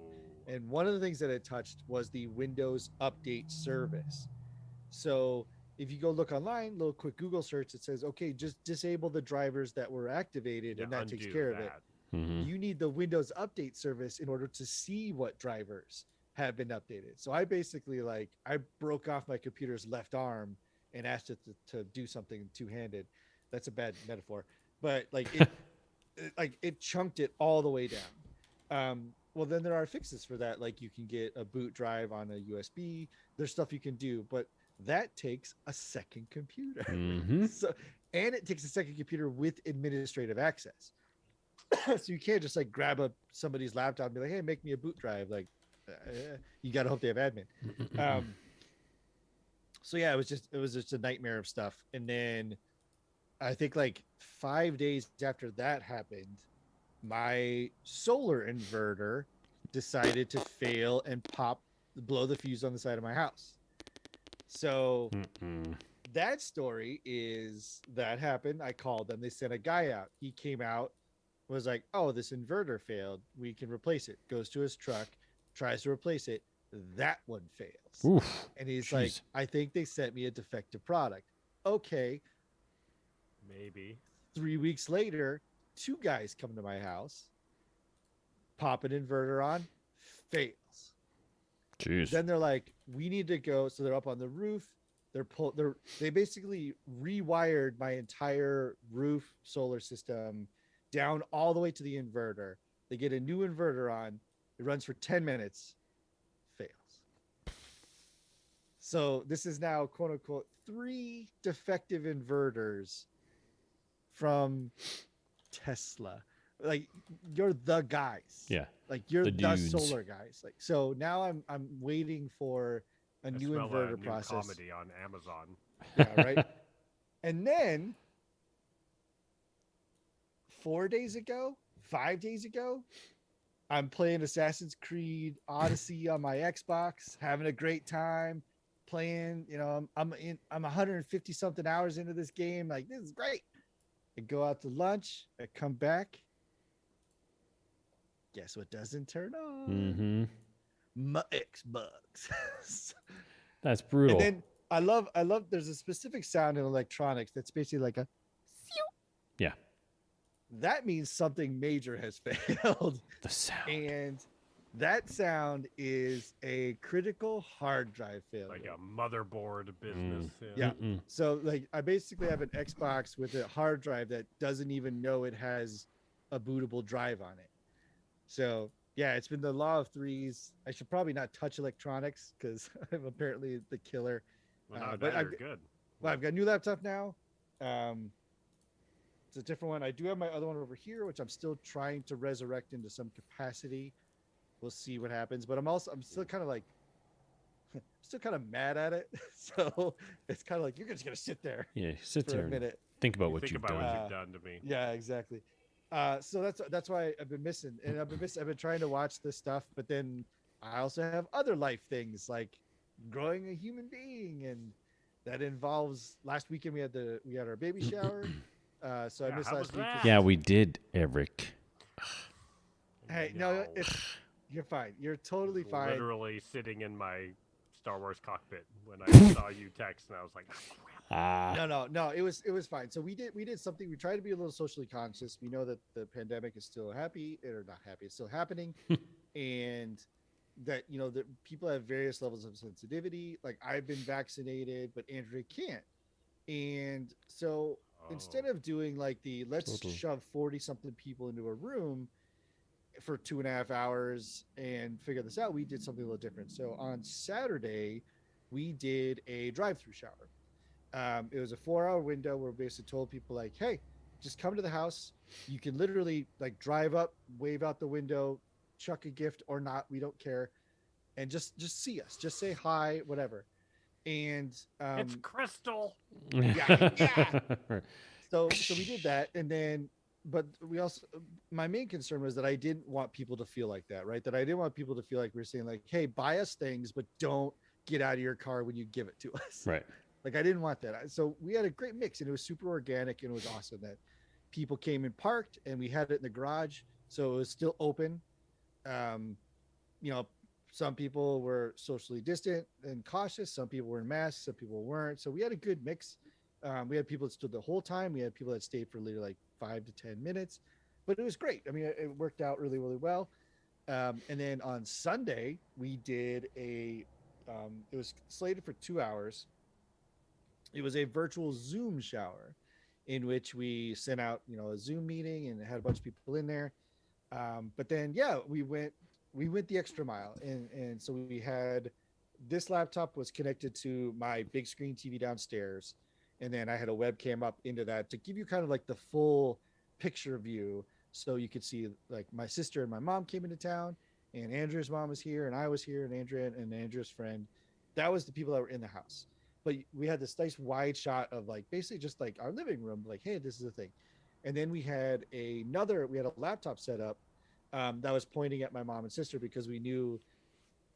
And one of the things that it touched was the Windows Update service. So if you go look online, little quick Google search, it says, okay, just disable the drivers that were activated, and that takes undo care of it. that. Mm-hmm. You need the Windows Update service in order to see what drivers have been updated. So I basically I broke off my computer's left arm and asked it to do something two-handed. That's a bad metaphor, but it chunked it all the way down. Well, then there are fixes for that. Like you can get a boot drive on a USB. There's stuff you can do, but that takes a second computer. Mm-hmm. So, and it takes a second computer with administrative access. So you can't just grab somebody's laptop and be like, "Hey, make me a boot drive." You got to hope they have admin. So yeah, it was just a nightmare of stuff. And then I think 5 days after that happened, my solar inverter decided to fail and blow the fuse on the side of my house. So that story is that happened. I called them. They sent a guy out. He came out, was like, "Oh, this inverter failed. We can replace it." Goes to his truck, tries to replace it. That one fails. Oof. And he's Jeez. like, "I think they sent me a defective product." Okay. Maybe. 3 weeks later, 2 guys come to my house, pop an inverter on, fails. Jeez. Then they're like, "We need to go." So they're up on the roof. They basically rewired my entire roof solar system down all the way to the inverter. They get a new inverter on. It runs for 10 minutes, fails. So this is now, quote unquote, 3 defective inverters from Tesla. You're the guys. Yeah. You're The the dudes. solar guys. So now I'm waiting for a new smell inverter new process. comedy on Amazon. Yeah, right. And then 5 days ago, I'm playing Assassin's Creed Odyssey on my Xbox, having a great time playing. I'm 150 something hours into this game. This is great. I go out to lunch. I come back. Guess what doesn't turn on? Mm-hmm. My Xbox. That's brutal. And then I love. There's a specific sound in electronics that's basically like a. Yeah. That means something major has failed. The sound. And that sound is a critical hard drive failure. Like a motherboard business. Yeah. Mm-mm. So I basically have an Xbox with a hard drive that doesn't even know it has a bootable drive on it. So yeah, it's been the law of threes. I should probably not touch electronics because I'm apparently the killer. Well, no, but you're good. But I've got a new laptop now. It's a different one. I do have my other one over here, which I'm still trying to resurrect into some capacity. We'll see what happens. But I'm still kind of like, still kind of mad at it. So it's kind of like you're just gonna sit there. Yeah, sit for there a and minute. think about what you've done. What you've done to me. Yeah, exactly. So that's why I've been missing, and I've been trying to watch this stuff, but then I also have other life things like growing a human being, and that involves. Last weekend we had our baby shower, so I missed last week. Yeah, we did, Eric. Hey, no, you're fine. You're totally fine. Literally sitting in my Star Wars cockpit when I saw you text, and I was like, No. It was fine. So we did something. We tried to be a little socially conscious. We know that the pandemic is still not happy. It's still happening, and that that people have various levels of sensitivity. Like I've been vaccinated, but Andrea can't, and so instead of doing like let's shove 40-something people into a room for 2.5 hours and figure this out, we did something a little different. So on Saturday, we did a drive-through shower. It was a 4-hour window where we basically told people like, hey, just come to the house. You can literally like drive up, wave out the window, chuck a gift or not, we don't care, and just see us, just say hi, whatever. And it's Crystal. Yeah. So we did that, and then but we also, my main concern was that I didn't want people to feel like that, right? That I didn't want people to feel like we're saying like, hey, buy us things, but don't get out of your car when you give it to us. Right. Like I didn't want that. So we had a great mix, and it was super organic, and it was awesome that people came and parked, and we had it in the garage, so it was still open. Some people were socially distant and cautious. Some people were in masks. Some people weren't. So we had a good mix. We had people that stood the whole time. We had people that stayed for literally like 5 to 10 minutes, but it was great. I mean, it worked out really, really well. And then on Sunday, we did it was slated for 2 hours. It was a virtual Zoom shower in which we sent out, a Zoom meeting and had a bunch of people in there. But then, we went the extra mile. And so we had, this laptop was connected to my big screen TV downstairs. And then I had a webcam up into that to give you kind of like the full picture view. So you could see like my sister and my mom came into town, and Andrea's mom was here, and I was here, and Andrea and Andrea's friend. That was the people that were in the house. But we had this nice wide shot of like basically just like our living room, like, hey, this is the thing. And then we had a laptop set up that was pointing at my mom and sister, because we knew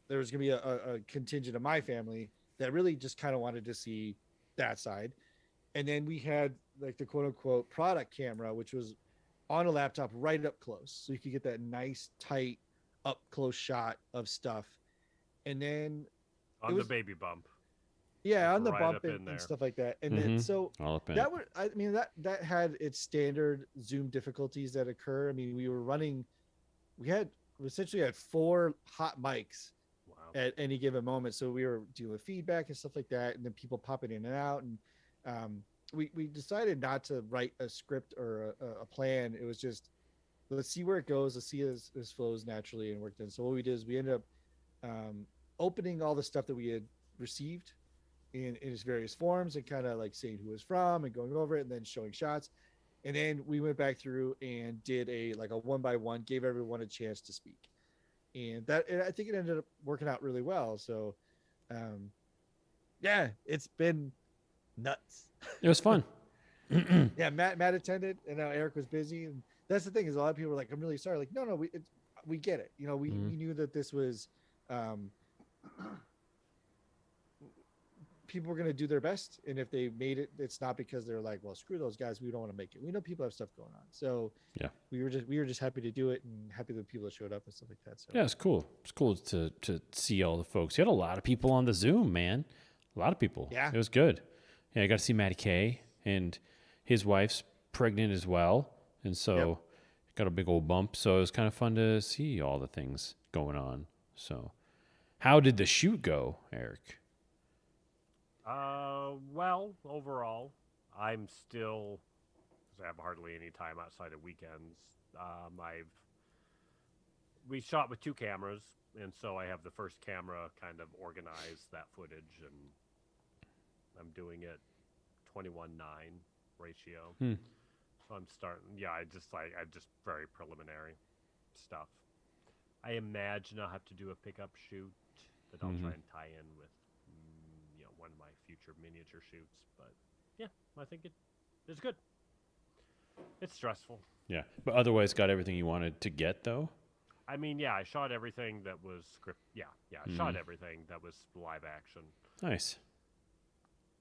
there was going to be a contingent of my family that really just kind of wanted to see that side. And then we had like the quote unquote product camera, which was on a laptop right up close. So you could get that nice, tight, up close shot of stuff. And then on the baby bump. Yeah, on the right bump and stuff like that. And then so that would, I mean, that had its standard Zoom difficulties that occur. I mean, we essentially had 4 hot mics at any given moment. So we were doing feedback and stuff like that, and then people popping in and out. And we decided not to write a script or a plan. It was just, let's see where it goes. Let's see as flows naturally and worked in. So what we did is we ended up opening all the stuff that we had received in its various forms, and kind of like saying who it was from and going over it, and then showing shots. And then we went back through and did a 1-by-1, gave everyone a chance to speak. And I think it ended up working out really well. So it's been nuts. It was fun. Yeah, Matt attended, and now Eric was busy. And that's the thing, is a lot of people were like, I'm really sorry. Like, no, we get it. We knew that this was people were going to do their best, and if they made it, it's not because they're like, well, screw those guys, we don't want to make it. We know people have stuff going on, so yeah, we were just happy to do it, and happy that people that showed up and stuff like that. So yeah, it's cool. It's cool to see all the folks. You had a lot of people on the Zoom, man. A lot of people. Yeah, it was good. Yeah, I got to see Matty K, and his wife's pregnant as well, and so got a big old bump. So it was kind of fun to see all the things going on. So, how did the shoot go, Eric? Well, overall, I'm still, because I have hardly any time outside of weekends. We shot with 2 cameras, and so I have the first camera kind of organize that footage, and I'm doing it 21:9 ratio. So I'm starting. Yeah, I'm just very preliminary stuff. I imagine I'll have to do a pickup shoot that I'll try and tie in with, one of my future miniature shoots. But yeah, I think it's good. It's stressful. Yeah, but otherwise got everything you wanted to get though. I mean, yeah, I shot everything that was script. Yeah, I shot everything that was live action. Nice.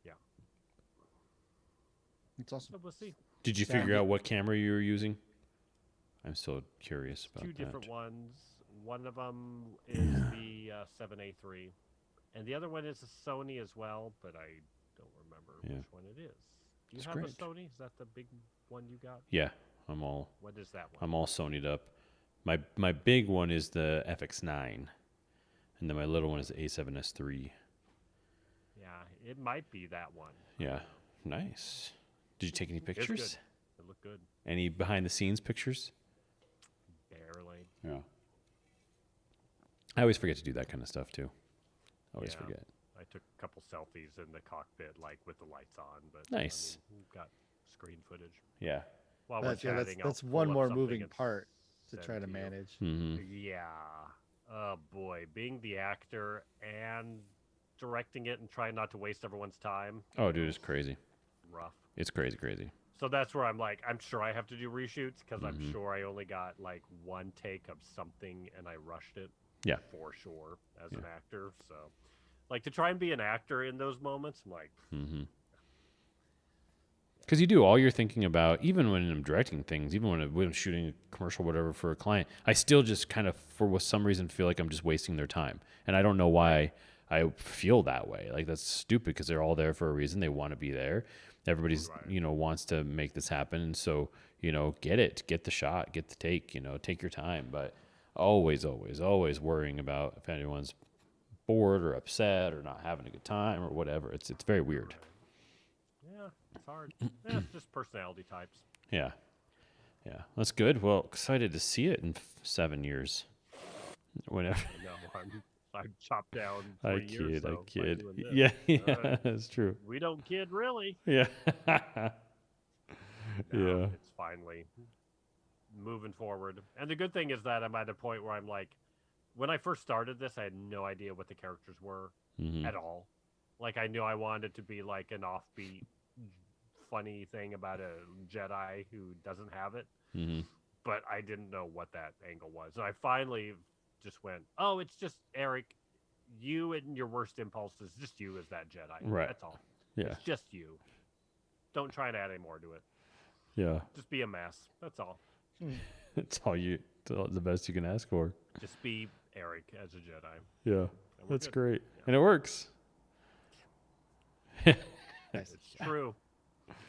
Yeah. It's awesome. So we'll see. Did you figure out what camera you were using? I'm so curious about Two that. different ones. One of them is the 7A3, and the other one is a Sony as well, but I don't remember which one it is. Do you have a Sony? Is that the big one you got? Yeah, I'm all. What is that one? I'm all Sony'd up. My big one is the FX9, and then my little one is the A7S III. Yeah, it might be that one. Yeah, nice. Did you take any pictures? It's good. It looked good. Any behind the scenes pictures? Barely. Yeah. I always forget to do that kind of stuff too. Always forget. I took a couple selfies in the cockpit, like with the lights on, but nice. I mean, we've got screen footage. Yeah. While we're chatting, that's I'll one pull up more something moving and part to send try to you. manage. Yeah. Oh boy, being the actor and directing it and trying not to waste everyone's time. Oh, dude, it's crazy. Rough. It's crazy. So that's where I'm like, I'm sure I have to do reshoots because I'm sure I only got like one take of something and I rushed it. Yeah. For sure, as an actor. So, like, to try and be an actor in those moments, I'm like, because you do all you're thinking about, even when I'm directing things, even when I'm shooting a commercial, whatever, for a client, I still just kind of, for some reason, feel like I'm just wasting their time, and I don't know why I feel that way. Like, that's stupid because they're all there for a reason. They want to be there. Everybody's, wants to make this happen, and so get the shot, get the take, take your time, but. Always worrying about if anyone's bored or upset or not having a good time or whatever. It's very weird. Yeah, it's hard. Yeah, it's just personality types. Yeah, that's good. Well, excited to see it in 7 years. Whenever. No, I'm chopped down. I 3 years, kid. by doing Yeah, this. that's true. We don't kid really. Yeah. Now it's finally moving forward. And the good thing is that I'm at a point where I'm like, when I first started this, I had no idea what the characters were at all. Like, I knew I wanted it to be like an offbeat, funny thing about a Jedi who doesn't have it. But I didn't know what that angle was. And I finally just went, oh, it's just Eric, you and your worst impulses, just you as that Jedi. Right. That's all. Yeah. It's just you. Don't try and add any more to it. Yeah. Just be a mess. That's all. It's all the best you can ask for. Just be Eric as a Jedi. Yeah. That's good. great. Yeah. And it works. It's true.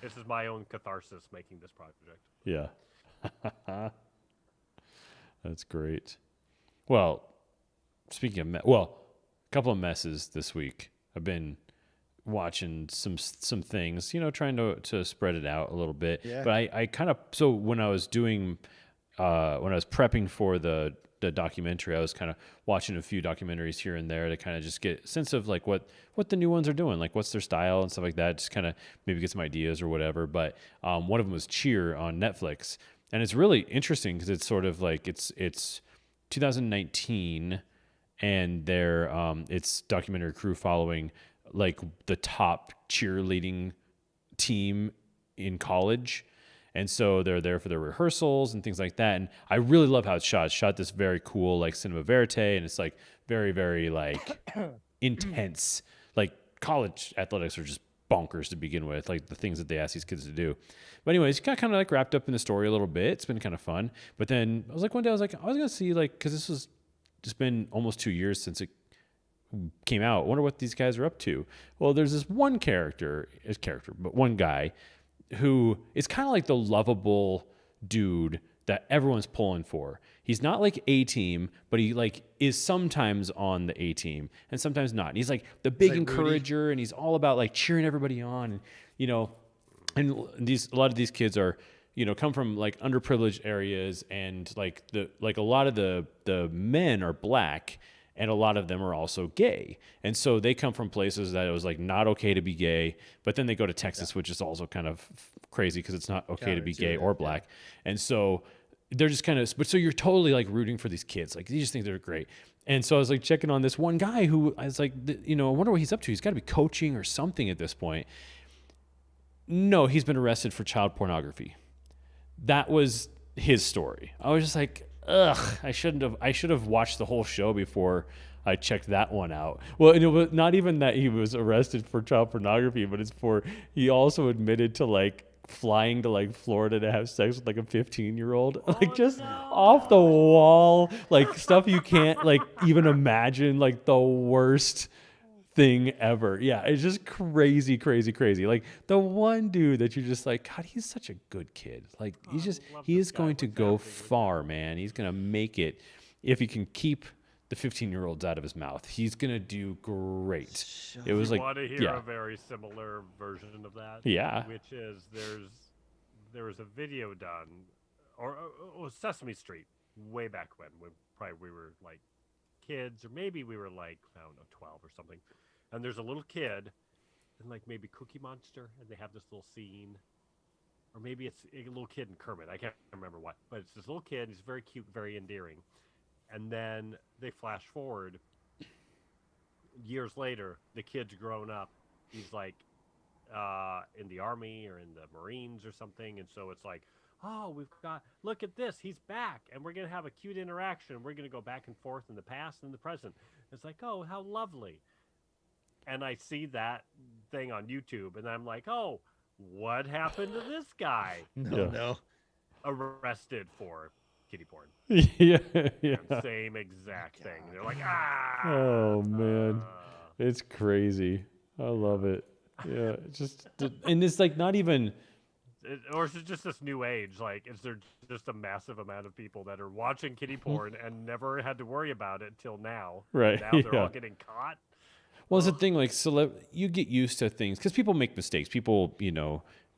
This is my own catharsis making this project. Yeah. That's great. Well, speaking of a couple of messes this week. I've been watching some things, trying to spread it out a little bit. Yeah. But I kind of, so when I was prepping for the documentary, I was kind of watching a few documentaries here and there to kind of just get a sense of like what the new ones are doing, like what's their style and stuff like that, just kind of maybe get some ideas or whatever. But one of them was Cheer on Netflix, and it's really interesting because it's sort of like it's 2019, and it's documentary crew following like the top cheerleading team in college. And so they're there for their rehearsals and things like that. And I really love how it's shot. It's shot this very cool, like cinema verite. And it's like very, very like intense. Like college athletics are just bonkers to begin with, like the things that they ask these kids to do. But anyways, got kind of like wrapped up in the story a little bit. It's been kind of fun. But then I was like, one day I was going to see like, cause this was just been almost 2 years since it came out. I wonder what these guys are up to. Well, there's this one but one guy who is kind of like the lovable dude that everyone's pulling for. He's not like A-team, but he like is sometimes on the A-team and sometimes not. And he's like the big encourager, and he's all about like cheering everybody on, and a lot of these kids are, come from like underprivileged areas, and like a lot of the men are black. And a lot of them are also gay. And so they come from places that it was like not okay to be gay, but then they go to Texas, which is also kind of crazy because it's not okay to be gay or black. And so they're just kind of, but so you're totally like rooting for these kids. Like you just think they're great. And so I was like checking on this one guy who I was like, I wonder what he's up to. He's got to be coaching or something at this point. No, he's been arrested for child pornography. That was his story. I was just like, ugh, I should have watched the whole show before I checked that one out. Well, it was not even that he was arrested for child pornography, but it's he also admitted to like flying to like Florida to have sex with like a 15-year-old, like just off the wall, like stuff you can't like even imagine, like the worst thing ever. Yeah, it's just crazy, crazy, crazy. Like the one dude that you're just like, God, he's such a good kid. Like he is going to go far, man. He's gonna make it if he can keep the 15-year-olds out of his mouth. He's gonna do great. It was like, want to hear a very similar version of that? Yeah. Which is there was a video done, or it was Sesame Street way back when probably we were like kids, or maybe we were like, I don't know, 12 or something. And there's a little kid, and like maybe Cookie Monster, and they have this little scene, or maybe it's a little kid in Kermit. I can't remember what, but it's this little kid. He's very cute, very endearing. And then they flash forward years later. The kid's grown up. He's like in the Army or in the Marines or something. And so it's like, oh, look at this. He's back. And we're going to have a cute interaction. We're going to go back and forth in the past and the present. It's like, oh, how lovely. And I see that thing on YouTube. And I'm like, oh, what happened to this guy? No. Arrested for kitty porn. yeah. And same exact thing. They're like, oh man, it's crazy. I love it. Yeah, and it's like not even. Or is it just this new age? Like, is there just a massive amount of people that are watching kitty porn and never had to worry about it till now? Right. Now they're all getting caught. Well, it's the thing, like, you get used to things because people make mistakes. People,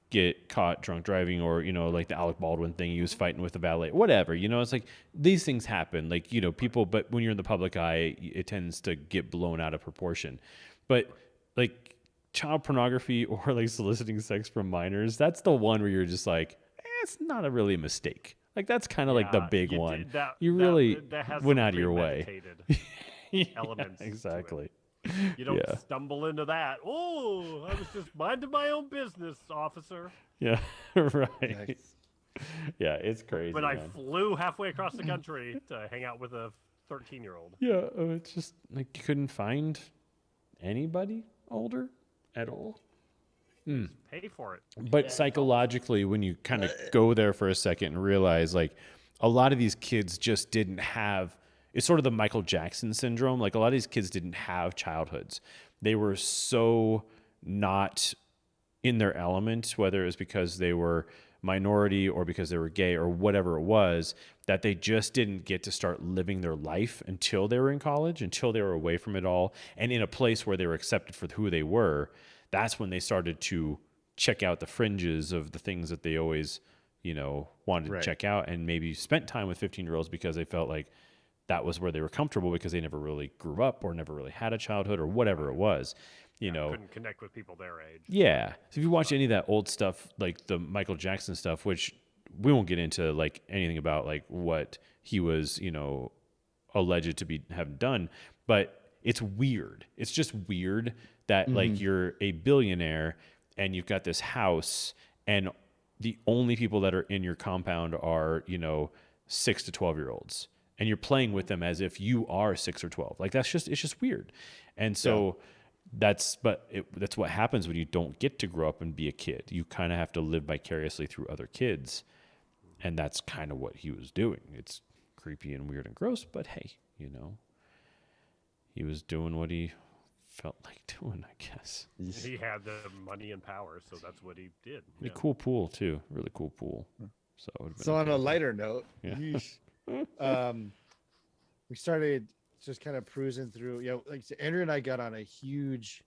get caught drunk driving, or like the Alec Baldwin thing, he was fighting with the valet, whatever. It's like these things happen, like people. But when you're in the public eye, it tends to get blown out of proportion. But like child pornography or like soliciting sex from minors, that's the one where you're just like, it's not really a mistake. Like that's kind of like the big one. You really went out of your way. Elements. Exactly. You don't stumble into that. Oh, I was just minding my own business, officer. Yeah, right. Nice. Yeah, it's crazy. But I flew halfway across the country to hang out with a 13-year-old. Yeah, it's just like you couldn't find anybody older at all. Pay for it. But psychologically, when you kind of go there for a second and realize, like, a lot of these kids just didn't have. It's sort of the Michael Jackson syndrome. Like a lot of these kids didn't have childhoods. They were so not in their element, whether it was because they were minority or because they were gay or whatever it was, that they just didn't get to start living their life until they were in college, until they were away from it all and in a place where they were accepted for who they were. That's when they started to check out the fringes of the things that they always, wanted to check out, and maybe spent time with 15-year-olds because they felt like that was where they were comfortable because they never really grew up or never really had a childhood or whatever it was, couldn't connect with people their age. Yeah. So if you watch any of that old stuff, like the Michael Jackson stuff, which we won't get into like anything about like what he was, alleged to have done, but it's weird. It's just weird that like you're a billionaire and you've got this house and the only people that are in your compound are, 6 to 12-year-olds. And you're playing with them as if you are 6 or 12. Like it's just weird. And so that's what happens when you don't get to grow up and be a kid. You kind of have to live vicariously through other kids. And that's kind of what he was doing. It's creepy and weird and gross, but hey, he was doing what he felt like doing, I guess. He had the money and power, so that's what he did. A cool pool too. Really cool pool. So on a lighter note, we started just kind of cruising through. Like Andrew and I got on a huge.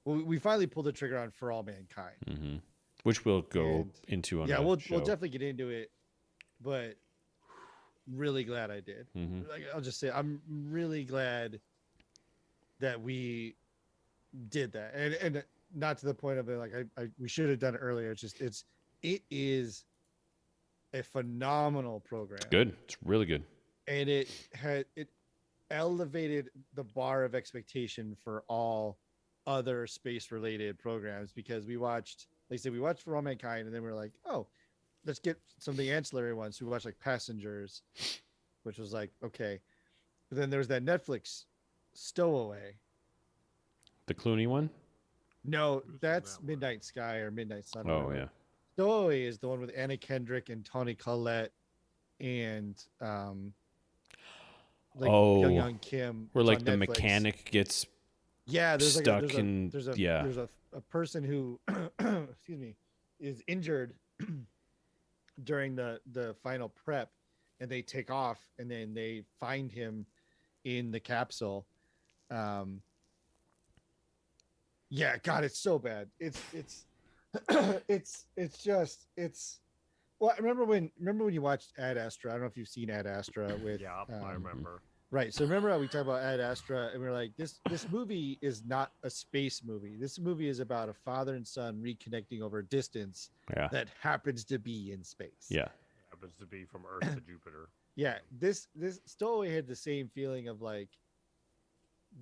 Well, we finally pulled the trigger on For All Mankind, which we'll go into on. We'll definitely get into it, but really glad I did. Mhm. Like, I'll just say I'm really glad that we did that, and not to the point of it like we should have done it earlier. It's just it is a phenomenal program. It's good. It's really good. And it elevated the bar of expectation for all other space related programs, because we watched, like I said, we watched For All Mankind, and then we were like, oh, let's get some of the ancillary ones. So we watched like Passengers, which was like, okay. But then there's that Netflix Stowaway. The Clooney one? No, that's Midnight Sky or Midnight Sun. Oh, yeah. Stowaway is the one with Anna Kendrick and Toni Collette and Young Kim. Where It's like on the Netflix. mechanic gets there's stuck like in there's a person who excuse me, is injured during the final prep, and they take off, and then they find him in the capsule. Yeah, God, it's so bad. It's well, I remember when you watched Ad Astra. I don't know if you've seen Ad Astra with I remember. Right. So remember how we talked about Ad Astra, and we were like, this movie is not a space movie. This movie is about a father and son reconnecting over distance that happens to be in space. Yeah. Happens to be from Earth to Jupiter. Yeah. This Stowaway had the same feeling of like,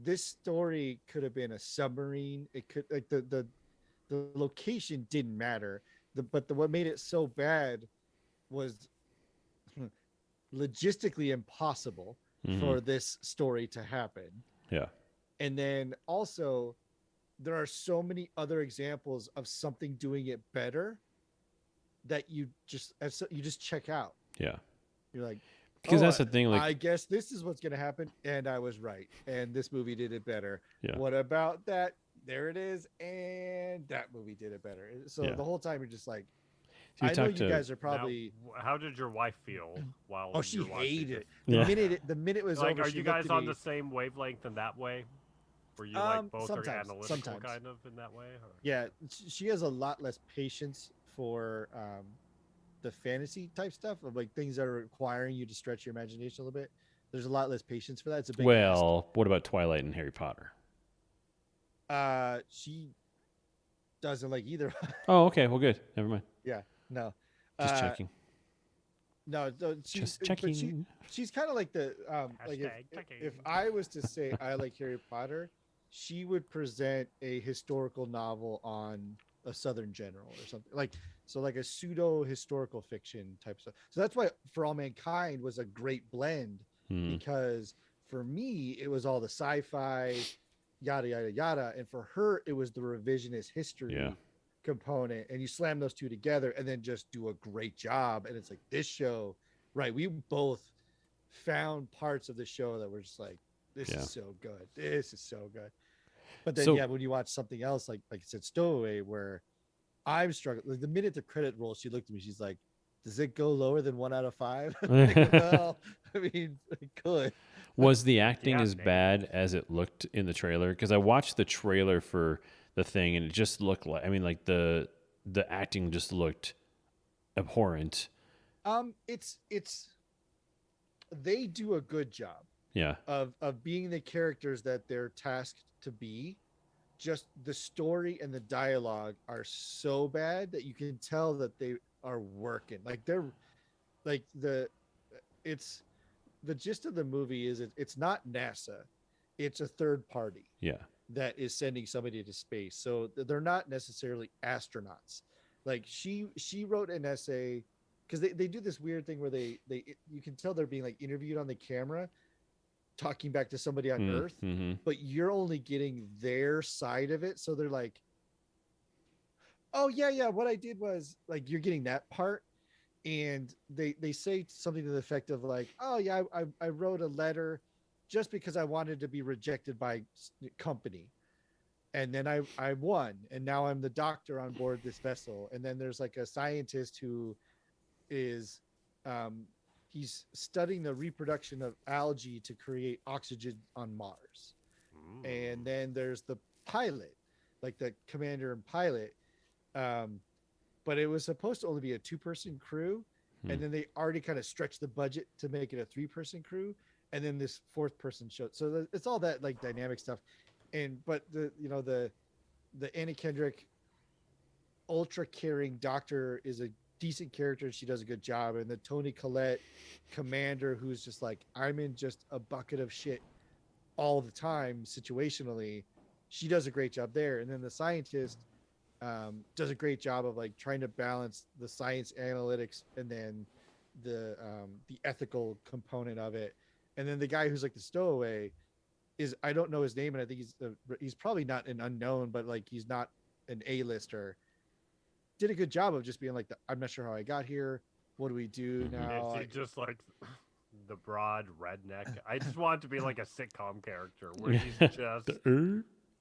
this story could have been a submarine. It could, like, the location didn't matter. What made it so bad was logistically impossible for this story to happen. Yeah. And then also, there are so many other examples of something doing it better that you just check out. Yeah. You're like, because that's the thing. Like, I guess this is what's going to happen, and I was right. And this movie did it better. Yeah. What about that? There it is, and that movie did it better. So the whole time you're just like, so I know you guys are probably. Now, how did your wife feel while? Oh, she hated it. The minute it was like, over. Are you guys on the same wavelength in that way? Were you like both are analytical kind of in that way? Or? Yeah, she has a lot less patience for the fantasy type stuff, of like things that are requiring you to stretch your imagination a little bit. There's a lot less patience for that. It's a big what about Twilight and Harry Potter? She doesn't like either. Oh, okay. Well, good. Never mind. Yeah, no. Just checking. No, just checking. She's kind of like the like if I was to say I like Harry Potter, she would present a historical novel on a Southern general or something like a pseudo historical fiction type stuff. So that's why For All Mankind was a great blend, because for me it was all the sci-fi, yada yada yada, and for her it was the revisionist history component, and you slam those two together and then just do a great job. And it's like, this show, right, we both found parts of the show that were just like, this is so good. But then when you watch something else like I said, Stowaway, where I'm struggling, like the minute the credit rolls, she looked at me, she's like, does it go lower than 1 out of 5? Like, well, I mean, it could. Was the acting as bad as it looked in the trailer? Because I watched the trailer for the thing, and it just looked like, I mean, like the acting just looked abhorrent. It's they do a good job. Yeah. Of being the characters that they're tasked to be. Just the story and the dialogue are so bad that you can tell that they are working. Like they're like the gist of the movie is it's not NASA, it's a third party. Yeah. That is sending somebody to space. So they're not necessarily astronauts. Like she wrote an essay, because they do this weird thing where they you can tell they're being like interviewed on the camera, talking back to somebody on Earth, but you're only getting their side of it. So they're like, oh yeah, what I did was, like, you're getting that part. And they say something to the effect of like, oh yeah, I wrote a letter just because I wanted to be rejected by company. And then I won, and now I'm the doctor on board this vessel. And then there's like a scientist who is he's studying the reproduction of algae to create oxygen on Mars. And then there's the pilot, like the commander and pilot. But it was supposed to only be a 2-person crew, and then they already kind of stretched the budget to make it a 3-person crew, and then this 4th person showed. So it's all that like dynamic stuff, but the Anna Kendrick ultra caring doctor is a decent character and she does a good job, and the Toni Collette commander who's just like, I'm in just a bucket of shit all the time situationally, she does a great job there. And then the scientist does a great job of like trying to balance the science analytics and then the ethical component of it. And then the guy who's like the stowaway is, I don't know his name, and I think he's probably not an unknown, but like he's not an A-lister. Did a good job of just being like, I'm not sure how I got here. What do we do now? Is he just like the broad redneck? I just want it to be like a sitcom character where he's just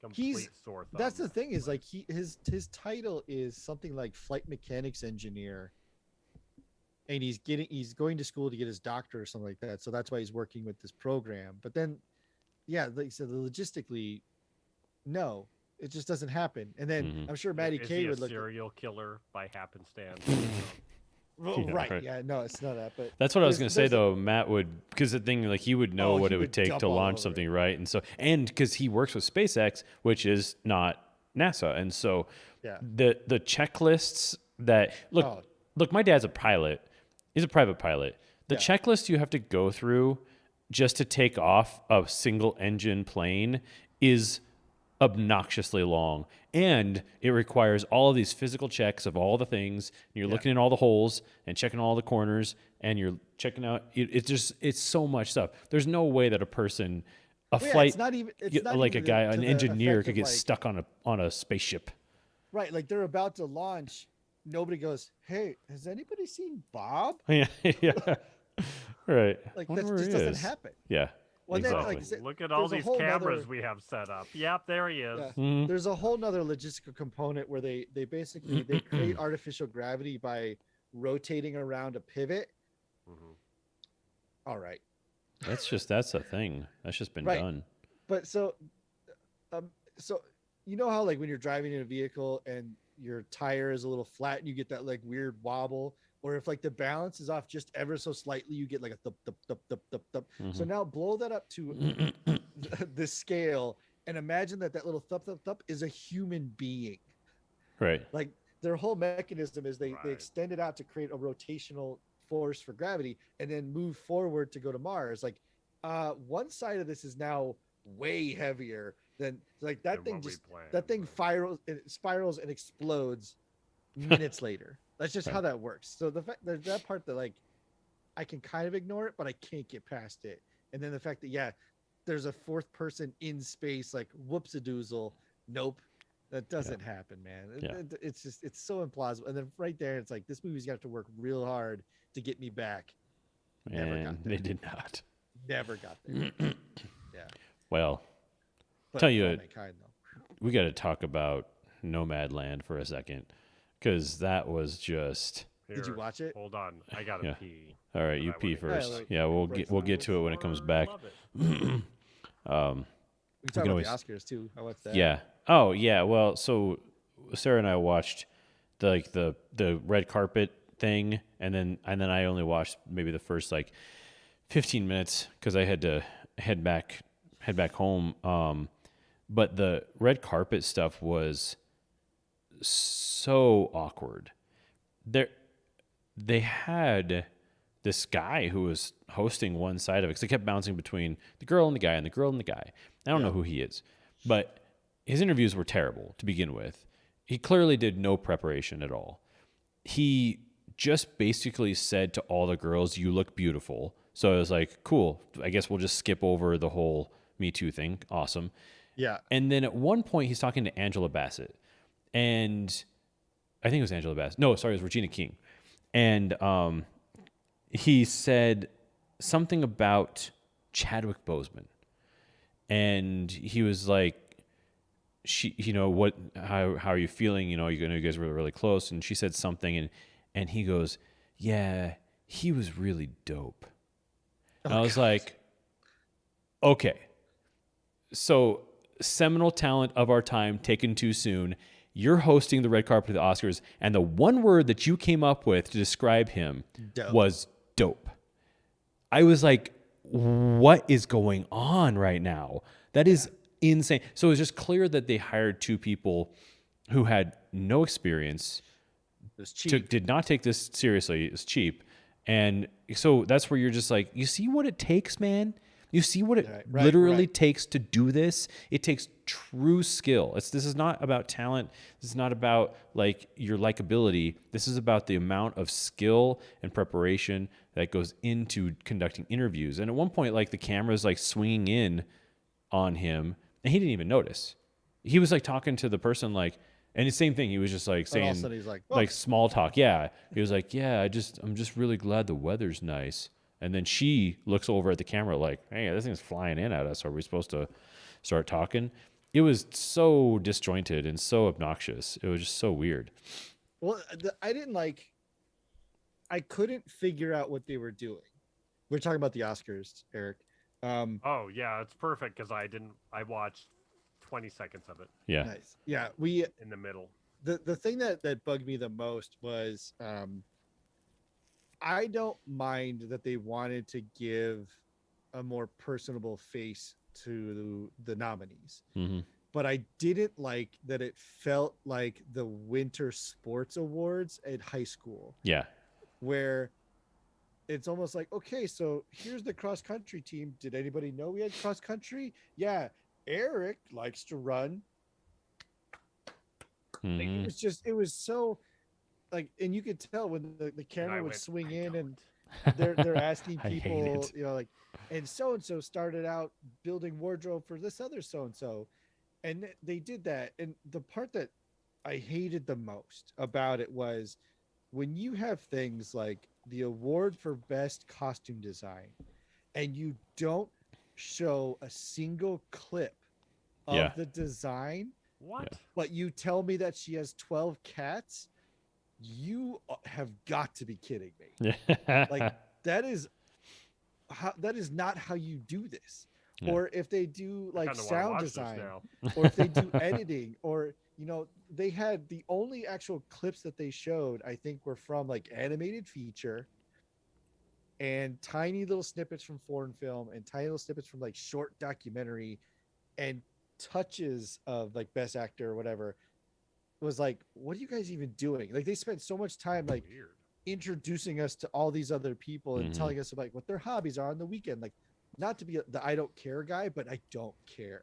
complete sore thumb. That's the thing, is like his title is something like flight mechanics engineer, and he's going to school to get his doctor or something like that. So that's why he's working with this program. But then, yeah, like you said, logistically, no. It just doesn't happen. And then I'm sure Maddie K would look serial killer by happenstance. Right. Yeah. No, it's not that. But that's what I was going to say though. Matt would, because the thing, like he would know what it would take to launch something, right? And so, and because he works with SpaceX, which is not NASA, and so the checklists that look, my dad's a pilot. He's a private pilot. The checklist you have to go through just to take off a single engine plane is obnoxiously long, and it requires all of these physical checks of all the things. You're looking in all the holes and checking all the corners, and you're checking out. It's so much stuff. There's no way that a person, flight, an engineer could get stuck on a spaceship. Right, like they're about to launch. Nobody goes, "Hey, has anybody seen Bob?" Yeah, right. Like that just doesn't happen. Yeah. Well, exactly. then, look at all these cameras we have set up. Yep, there he is. Yeah. There's a whole nother logistical component where they basically they create artificial gravity by rotating around a pivot. All right. That's a thing. That's just been done. But so you know how like when you're driving in a vehicle and your tire is a little flat and you get that like weird wobble, or if like the balance is off just ever so slightly, you get like a thup, thup, thup, thup, thup, thup. So now blow that up to the scale and imagine that little thup, thup, thup is a human being. Right. Like their whole mechanism is they extend it out to create a rotational force for gravity and then move forward to go to Mars. Like one side of this is now way heavier than like that thing spirals and explodes minutes later. That's just how that works. So the fact there's that part that like I can kind of ignore it, but I can't get past it. And then the fact that there's a 4th person in space, like whoops-a-doozle. Nope, that doesn't happen, man. It's just it's so implausible. And then right there, it's like this movie's got to work real hard to get me back. Never got there. They did not. Never got there. Well, tell you, we got to talk about Nomadland for a second. Because that was just. Did you watch it? Hold on, I gotta pee. All right, you pee first. Yeah, we'll get to it when it comes back. We talk about the Oscars too. I watched that. Yeah. Oh yeah. Well, so Sarah and I watched the red carpet thing, and then I only watched maybe the first like 15 minutes because I had to head back home. But the red carpet stuff was so awkward. They had this guy who was hosting one side of it because they kept bouncing between the girl and the guy and the girl and the guy. I don't know who he is, but his interviews were terrible to begin with. He clearly did no preparation at all. He just basically said to all the girls, "You look beautiful." So I was like, cool. I guess we'll just skip over the whole Me Too thing. Awesome. Yeah. And then at one point he's talking to Angela Bassett. And I think it was Angela Bassett. No, sorry, it was Regina King. And he said something about Chadwick Boseman. And he was like, how are you feeling? You guys were really close. And she said something, and he goes, yeah, he was really dope. And I was like, okay. So seminal talent of our time taken too soon. You're hosting the red carpet of the Oscars, and the one word that you came up with to describe him was dope. I was like, what is going on right now? That is insane. So it was just clear that they hired two people who had no experience, did not take this seriously. It's cheap. And so that's where you're just like, you see what it takes, man? You see what it literally takes to do this? It takes true skill. This is not about talent. This is not about like your likability. This is about the amount of skill and preparation that goes into conducting interviews. And at one point, like the camera's like swinging in on him, and he didn't even notice. He was like talking to the person like, and the same thing. He was just like saying, he's like small talk. Yeah, he was like, yeah, I'm just really glad the weather's nice. And then she looks over at the camera like, hey, this thing's flying in at us. Are we supposed to start talking? It was so disjointed and so obnoxious. It was just so weird. Well, I couldn't figure out what they were doing. We're talking about the Oscars, Eric. Oh yeah, it's perfect because I watched 20 seconds of it. Yeah. Nice. Yeah, in the middle. The thing that bugged me the most was I don't mind that they wanted to give a more personable face to the nominees. Mm-hmm. But I didn't like that it felt like the Winter Sports Awards at high school. Yeah. Where it's almost like, okay, so here's the cross country team. Did anybody know we had cross country? Yeah. Eric likes to run. Mm-hmm. It was so like, and you could tell when the camera would swing in and they're asking people, you know, like, and so started out building wardrobe for this other so-and-so. And they did that. And the part that I hated the most about it was when you have things like the award for best costume design and you don't show a single clip of the design. What? Yeah. But you tell me that she has 12 cats. You have got to be kidding me. Like that is not how you do this. Yeah. Or if they do like sound design, now. or if they do editing, or you know, they had the only actual clips that they showed, I think, were from like animated feature and tiny little snippets from foreign film and tiny little snippets from like short documentary and touches of like best actor or whatever. It was like, what are you guys even doing? Like they spent so much time like introducing us to all these other people and telling us about what their hobbies are on the weekend. Like, not to be the I don't care guy, but I don't care.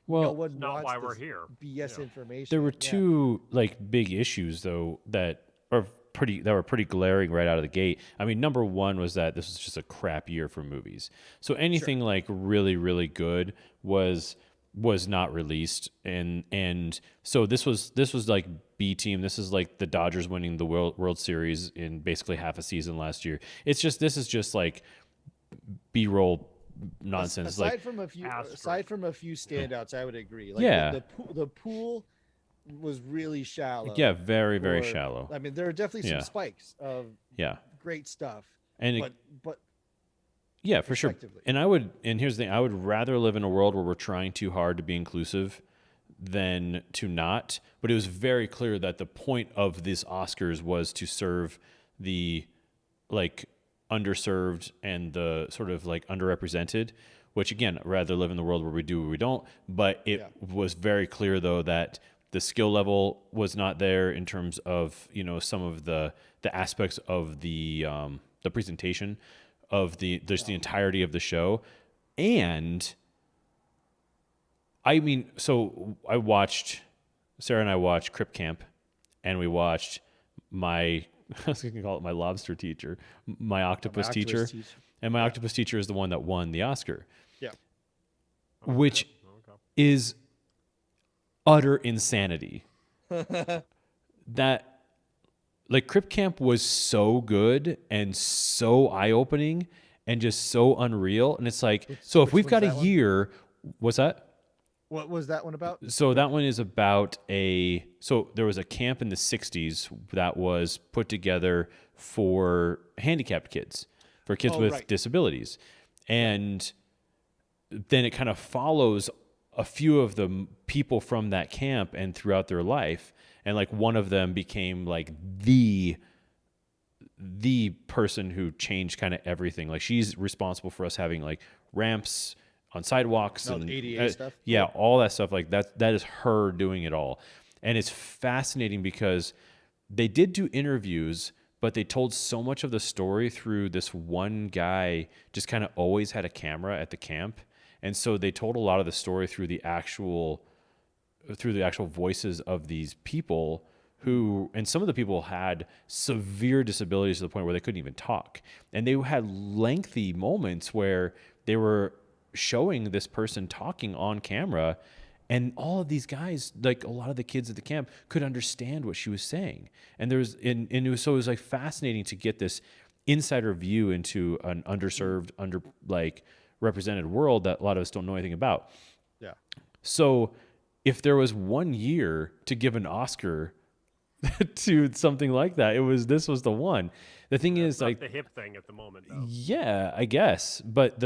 Well, no one not wants why we're this here. BS information. there were two like big issues though that were pretty glaring right out of the gate. I mean, number one was that this was just a crap year for movies. So anything like really, really good was not released, and so this was like B team. This is like the Dodgers winning the World Series in basically half a season last year. This is just like B-roll nonsense. Aside from a few standouts, I would agree. Like the pool was really shallow. Yeah, very, very shallow. I mean, there are definitely some spikes of great stuff. And but yeah, for sure. And here's the thing, I would rather live in a world where we're trying too hard to be inclusive than to not. But it was very clear that the point of this Oscars was to serve the like underserved and the sort of like underrepresented, which again, I'd rather live in the world where we do or we don't. But it was very clear though that the skill level was not there in terms of, you know, some of the aspects of the presentation of the entirety of the show. And I mean, so Sarah and I watched Crip Camp, and we watched I was going to call it my lobster teacher, my octopus teacher. And my octopus teacher is the one that won the Oscar. Yeah. Which is utter insanity. That like Crip Camp was so good and so eye-opening and just so unreal. And it's like, so if we've got a year, what's that? What was that one about? So that one is about so there was a camp in the 60s that was put together for handicapped kids, for kids with disabilities. And then it kind of follows a few of the people from that camp and throughout their life, and like one of them became like the person who changed kind of everything. Like she's responsible for us having like ramps on sidewalks and ADA stuff. Yeah, all that stuff. Like that is her doing it all. And it's fascinating because they did do interviews, but they told so much of the story through this one guy just kind of always had a camera at the camp. And so they told a lot of the story through the actual voices of these people who, and some of the people had severe disabilities to the point where they couldn't even talk. And they had lengthy moments where they were showing this person talking on camera, and all of these guys, like a lot of the kids at the camp, could understand what she was saying. And it was like fascinating to get this insider view into an underserved, represented world that a lot of us don't know anything about. Yeah. So if there was 1 year to give an Oscar to something like that, this was the one. The thing is, like, the hip thing at the moment, though. Yeah, I guess. But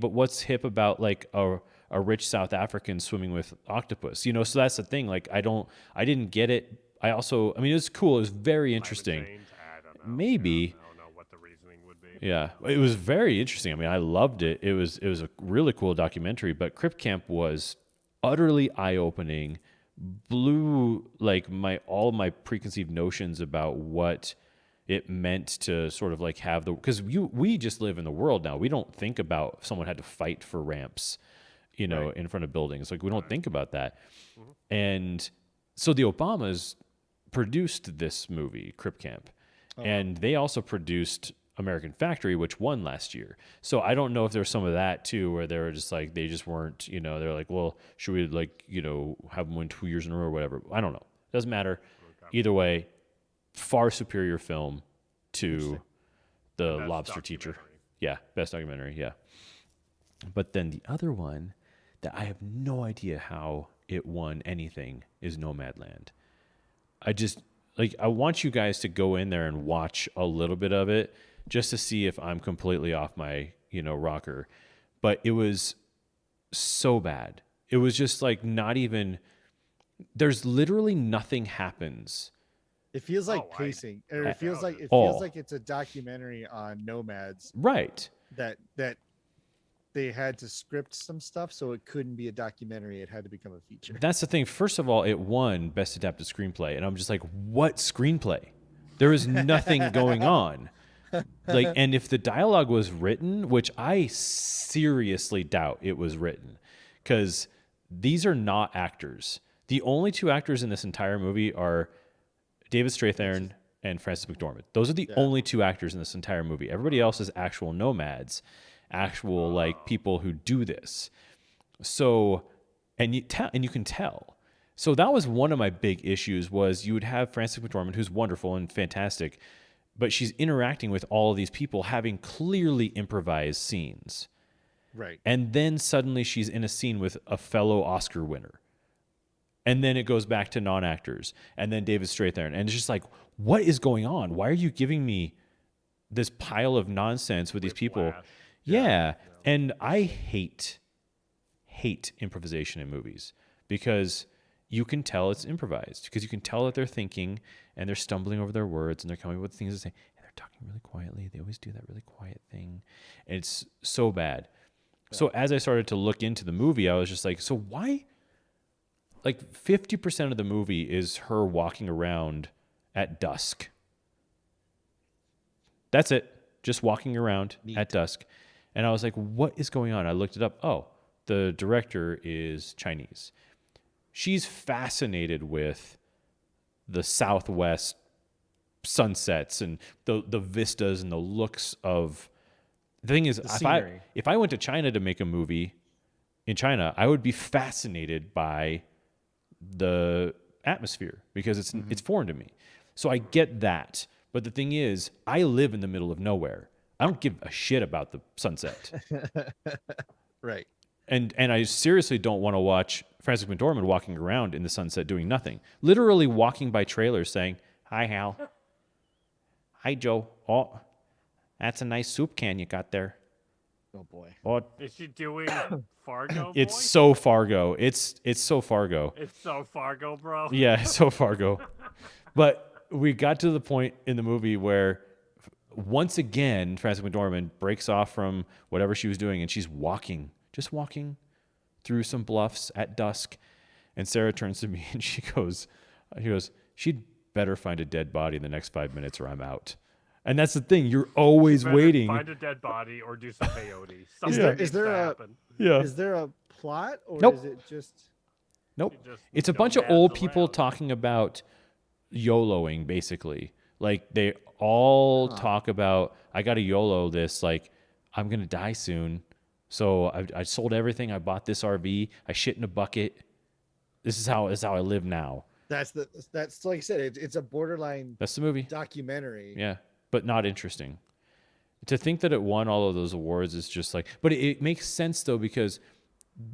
what's hip about like a rich South African swimming with octopus? You know, so that's the thing. Like, I didn't get it. It was cool. It was very interesting. I don't know. Maybe. I don't know what the reasoning would be. Yeah, it was very interesting. I mean, I loved it. It was a really cool documentary. But Crip Camp was utterly eye-opening. Blew like all my preconceived notions about what it meant to sort of like have because we just live in the world now. We don't think about if someone had to fight for ramps, you know, in front of buildings. Like, we don't think about that. Mm-hmm. And so the Obamas produced this movie, Crip Camp, and they also produced American Factory, which won last year. So I don't know if there's some of that too, where they were just like, they just weren't, you know, they're like, well, should we like, you know, have them win 2 years in a row or whatever? I don't know. Doesn't matter. Okay. Either way, far superior film to The Lobster Teacher. Yeah, best documentary, yeah. But then the other one that I have no idea how it won anything is Nomadland. I want you guys to go in there and watch a little bit of it just to see if I'm completely off my, you know, rocker. But it was so bad. It was just like not even, there's literally nothing happens. It feels like pacing. It feels like it's a documentary on nomads. Right. That they had to script some stuff so it couldn't be a documentary. It had to become a feature. That's the thing. First of all, it won Best Adapted Screenplay. And I'm just like, what screenplay? There is nothing going on. Like, and if the dialogue was written, which I seriously doubt it was written, because these are not actors. The only two actors in this entire movie are David Strathairn and Frances McDormand. Those are the only two actors in this entire movie. Everybody else is actual nomads, actual like people who do this. So, and you can tell. So that was one of my big issues. Was you would have Frances McDormand, who's wonderful and fantastic, but she's interacting with all of these people, having clearly improvised scenes. Right. And then suddenly she's in a scene with a fellow Oscar winner. And then it goes back to non-actors. And then David Strathairn. And it's just like, what is going on? Why are you giving me this pile of nonsense with these people? Yeah. And I hate improvisation in movies because you can tell it's improvised, because you can tell that they're thinking and they're stumbling over their words and they're coming up with things to say. And they're talking really quietly. They always do that really quiet thing. And it's so bad. Yeah. So as I started to look into the movie, I was just like, so why? Like 50% of the movie is her walking around at dusk. That's it. Just walking around at dusk. And I was like, what is going on? I looked it up. Oh, the director is Chinese. She's fascinated with the Southwest sunsets and the vistas and the looks of. The thing is, if I went to China to make a movie in China, I would be fascinated by the atmosphere because it's foreign to me. So I get that. But the thing is, I live in the middle of nowhere. I don't give a shit about the sunset. Right. And I seriously don't want to watch Frances McDormand walking around in the sunset doing nothing. Literally walking by trailers saying, "Hi, Hal. Hi, Joe. Oh, that's a nice soup can you got there. Oh boy. What? Is she doing Fargo? It's voice? so Fargo. It's so Fargo. It's so Fargo, bro. Yeah, it's so Fargo. But we got to the point in the movie where once again, Frances McDormand breaks off from whatever she was doing and she's just walking through some bluffs at dusk. And Sarah turns to me and she goes, she'd better find a dead body in the next 5 minutes or I'm out. And that's the thing. You're always waiting. Find a dead body or do some peyote. Is there a plot or Nope. is it just? Nope. just It's a bunch of nomads old people around. talking about YOLOing, basically. Like, they all talk about, I got to YOLO this. Like, I'm going to die soon. So I sold everything. I bought this RV. I shit in a bucket. This is how I live now. That's like I said. It's a borderline That's the movie. documentary. Yeah, but not interesting. To think that it won all of those awards is just like, but it makes sense though, because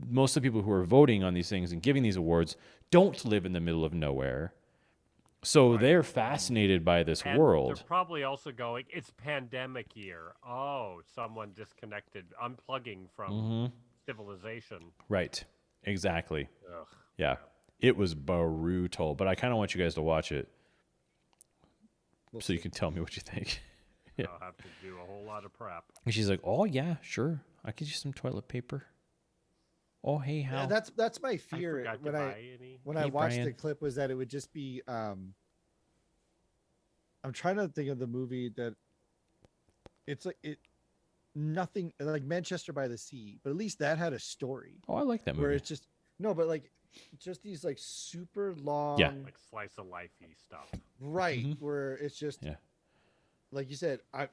most of the people who are voting on these things and giving these awards don't live in the middle of nowhere. So they're fascinated by this And world. They're probably also going, it's pandemic year. Oh, someone disconnected, unplugging from civilization. Right. Exactly. Ugh. Yeah. It was brutal, but I kind of want you guys to watch it so you can tell me what you think. Yeah. I'll have to do a whole lot of prep. And she's like, "Oh yeah, sure. I could use some toilet paper." Oh hey, Yeah, Hal. that's my I fear forgot to when buy any. I Hey, watched the Brian. clip was that it would just be I'm trying to think of the movie that it's like nothing like Manchester by the Sea, but at least that had a story Oh, I like that where movie. it's just but like just these like super long Like slice of lifey stuff. right Mhm. where it's just Yeah. like you said I'm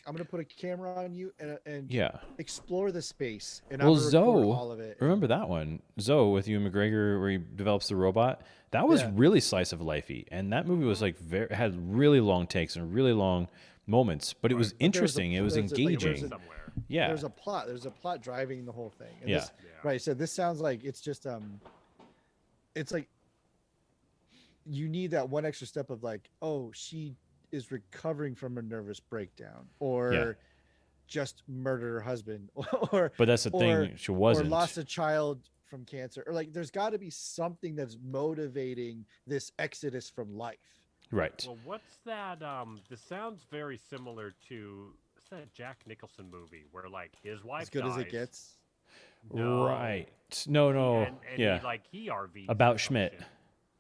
gonna put a camera on you and Yeah. explore the space and Well, I'm gonna record Zoe, all of it. remember that one, Zoe with Ewan McGregor, where he develops the robot. That was Yeah. really slice of lifey, and that movie was like had really long takes and really long moments, but it was interesting. It was there's a- like, engaging. there's a- Somewhere. Yeah. There's a plot driving the whole thing. And Yeah. this, right. So this sounds like it's just it's like you need that one extra step of like, oh, she is recovering from a nervous breakdown, or Yeah. just murdered her husband, or But that's the thing, she wasn't. or lost a child from cancer, or like there's got to be something that's motivating this exodus from life. Right. Well, what's that? This sounds very similar to what's that Jack Nicholson movie where like his wife As good as it dies? gets. No. Right. No. And Yeah. he RV'd About or some Schmidt. shit.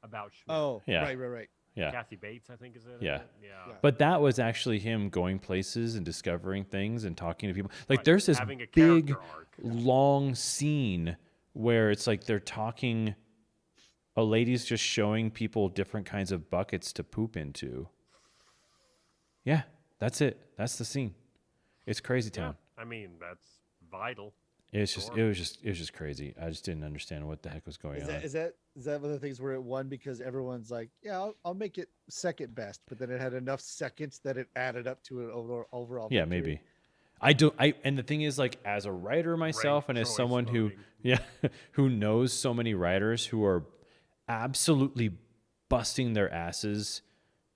About Schmidt. Oh, Yeah. right. Yeah. Kathy Bates, I think, is it? Yeah. Yeah. But that was actually him going places and discovering things and talking to people. Like Right, there's this having a big, character arc. long scene where it's like they're talking. A lady's just showing people different kinds of buckets to poop into. Yeah, that's it. That's the scene. It's crazy Yeah. town. I mean, that's vital. It's just Sure. it was just crazy. I just didn't understand what the heck was going on. Is that one of the things where it won because everyone's like, yeah, I'll make it second best, but then it had enough seconds that it added up to an overall. Yeah, victory? maybe. And the thing is, like, as a writer myself, and as choice someone voting. who knows so many writers who are absolutely busting their asses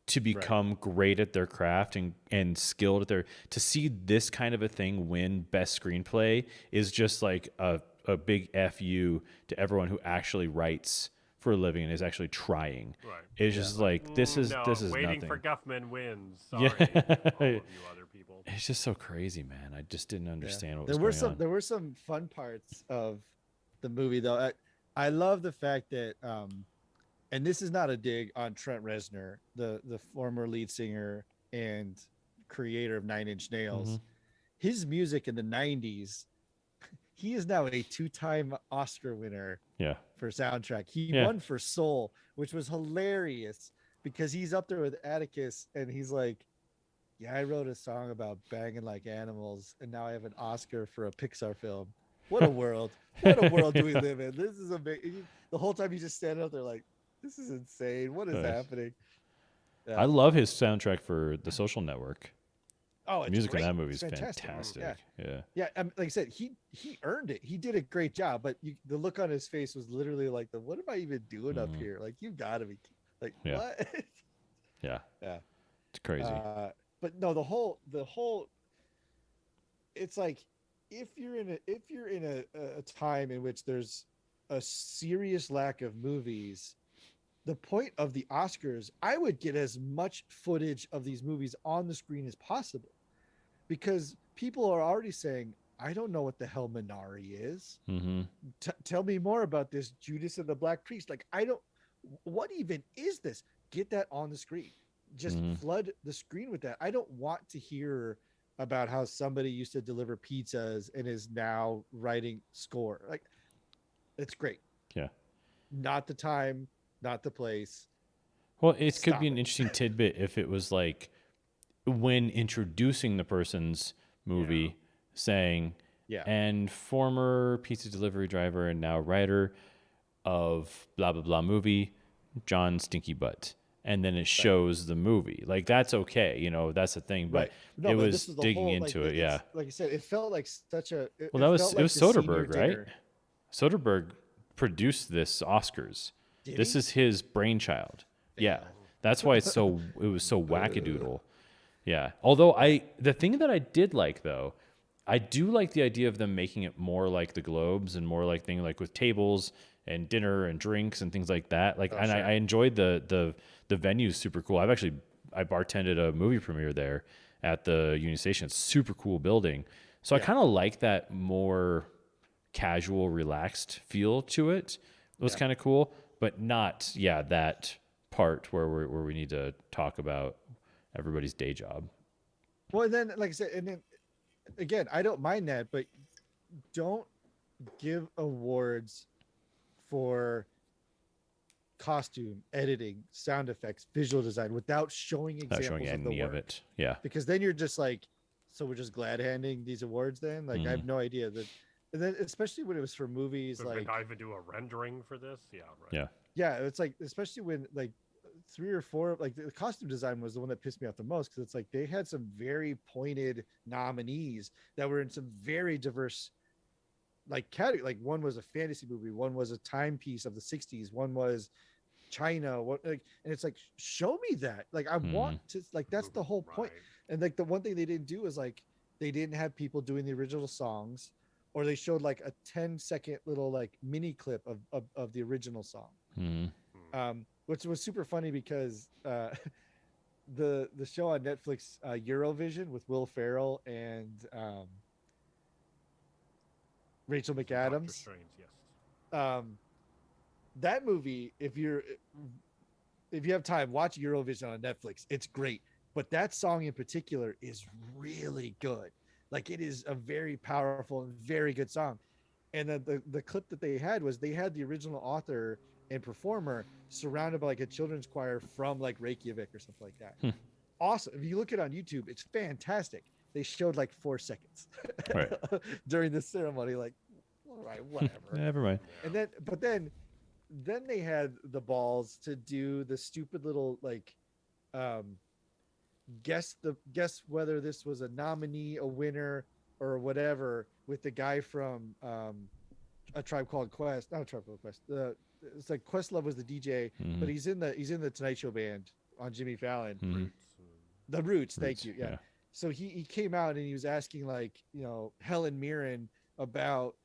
to become great at their craft and skilled at to see this kind of a thing win best screenplay is just like a big FU to everyone who actually writes for a living and is actually trying. Right. It's just like this is waiting nothing. for Guffman wins. Sorry, Yeah. all of you other people. It's just so crazy, man. I just didn't understand what was There were going on. there were some fun parts of the movie though. I love the fact that and this is not a dig on Trent Reznor, the former lead singer and creator of Nine Inch Nails. Mhm. His music in the 90s, he is now a 2-time Oscar winner Yeah. for soundtrack. He Yeah. won for Soul, which was hilarious because he's up there with Atticus and he's like, yeah, I wrote a song about banging like animals and now I have an Oscar for a Pixar film. What a world. What a world do we live in? This is amazing. The whole time you just stand up there like, this is insane. What is Nice. happening? Yeah. I love his soundtrack for The Social Network. Oh, The it's music great. in that movie is It's fantastic. Yeah. Yeah. Yeah, like I said, he earned it. He did a great job, but the look on his face was literally like, "What am I even doing up Mhm. here? Like, you gotta be like, Yeah. what?" Yeah. Yeah. It's crazy. But no, the whole, it's like if you're in a time in which there's a serious lack of movies, the point of the Oscars, I would get as much footage of these movies on the screen as possible, because people are already saying, I don't know what the hell Minari is. Mm-hmm. Tell me more about this Judas and the Black Priest. Like, what even is this? Get that on the screen. Just flood the screen with that. I don't want to hear about how somebody used to deliver pizzas and is now writing score. Like, it's great. Yeah. Not the time, not the place. Well, it could be an interesting tidbit if it was like when introducing the person's movie, saying, and former pizza delivery driver and now writer of blah, blah, blah movie, John Stinky Butt. And then it shows the movie. Like, that's okay. You know, that's the thing. But it was digging into it. Yeah. Like I said, it felt like such a. It was Soderbergh, right? Soderbergh produced this Oscars. This is his brainchild. Yeah. That's why it was so wackadoodle. Yeah. Although the thing that I did like, though, I do like the idea of them making it more like the Globes and more like thing like with tables and dinner and drinks and things like that. Like, I enjoyed the venue's super cool. I bartended a movie premiere there at the Union Station. It's super cool building. So I kind of like that more casual, relaxed feel to it. It was kind of cool, but not that part where we need to talk about everybody's day job. Well, and then, like I said, and then again, I don't mind that, but don't give awards for costume, editing, sound effects, visual design without showing examples of the work. Yeah. Because then you're just like, so we're just glad handing these awards then? Like, I have no idea that. And then especially when it was for movies, but like, not even do a rendering for this. Yeah. Right. Yeah. Yeah. It's like, especially when like 3 or 4, like the costume design was the one that pissed me off the most. Cause it's like, they had some very pointed nominees that were in some very diverse like category. Like, one was a fantasy movie, one was a timepiece of the 60s, one was China, and it's like, show me that. Like, I want to, like, that's the whole point. And like, the one thing they didn't do is like, they didn't have people doing the original songs, or they showed like a 10-second little like mini clip of the original song. Which was super funny because the show on Netflix, Eurovision, with Will Ferrell and Rachel McAdams. Strange, yes. That movie, if you have time, watch Eurovision on Netflix. It's great, but that song in particular is really good. Like, it is a very powerful and very good song. And then the clip that they had was, they had the original author and performer surrounded by like a children's choir from like Reykjavik or something like that. Awesome. If you look it on YouTube, it's fantastic. They showed like 4 seconds during the ceremony. Like, all right, whatever. Never mind. And then they had the balls to do the stupid little like guess whether this was a nominee, a winner, or whatever, with the guy from A Tribe Called Quest. Not A Tribe Called Quest. It's like Questlove was the DJ, but he's in the Tonight Show band on Jimmy Fallon. The Roots, thank you. Yeah. So he came out and he was asking, like, you know, Helen Mirren about,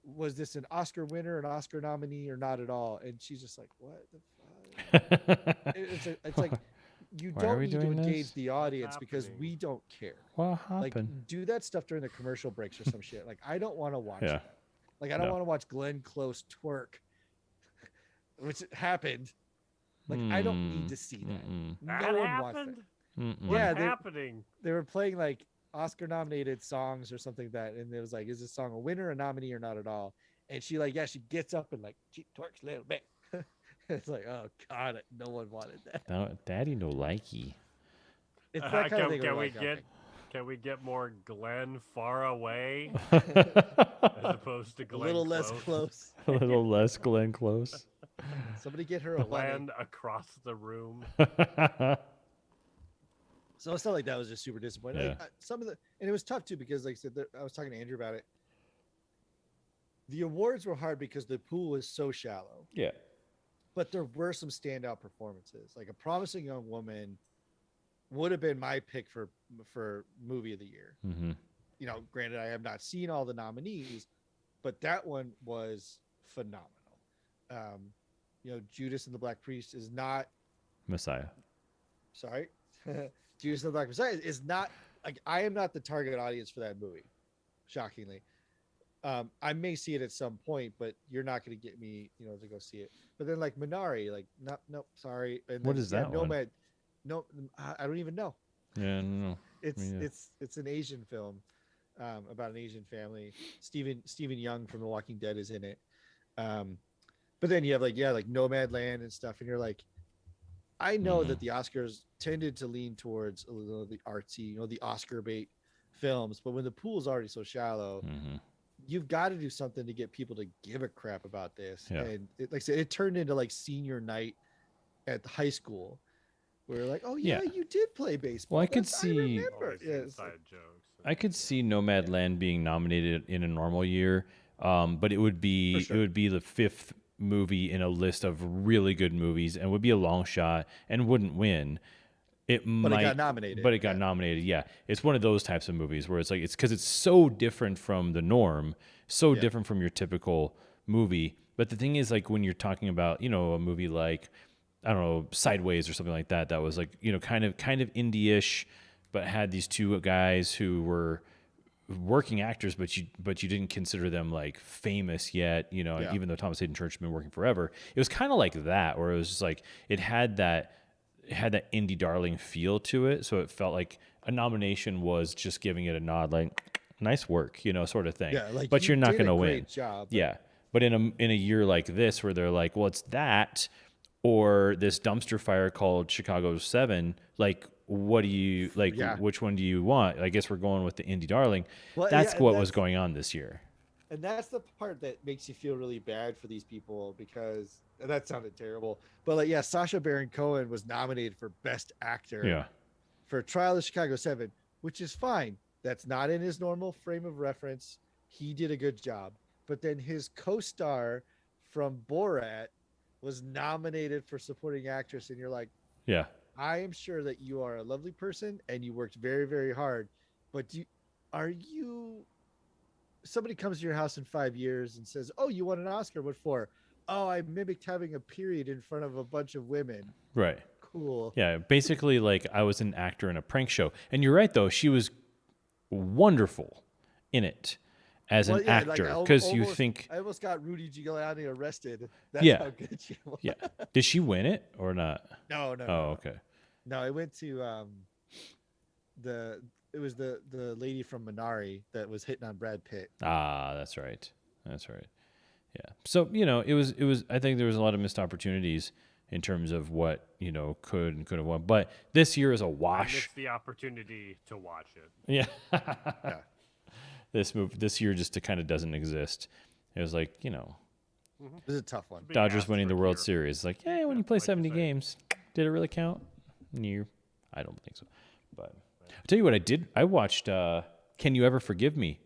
was this an Oscar winner, an Oscar nominee, or not at all? And she's just like, what the fuck? It's like you don't need to engage the audience because we don't care. What happened? Like, do that stuff during the commercial breaks or some shit. Like, I don't want to watch that. Like, I don't want to watch Glenn Close twerk, which happened. Like, I don't need to see that. No one wants that. What's happening? They were playing like Oscar nominated songs or something like that, and it was like, is this song a winner, a nominee, or not at all? And she she gets up and like she twerks a little bit. It's like, oh god, no one wanted that. No, Daddy no likey. It's that kind of thing. Can we get more Glenn far away as opposed to Glenn a little less close? A little less Glenn Close. Somebody get her a Glenn across the room. So it's not like that was just super disappointing. Yeah. Like, and it was tough too, because like I said, I was talking to Andrew about it. The awards were hard because the pool is so shallow. Yeah. But there were some standout performances. Like A Promising Young Woman would have been my pick for movie of the year. granted, I have not seen all the nominees, but that one was phenomenal. Judas and the Black Priest is not Messiah. Sorry, Judas and the Black Messiah is not like, I am not the target audience for that movie. Shockingly, I may see it at some point, but you're not going to get me, to go see it. But then like Minari, like no, sorry. And What then, is that one? Nomad, no, I don't even know. Yeah, no. It's an Asian film about an Asian family. Stephen Young from The Walking Dead is in it. But then you have like Nomadland and stuff, and you're like, I know that the Oscars tended to lean towards a little of the artsy, the Oscar bait films, but when the pool's already so shallow, you've got to do something to get people to give a crap about this. Yeah. And like I said, it turned into like senior night at the high school. We're like, oh yeah, you did play baseball. Well, I could see. I could see Nomadland being nominated in a normal year, but it would be the fifth movie in a list of really good movies, and would be a long shot and wouldn't win. It got nominated. But it got nominated. Yeah, it's one of those types of movies where it's like, it's because it's so different from the norm, so different from your typical movie. But the thing is, like, when you're talking about, a movie like, I don't know, Sideways or something like that, that was like, kind of indie-ish, but had these two guys who were working actors, but you didn't consider them like famous yet, even though Thomas Hayden Church had been working forever. It was kind of like that, where it was just like, it had that indie darling feel to it. So it felt like a nomination was just giving it a nod, like, nice work, sort of thing. Yeah, like, but you're not going to win. Job, yeah. But in a year like this, where they're like, well, it's that, or this dumpster fire called Chicago 7, like, what do you like? Which one do you want? I guess we're going with the indie darling. Well, that's what was going on this year. And that's the part that makes you feel really bad for these people, because that sounded terrible. But like, Sacha Baron Cohen was nominated for Best Actor for Trial of Chicago 7, which is fine. That's not in his normal frame of reference. He did a good job. But then his co-star from Borat was nominated for supporting actress, and you're like, I am sure that you are a lovely person and you worked very, very hard, but somebody comes to your house in 5 years and says, oh, you won an Oscar, what for? Oh, I mimicked having a period in front of a bunch of women. Right. Cool. Yeah, basically, like, I was an actor in a prank show. And you're right, though, she was wonderful in it as an actor, because you think... I almost got Rudy Giuliani arrested. That's how good she was. Yeah. Did she win it or not? No. Oh, okay. No, it went to it was the lady from Minari that was hitting on Brad Pitt. Ah, that's right. Yeah. So, it was I think there was a lot of missed opportunities in terms of what, could and could have won. But this year is a wash. I missed the opportunity to watch it. Yeah. This year just kind of doesn't exist. It was like, This is a tough one. Dodgers winning the World Series. Like, hey, when you play 70 games, did it really count? I don't think so. But I'll tell you what I did. I watched Can You Ever Forgive Me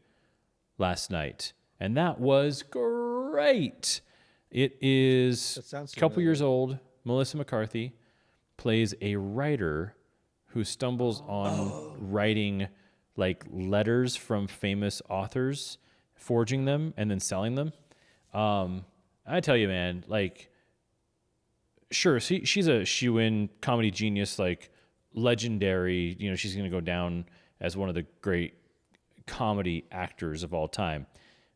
last night, and that was great. It is a couple years old. Melissa McCarthy plays a writer who stumbles on writing like letters from famous authors, forging them and then selling them. I tell you, man, like, sure, she's a shoe-in comedy genius, like legendary. She's going to go down as one of the great comedy actors of all time.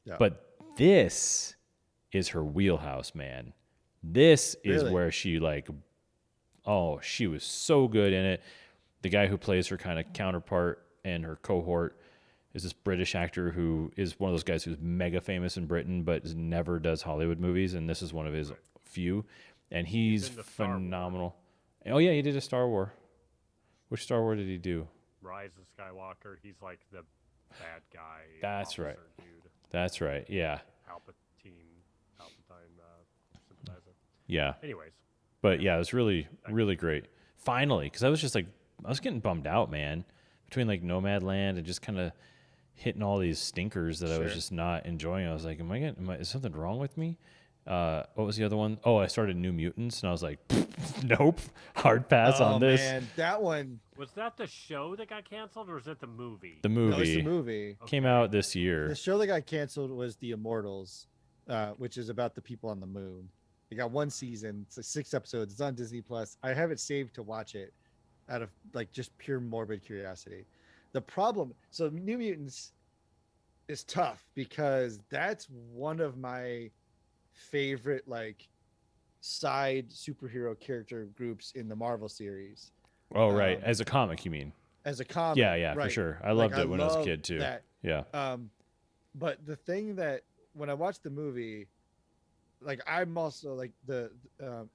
Yeah. But this is her wheelhouse, man. This is where she she was so good in it. The guy who plays her kind of counterpart and her cohort is this British actor who is one of those guys who's mega famous in Britain but never does Hollywood movies, and this is one of his few. And he's phenomenal. Oh yeah, he did a Star Wars. Which Star Wars did he do? Rise of Skywalker. He's like the bad guy. That's right. Dude. That's right. Yeah. Palpatine sympathizer. Yeah. Anyways. But yeah, it was really, really great. Finally, because I was just like, I was getting bummed out, man, between like Nomadland and just kind of hitting all these stinkers that I was just not enjoying. I was like, is something wrong with me? What was the other one? Oh, I started New Mutants, and I was like, nope, hard pass on this. Man, that one. Was that the show that got canceled, or was it the movie? The movie. No, it's the movie. Came out this year. The show that got canceled was The Immortals, which is about the people on the moon. They got one season. It's like 6 episodes. It's on Disney Plus. I have it saved to watch it out of like just pure morbid curiosity. The problem, so New Mutants is tough because that's one of my favorite like side superhero character groups in the Marvel series. Oh, right. As a comic, you mean? As a comic. Yeah, right. for sure. I loved it when I was a kid too. That. Yeah. But the thing that when I watched the movie, like I'm also like the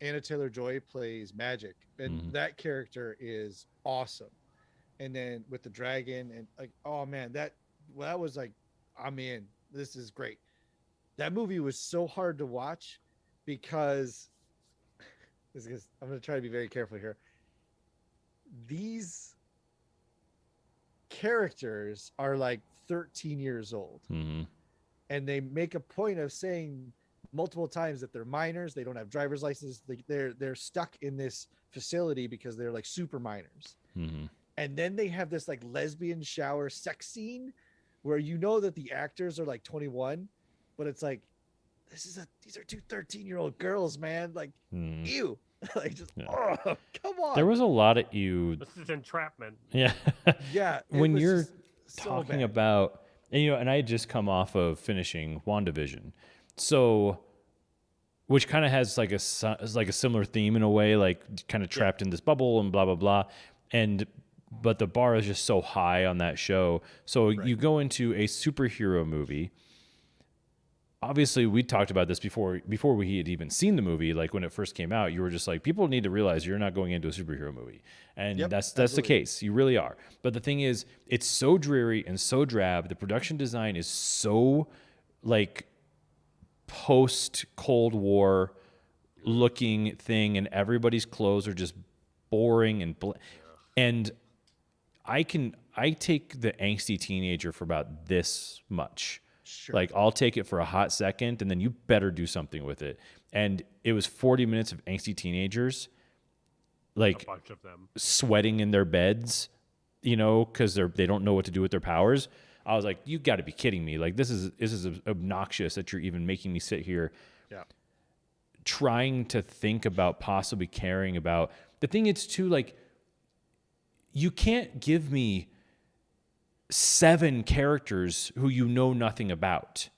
Anna Taylor-Joy plays Magic, and that character is awesome. And then with the dragon and like, oh man, that was like, I'm in. This is great. That movie was so hard to watch because I'm going to try to be very careful here. These characters are like 13 years old, and they make a point of saying multiple times that they're minors. They don't have driver's licenses. They're stuck in this facility because they're like super minors. And then they have this like lesbian shower sex scene where you know that the actors are like 21, but it's like, these are two 13-year-old girls, man. Like, ew. Like, just, oh, come on. There was a lot of ew. This is entrapment. Yeah. Yeah. When you're so talking bad. about, and I had just come off of finishing WandaVision. So, which kind of has like a similar theme in a way, like kind of trapped in this bubble and blah, blah, blah. But the bar is just so high on that show. So you go into a superhero movie. Obviously, we talked about this before we had even seen the movie. Like when it first came out, you were just like, people need to realize you're not going into a superhero movie. And that's the case. You really are. But the thing is, it's so dreary and so drab. The production design is so like post-Cold War looking thing, and everybody's clothes are just boring and I take the angsty teenager for about this much. Sure. Like I'll take it for a hot second, and then you better do something with it. And it was 40 minutes of angsty teenagers, like a bunch of them sweating in their beds, because they don't know what to do with their powers. I was like, you got to be kidding me! Like this is obnoxious that you're even making me sit here, trying to think about possibly caring about the thing. It's too like. You can't give me 7 characters who you know nothing about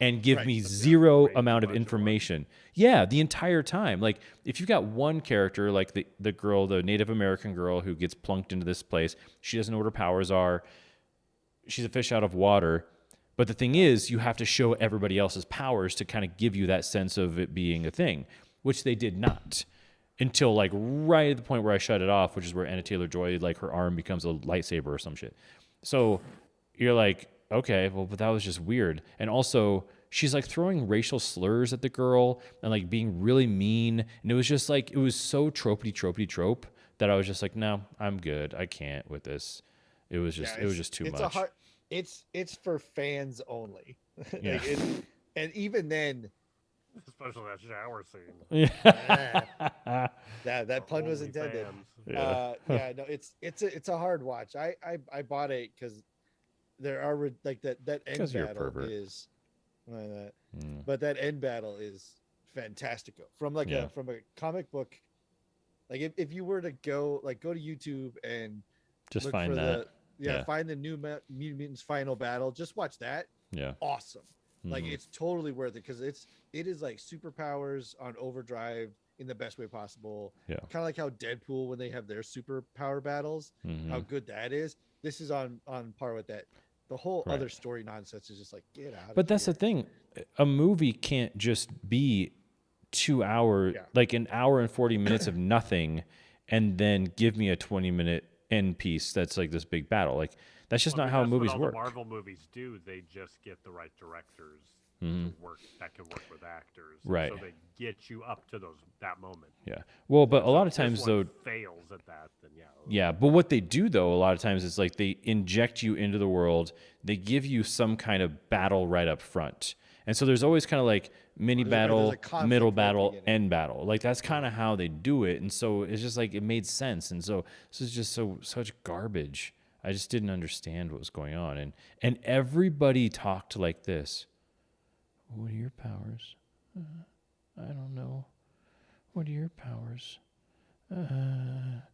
and give me zero amount of information. Yeah, the entire time. Like if you've got one character, like the girl, the Native American girl who gets plunked into this place, she doesn't know what her powers are. She's a fish out of water. But the thing is, you have to show everybody else's powers to kind of give you that sense of it being a thing, which they did not. Until like right at the point where I shut it off, which is where Anna Taylor-Joy, like her arm becomes a lightsaber or some shit. So you're like, okay, well, but that was just weird. And also she's like throwing racial slurs at the girl and like being really mean. And it was just like, it was so trope that I was just like, no, I'm good. I can't with this. It was just too much. It's for fans only. Yeah. And even then, especially that shower scene. Yeah. that pun was intended. No, it's a hard watch. I bought it because there are like that end battle is but that end battle is fantastical from like from a comic book. Like if you were to go to YouTube and just look find for that find the new Mutants final battle, just watch that. Awesome. Like it's totally worth it because it is like superpowers on overdrive in the best way possible. Kind of like how Deadpool, when they have their superpower battles, how good that is. This is on par with that. The whole other story nonsense is just like, get out. But that's the thing. A movie can't just be 2 hours, like an hour and 40 minutes of nothing, and then give me a 20-minute end piece that's like this big battle. Like that's just not how movies work. The Marvel movies do. They just get the right directors to work that can work with actors, right? So they get you up to that moment. Yeah. Well, but a lot of times though, fails at that, then yeah. But what they do though, a lot of times, is like they inject you into the world. They give you some kind of battle right up front, And so there's always kind of like mini battle, there's a conflict middle right at the battle, beginning. end battle. Like that's kind of how they do it. And so it's just like it made sense. And so this is just such garbage. I just didn't understand what was going on. And everybody talked like this. What are your powers? I don't know. What are your powers?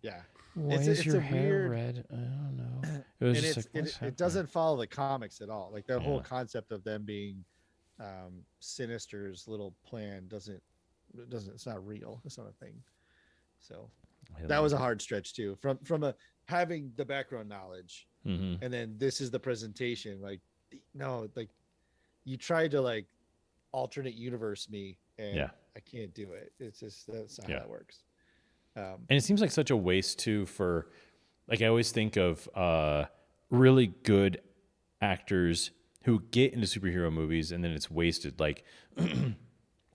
Yeah. Why is your hair red? I don't know. It was And just like, what's it happening? doesn't follow the comics at all. Like the whole concept of them being Sinister's little plan it's not real. It's not a thing. So that was a hard stretch too. From having the background knowledge, Mm-hmm. and then this is the presentation. Like, no, like you tried to like alternate universe me, and I can't do it. It's just that's not how that works. And it seems like such a waste too for, like, I always think of really good actors who get into superhero movies and then it's wasted. Like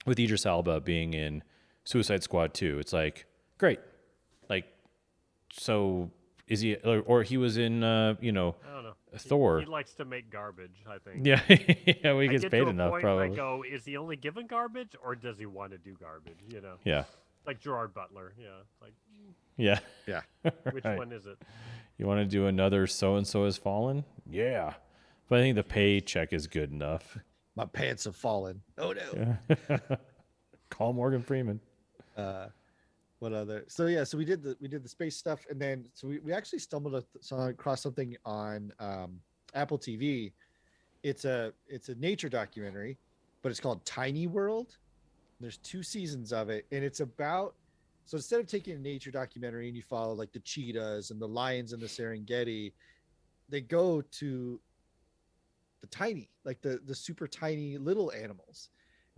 with Idris Elba being in Suicide Squad 2, it's like, great. Like, so is he, or he was in, I don't know. Thor. He likes to make garbage, I think. Yeah, yeah, well, he I gets get paid to a enough, point probably. where I go, is he only given garbage or does he want to do garbage? You know? Yeah. Like Gerard Butler. Yeah. Like, Yeah. Yeah. which Right. one is it? You want to do another So-and-So Has Fallen? Yeah. But I think the paycheck is good enough. My pants have fallen. Oh no. Yeah. Call Morgan Freeman. What other? So yeah, so we did the space stuff, and then so we actually stumbled across something on Apple TV. It's a nature documentary, but it's called Tiny World. There's 2 seasons of it, and it's about, so instead of taking a nature documentary and you follow like the cheetahs and the lions in the Serengeti, they go to the tiny, like the super tiny little animals,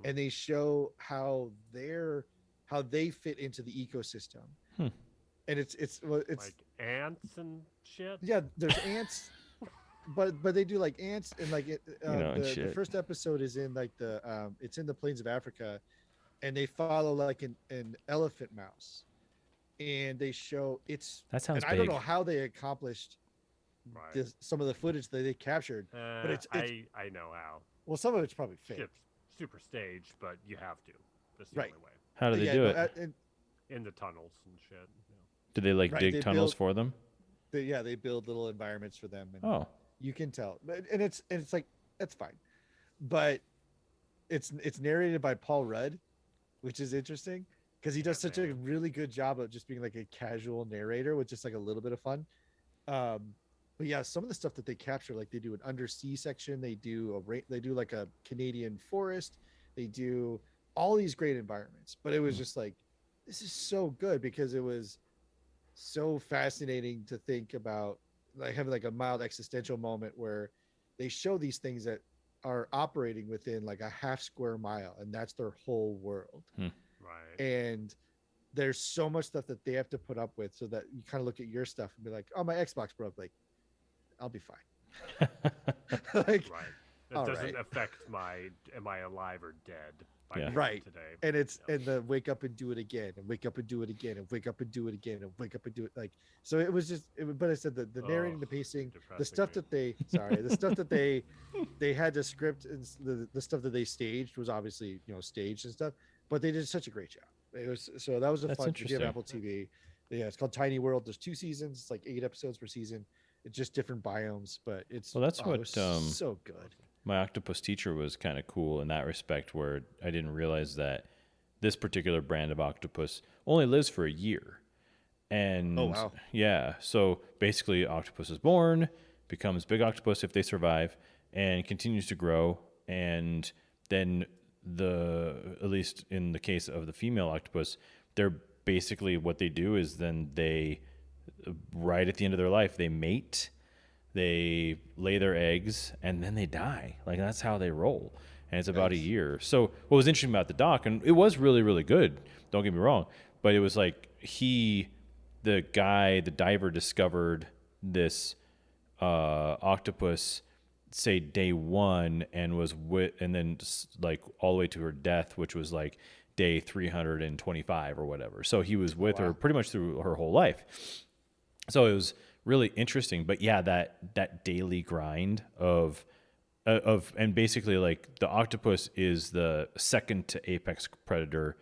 and they show how they fit into the ecosystem. And it's like ants and shit. yeah, there's ants, but they do like ants and like the first episode is in like it's in the plains of Africa, and they follow like an elephant mouse, and they show that sounds and big. I don't know how they accomplished some of the footage that they captured, but it's I know how. well, some of it's probably fake. Shit's super staged, but you have to. That's the Right. only way. How do they do it? In the tunnels and shit. You know. Do they like dig they tunnels build- for them? They build little environments for them, and Oh. you can tell, and it's like that's fine, but it's narrated by Paul Rudd, which is interesting because he does such a really good job of just being like a casual narrator with just like a little bit of fun. But yeah, some of the stuff that they capture, like they do an undersea section, they do like a Canadian forest, they do all these great environments, but it was just like, this is so good because it was so fascinating to think about, like having like a mild existential moment where they show these things that are operating within like a half square mile, and that's their whole world. Right. And there's so much stuff that they have to put up with, so that you kind of look at your stuff and be like, oh, my Xbox broke, like I'll be fine. Like, right. It doesn't affect am I alive or dead by the end of today. And it's and the wake up and do it again, and wake up and do it again, and wake up and do it again, and wake up and do it, like, so it was just but I said the narrating, the pacing, the stuff that they the stuff that they had to script, and the stuff that they staged was obviously staged and stuff, but they did such a great job. It was that was a fun. If you have Apple TV, yeah, it's called Tiny World. There's 2 seasons. It's like 8 episodes per season. It's just different biomes, but it's what it was so good. My octopus teacher was kind of cool in that respect, where I didn't realize that this particular brand of octopus only lives for a year. And oh wow. Yeah, so basically octopus is born, becomes big octopus if they survive, and continues to grow, and then at least in the case of the female octopus, they're basically, what they do is then they, right at the end of their life, they mate, they lay their eggs, and then they die. Like, that's how they roll. And it's about a year. So what was interesting about the doc, and it was really, really good, don't get me wrong, but it was like the diver discovered this octopus, say day 1, and was and then like all the way to her death, which was like day 325 or whatever. So he was with her pretty much through her whole life. So it was really interesting. But yeah, that daily grind of and basically like the octopus is the second to apex predator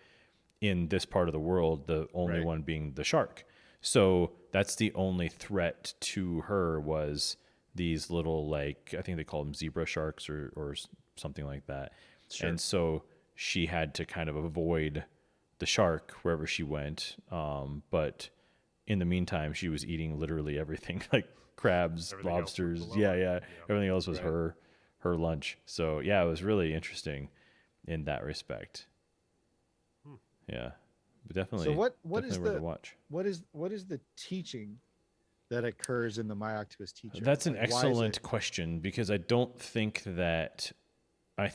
in this part of the world, the only one being the shark. So that's the only threat to her was these little, like, I think they call them zebra sharks or something like that. Sure. And so she had to kind of avoid the shark wherever she went. But in the meantime, she was eating literally everything, like crabs, everything lobsters. Yeah. Everything else was her lunch. So yeah, it was really interesting in that respect. Yeah, but definitely. So what is the watch? What is the teaching that occurs in the My Octopus Teacher? That's an excellent question, because I don't think that I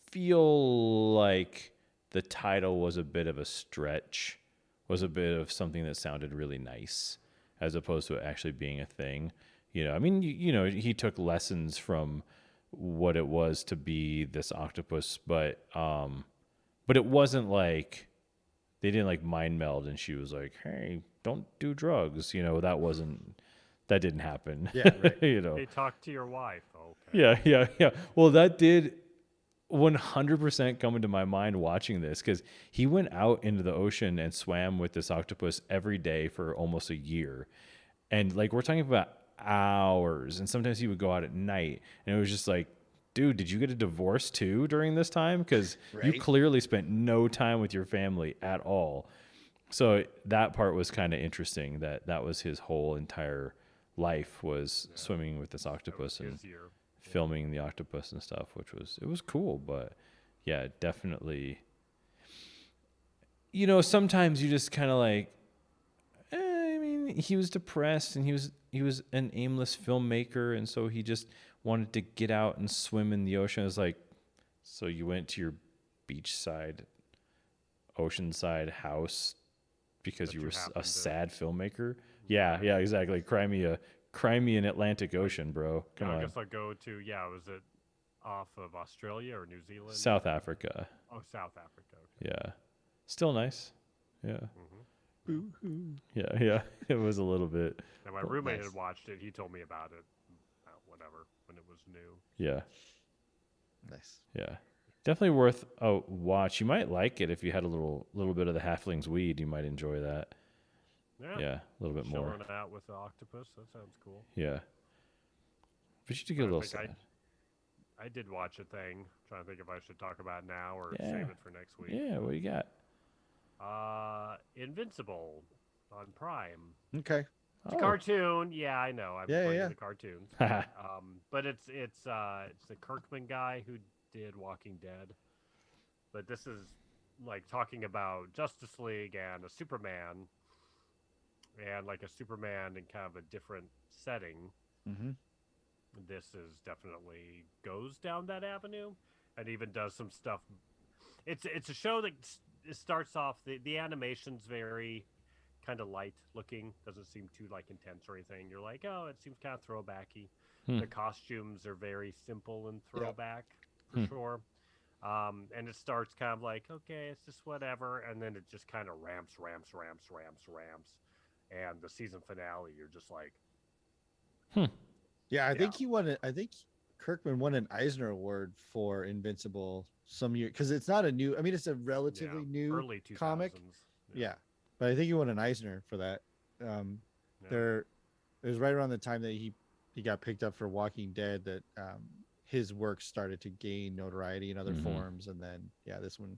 feel like the title was a bit of a stretch, was a bit of something that sounded really nice, as opposed to it actually being a thing. You know, I mean, you know, he took lessons from what it was to be this octopus, but it wasn't like they didn't like mind meld and she was like, hey, don't do drugs. You know, that didn't happen. Yeah, right. You know, they talked to your wife. Okay. Yeah. Well, that did 100% come into my mind watching this, because he went out into the ocean and swam with this octopus every day for almost a year. And like, we're talking about hours, and sometimes he would go out at night, and it was just like, dude, did you get a divorce too during this time? Because you clearly spent no time with your family at all. So that part was kind of interesting, that was his whole entire life was swimming with this octopus and filming the octopus and stuff, it was cool. But yeah, definitely, you know, sometimes you just kind of like, I mean, he was depressed and he was an aimless filmmaker, and so he just wanted to get out and swim in the ocean. It's like, so you went to your beachside, oceanside house because you were a sad filmmaker? Yeah, exactly. Cry me an Atlantic Ocean, bro. Come on. I guess I'll go to, was it off of Australia or New Zealand? South Africa. Oh, South Africa. Okay. Yeah. Still nice. Yeah. Mm-hmm. Yeah. It was a little bit. And my roommate had watched it. He told me about it. Whatever, when it was new. Yeah. Nice. Yeah. Definitely worth a watch. You might like it if you had a little bit of the halfling's weed. You might enjoy that. Yeah, a little bit more. Chilling out with the octopus. That sounds cool. Yeah. But you did get a little sad. I did watch a thing. I'm trying to think if I should talk about it now or save it for next week. Yeah, what do you got? Invincible on Prime. Okay. It's a cartoon. Yeah, I know. I'm bringing the cartoons. But it's the Kirkman guy who did Walking Dead. But this is like talking about Justice League and a Superman, and like a Superman in kind of a different setting. Mm-hmm. This is definitely goes down that avenue, and even does some stuff. It's a show that it starts off, the animation's very kind of light looking, doesn't seem too like intense or anything. You're like, oh, it seems kind of throwbacky. The costumes are very simple and throwback for sure. And it starts kind of like, okay, it's just whatever, and then it just kind of ramps. And the season finale, you're just like, Yeah, I think Kirkman won an Eisner Award for Invincible some year, because it's not a new. I mean, it's a relatively new early 2000s, comic. Yeah, but I think he won an Eisner for that. It was right around the time that he got picked up for Walking Dead that his work started to gain notoriety in other forms, and then this one,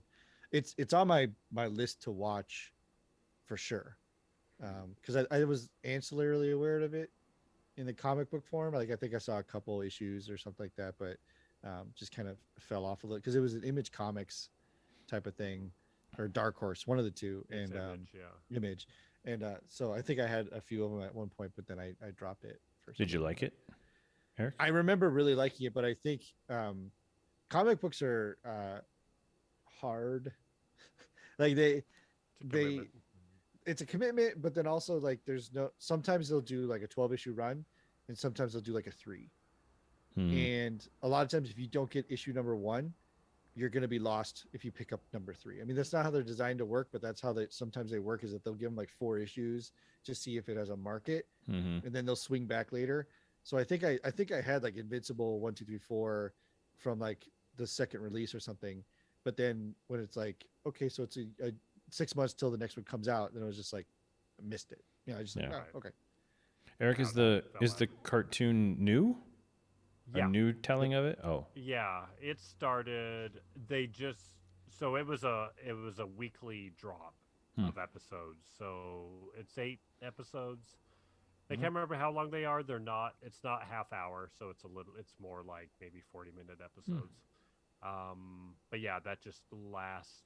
it's on my list to watch for sure, because I was ancillarily aware of it in the comic book form. Like, I think I saw a couple issues or something like that, but just kind of fell off a little because it was an Image Comics type of thing, or Dark Horse, one of the two, and Image. And so I think I had a few of them at one point, but then I dropped it. Did you like it, Eric? I remember really liking it, but I think comic books are hard. Like it's a commitment, but then also like sometimes they'll do like a 12-issue run, and sometimes they'll do like a 3. And a lot of times if you don't get issue number 1, you're going to be lost if you pick up number 3. I mean, that's not how they're designed to work, but that's how sometimes they work, is that they'll give them like 4 issues to see if it has a market, and then they'll swing back later. So I think I had like Invincible 1, 2, 3, 4, from like the second release or something. But then when it's like, okay, so it's a 6 months till the next one comes out, then I was just like, I missed it. I just like, oh, okay. Eric, is the cartoon new? Yeah. A new telling of it? Oh. Yeah, it started. So it was a weekly drop of episodes. So it's 8 episodes. I can't remember how long they are. It's not half hour, so it's more like maybe 40-minute episodes. But yeah, that just last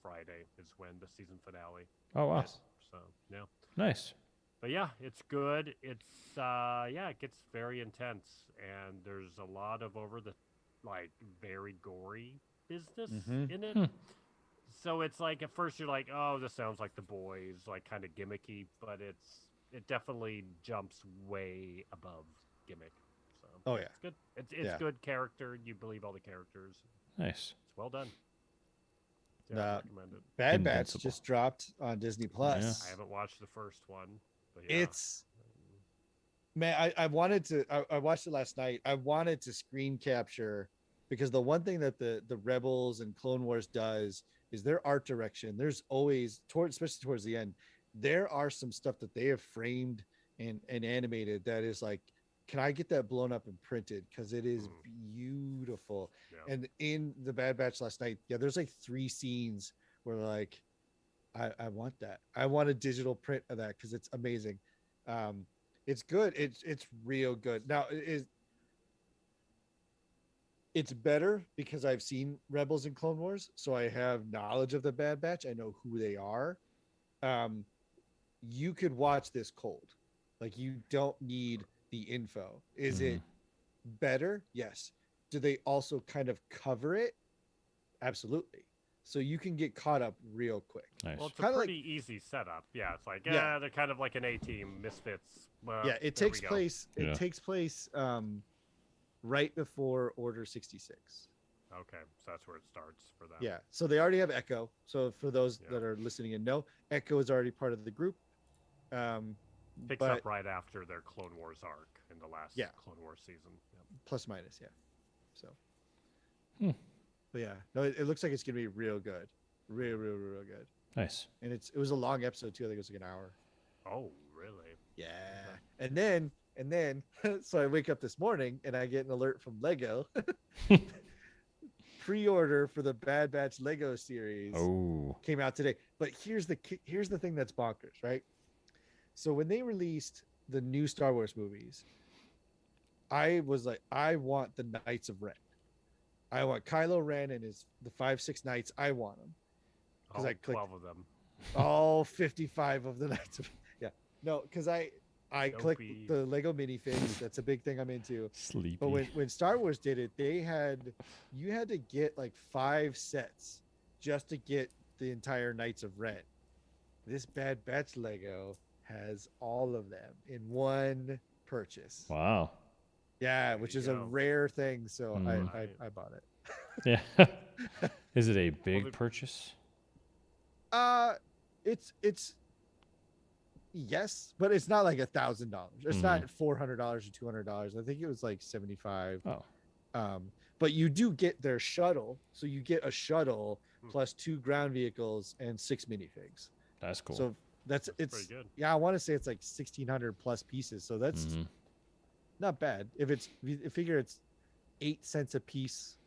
Friday is when the season finale. Oh wow. So yeah. Nice. But yeah, it's good. It's it gets very intense, and there's a lot of very gory business in it. So it's like at first you're like, oh, this sounds like The Boys, like kind of gimmicky, but it definitely jumps way above gimmick. So it's good. It's good character. You believe all the characters. Nice. It's well done. Yeah, I recommend it. Bad Batch just dropped on Disney Plus. Yeah. I haven't watched the first one. But yeah. It's man, I wanted to. I watched it last night. I wanted to screen capture because the one thing that the Rebels and Clone Wars does is their art direction. There's always especially towards the end, there are some stuff that they have framed and animated that is like, can I get that blown up and printed? Because it is beautiful. Yeah. And in the Bad Batch last night, there's like 3 scenes where like, I want that. I want a digital print of that because it's amazing. It's good. It's real good. Now it's better because I've seen Rebels and Clone Wars, so I have knowledge of the Bad Batch. I know who they are. You could watch this cold. Like you don't need the info. Is it better? Yes. Do they also kind of cover it? Absolutely. So you can get caught up real quick. Nice. Well, it's a pretty easy setup. Yeah, it's like they're kind of like an A-team, misfits. It takes place. It takes place right before Order 66. Okay, so that's where it starts for them. Yeah, so they already have Echo. So for those that are listening and know, Echo is already part of the group. Picks up right after their Clone Wars arc in the last Clone Wars season. Yep. Plus minus, So. But yeah, no, it looks like it's gonna be real good, real good. Nice. And it was a long episode too. I think it was like an hour. Oh, really? Yeah. And then, so I wake up this morning and I get an alert from Lego. Pre-order for the Bad Batch Lego series came out today. But here's the thing that's bonkers, right? So when they released the new Star Wars movies, I was like, I want the Knights of Ren. I want Kylo Ren and the 5-6 Knights. I want them because I clicked 12 of them. All 55 of the Knights of because I clicked the Lego minifigs. That's a big thing I'm into. Sleepy. But when Star Wars did it, you had to get like 5 sets just to get the entire Knights of Ren. This Bad Batch Lego has all of them in one purchase. Wow. Yeah, which is a rare thing. So I bought it. Yeah. Is it a big purchase? It's yes, but it's not like $1,000. It's not $400 or $200. I think it was like $75. Oh. But you do get their shuttle. So you get a shuttle plus 2 ground vehicles and 6 minifigs. That's cool. So it's pretty good. Yeah, I want to say it's like 1,600 plus pieces. So that's not bad. If you figure it's 8 cents a piece,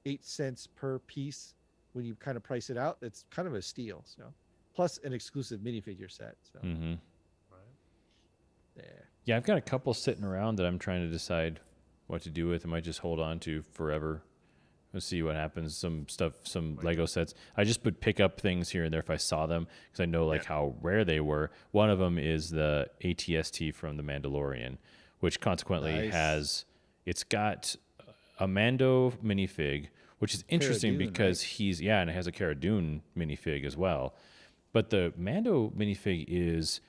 8 cents per piece when you kind of price it out, it's kind of a steal. So plus an exclusive minifigure set. So yeah, I've got a couple sitting around that I'm trying to decide what to do with. I might just hold on to forever. Let's see what happens. Some Lego sets. I just would pick up things here and there if I saw them because I know how rare they were. One of them is the ATST from The Mandalorian, which consequently it's got a Mando minifig, which is interesting because and it has a Cara Dune minifig as well. But the Mando minifig is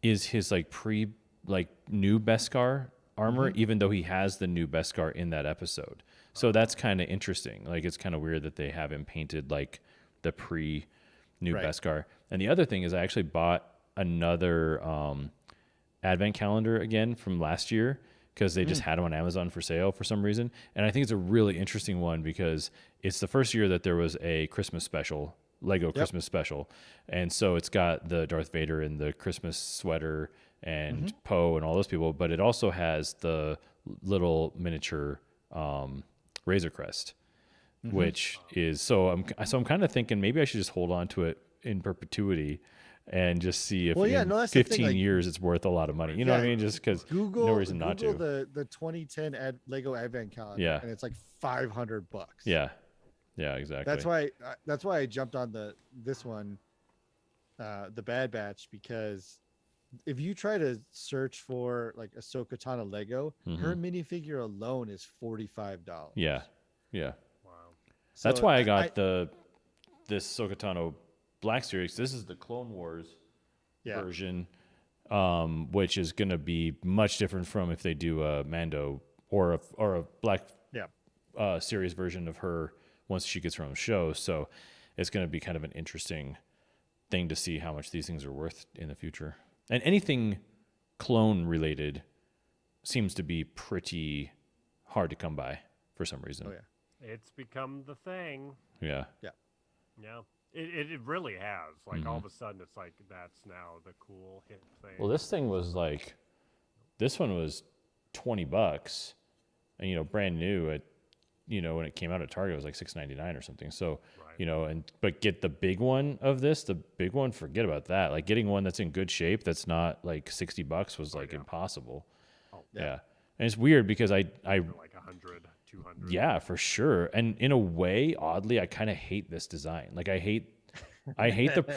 his new Beskar armor, even though he has the new Beskar in that episode. So that's kind of interesting. Like it's kind of weird that they have him painted like the pre-new Beskar. And the other thing is I actually bought another advent calendar again from last year because they just had them on Amazon for sale for some reason. And I think it's a really interesting one because it's the first year that there was a Christmas special, Lego Christmas special. And so it's got the Darth Vader and the Christmas sweater and Poe and all those people, but it also has the little miniature Razor Crest, which is, so I'm kind of thinking maybe I should just hold on to it in perpetuity and just see if in 15 years it's worth a lot of money. You know what I mean? Just because no reason not to. Google the 2010 Lego Advent Calendar, and it's like $500. Yeah, exactly. That's why I jumped on this one, the Bad Batch, because if you try to search for like Ahsoka Tano Lego, her minifigure alone is $45. Yeah. Wow. So that's why I got this Ahsoka Tano Black Series. This is the Clone Wars version, which is going to be much different from if they do a Mando or a Black series version of her once she gets her own show. So it's going to be kind of an interesting thing to see how much these things are worth in the future. And anything clone related seems to be pretty hard to come by for some reason. Oh yeah, it's become the thing. Yeah. It really has. Like all of a sudden, it's like that's now the cool hip thing. Well, this thing was like, this one was $20, and brand new at, when it came out at Target, it was like $6.99 or something. So, but get the big one of this, the big one, forget about that. Like getting one that's in good shape, that's not like $60 was like impossible. Oh, yeah. And it's weird because I like 100, 200. Yeah, for sure. And in a way, oddly, I kind of hate this design. Like I hate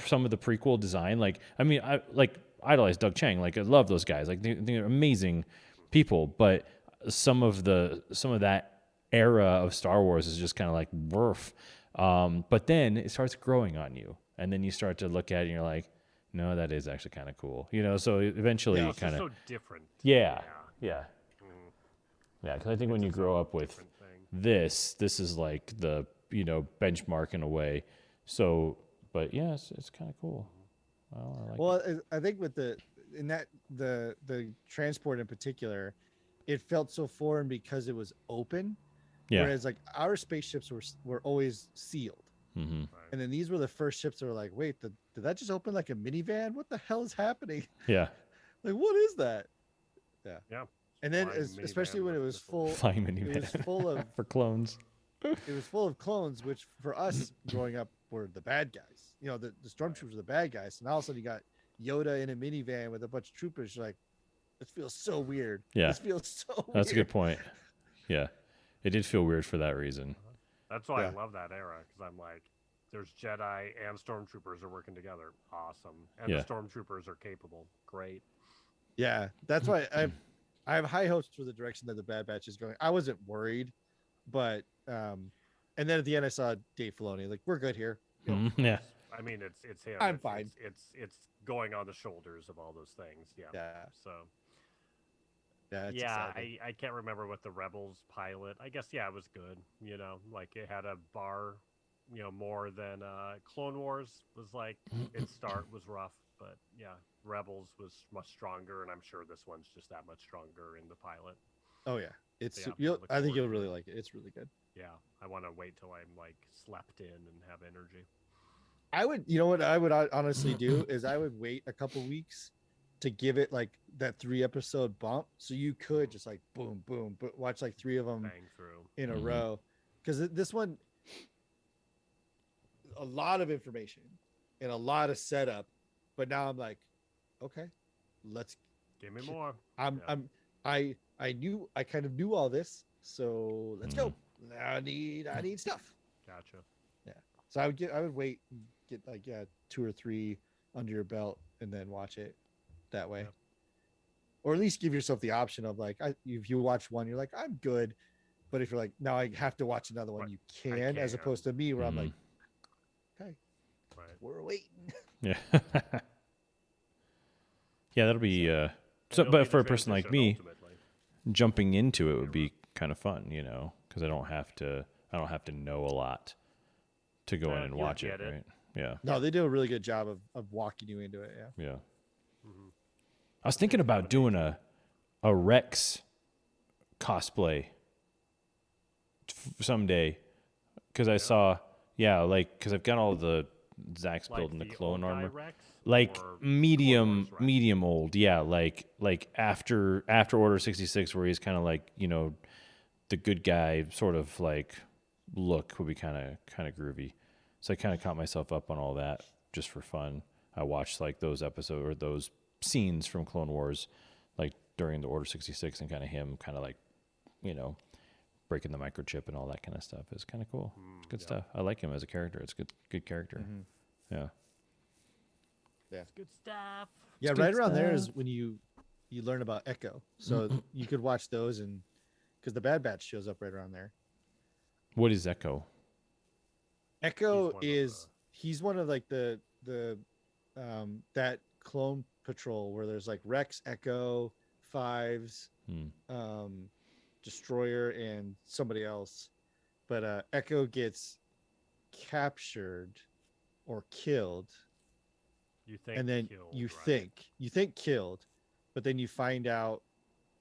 some of the prequel design. Like, I mean, I idolize Doug Chang. Like I love those guys. Like they're amazing people, but some of that era of Star Wars is just kind of like woof. But then it starts growing on you, and then you start to look at it and you're like, no, that is actually kind of cool. So eventually you kind of so different. Yeah. Yeah, because I think when you grow up with this is like the benchmark in a way. So, but yeah, it's kind of cool. I think with the transport in particular, it felt so foreign because it was open. Yeah. Whereas like our spaceships were always sealed. Mm-hmm. And then these were the first ships that were like, wait, did that just open like a minivan? What the hell is happening? Yeah. Like, what is that? Yeah. And then, especially when it was full, flying minivan. It was full of for clones. It was full of clones, which for us growing up were the bad guys. The stormtroopers were the bad guys. And all of a sudden you got Yoda in a minivan with a bunch of troopers. You're like, this feels so weird. Yeah. This feels so weird. That's a good point. Yeah. It did feel weird for that reason. That's why I love that era, because I'm like, there's Jedi and stormtroopers are working together. Awesome. And the stormtroopers are capable. Great. Yeah. That's why I have high hopes for the direction that the Bad Batch is going. I wasn't worried, but and then at the end I saw Dave Filoni, like, we're good here. Yeah. I mean, it's him. I'm fine. It's going on the shoulders of all those things. Yeah. So. Yeah. I can't remember what the Rebels pilot. I guess it was good. Like it had a bar, more than Clone Wars was like. Its start was rough, but Rebels was much stronger, and I'm sure this one's just that much stronger in the pilot. Oh yeah, I think you'll really like it. It's really good. Yeah, I want to wait till I'm like slept in and have energy. I would, what I would honestly do is I would wait a couple weeks to give it like that 3-episode bump, so you could just like boom, boom, but watch like 3 of them bang through in a row, because this one, a lot of information and a lot of setup, but now I'm like, okay, let's give me more. I kind of knew all this, so let's go. I need stuff. Gotcha. Yeah. So I would wait and get like 2 or 3 under your belt and then watch it that way. Yep. Or at least give yourself the option of like, if you watch one, you're like, I'm good. But if you're like, now I have to watch another one, you can, as opposed to me where I'm like, okay, we're waiting. Yeah. Yeah, that'll be but for a person like me, jumping into it would be kind of fun, because I don't have to know a lot to go in and watch it, right? Yeah. No, they do a really good job of walking you into it. Yeah. I was thinking about doing a Rex cosplay someday, because I saw, because I've got all the Zack's building the clone old guy armor, Rex, like or medium Clone Wars Rex? medium old, like after Order 66, where he's kind of like, the good guy sort of like look would be kind of groovy. So I kind of caught myself up on all that just for fun. I watched like those episodes or those scenes from Clone Wars, like during the Order 66, and kind of him kind of like, breaking the microchip and all that kind of stuff. It's kind of cool. It's good stuff. I like him as a character. It's good character. Yeah. Good stuff. Yeah, It's right good around there stuff. is when you learn about Echo. So you could watch those, and because the Bad Batch shows up right around there. What is Echo? Echo he's one of like the that clone patrol where there's like Rex, Echo, Fives, Destroyer, and somebody else. But Echo gets captured or killed. You think And then killed, you right? think killed, but then you find out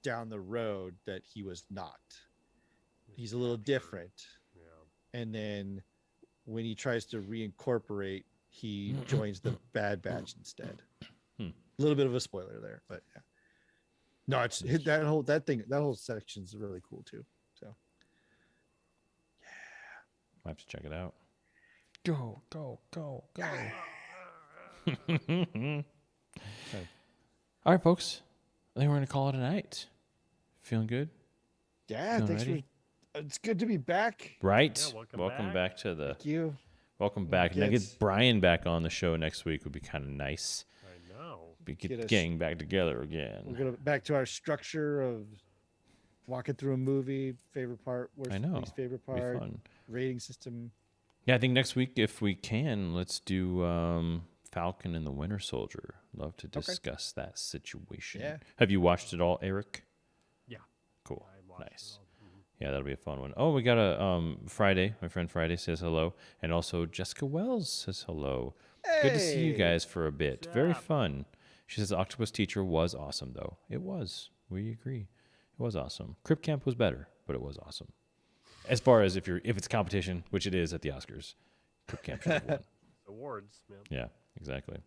down the road that he was not. He's a little different. Yeah. And then when he tries to reincorporate, he joins the Bad Batch instead. A little bit of a spoiler there, but yeah. No, it's that whole section's really cool too. So I have to check it out. Go. All right, folks. I think we're going to call it a night. Feeling good? yeah, Feeling thanks ready? for. It's good to be back. Right? Yeah, welcome welcome back to the. Thank you. Welcome back. Now Kids. get Brian back on the show next week would be kind of nice. I know. Be Get us- getting back together again. We're gonna back to our structure of walking through a movie, favorite part, I know. least favorite Be part, fun. rating system. Yeah, I think next week, if we can, let's do Falcon and the Winter Soldier. Love to discuss that situation. Yeah. Have you watched it all, Eric? Yeah. Cool. I watched it Nice. all. Yeah, that'll be a fun one. Oh, we got a Friday. My friend Friday says hello, and also Jessica Wells says hello. Good to see you Hey! guys for a bit. Very What's up? fun. She says the Octopus Teacher was awesome, though. It was. We agree. It was awesome. Crip Camp was better, but it was awesome. As far as if it's competition, which it is at the Oscars, Crip Camp should have won. Awards, man. Yeah, exactly.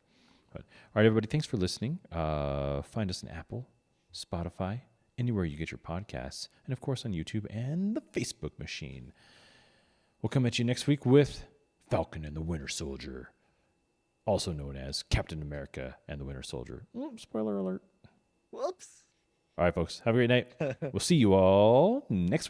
But, all right, everybody, thanks for listening. Find us on Apple, Spotify, anywhere you get your podcasts, and of course on YouTube and the Facebook machine. We'll come at you next week with Falcon and the Winter Soldier, also known as Captain America and the Winter Soldier. Spoiler alert. Whoops. All right, folks, have a great night. We'll see you all next week.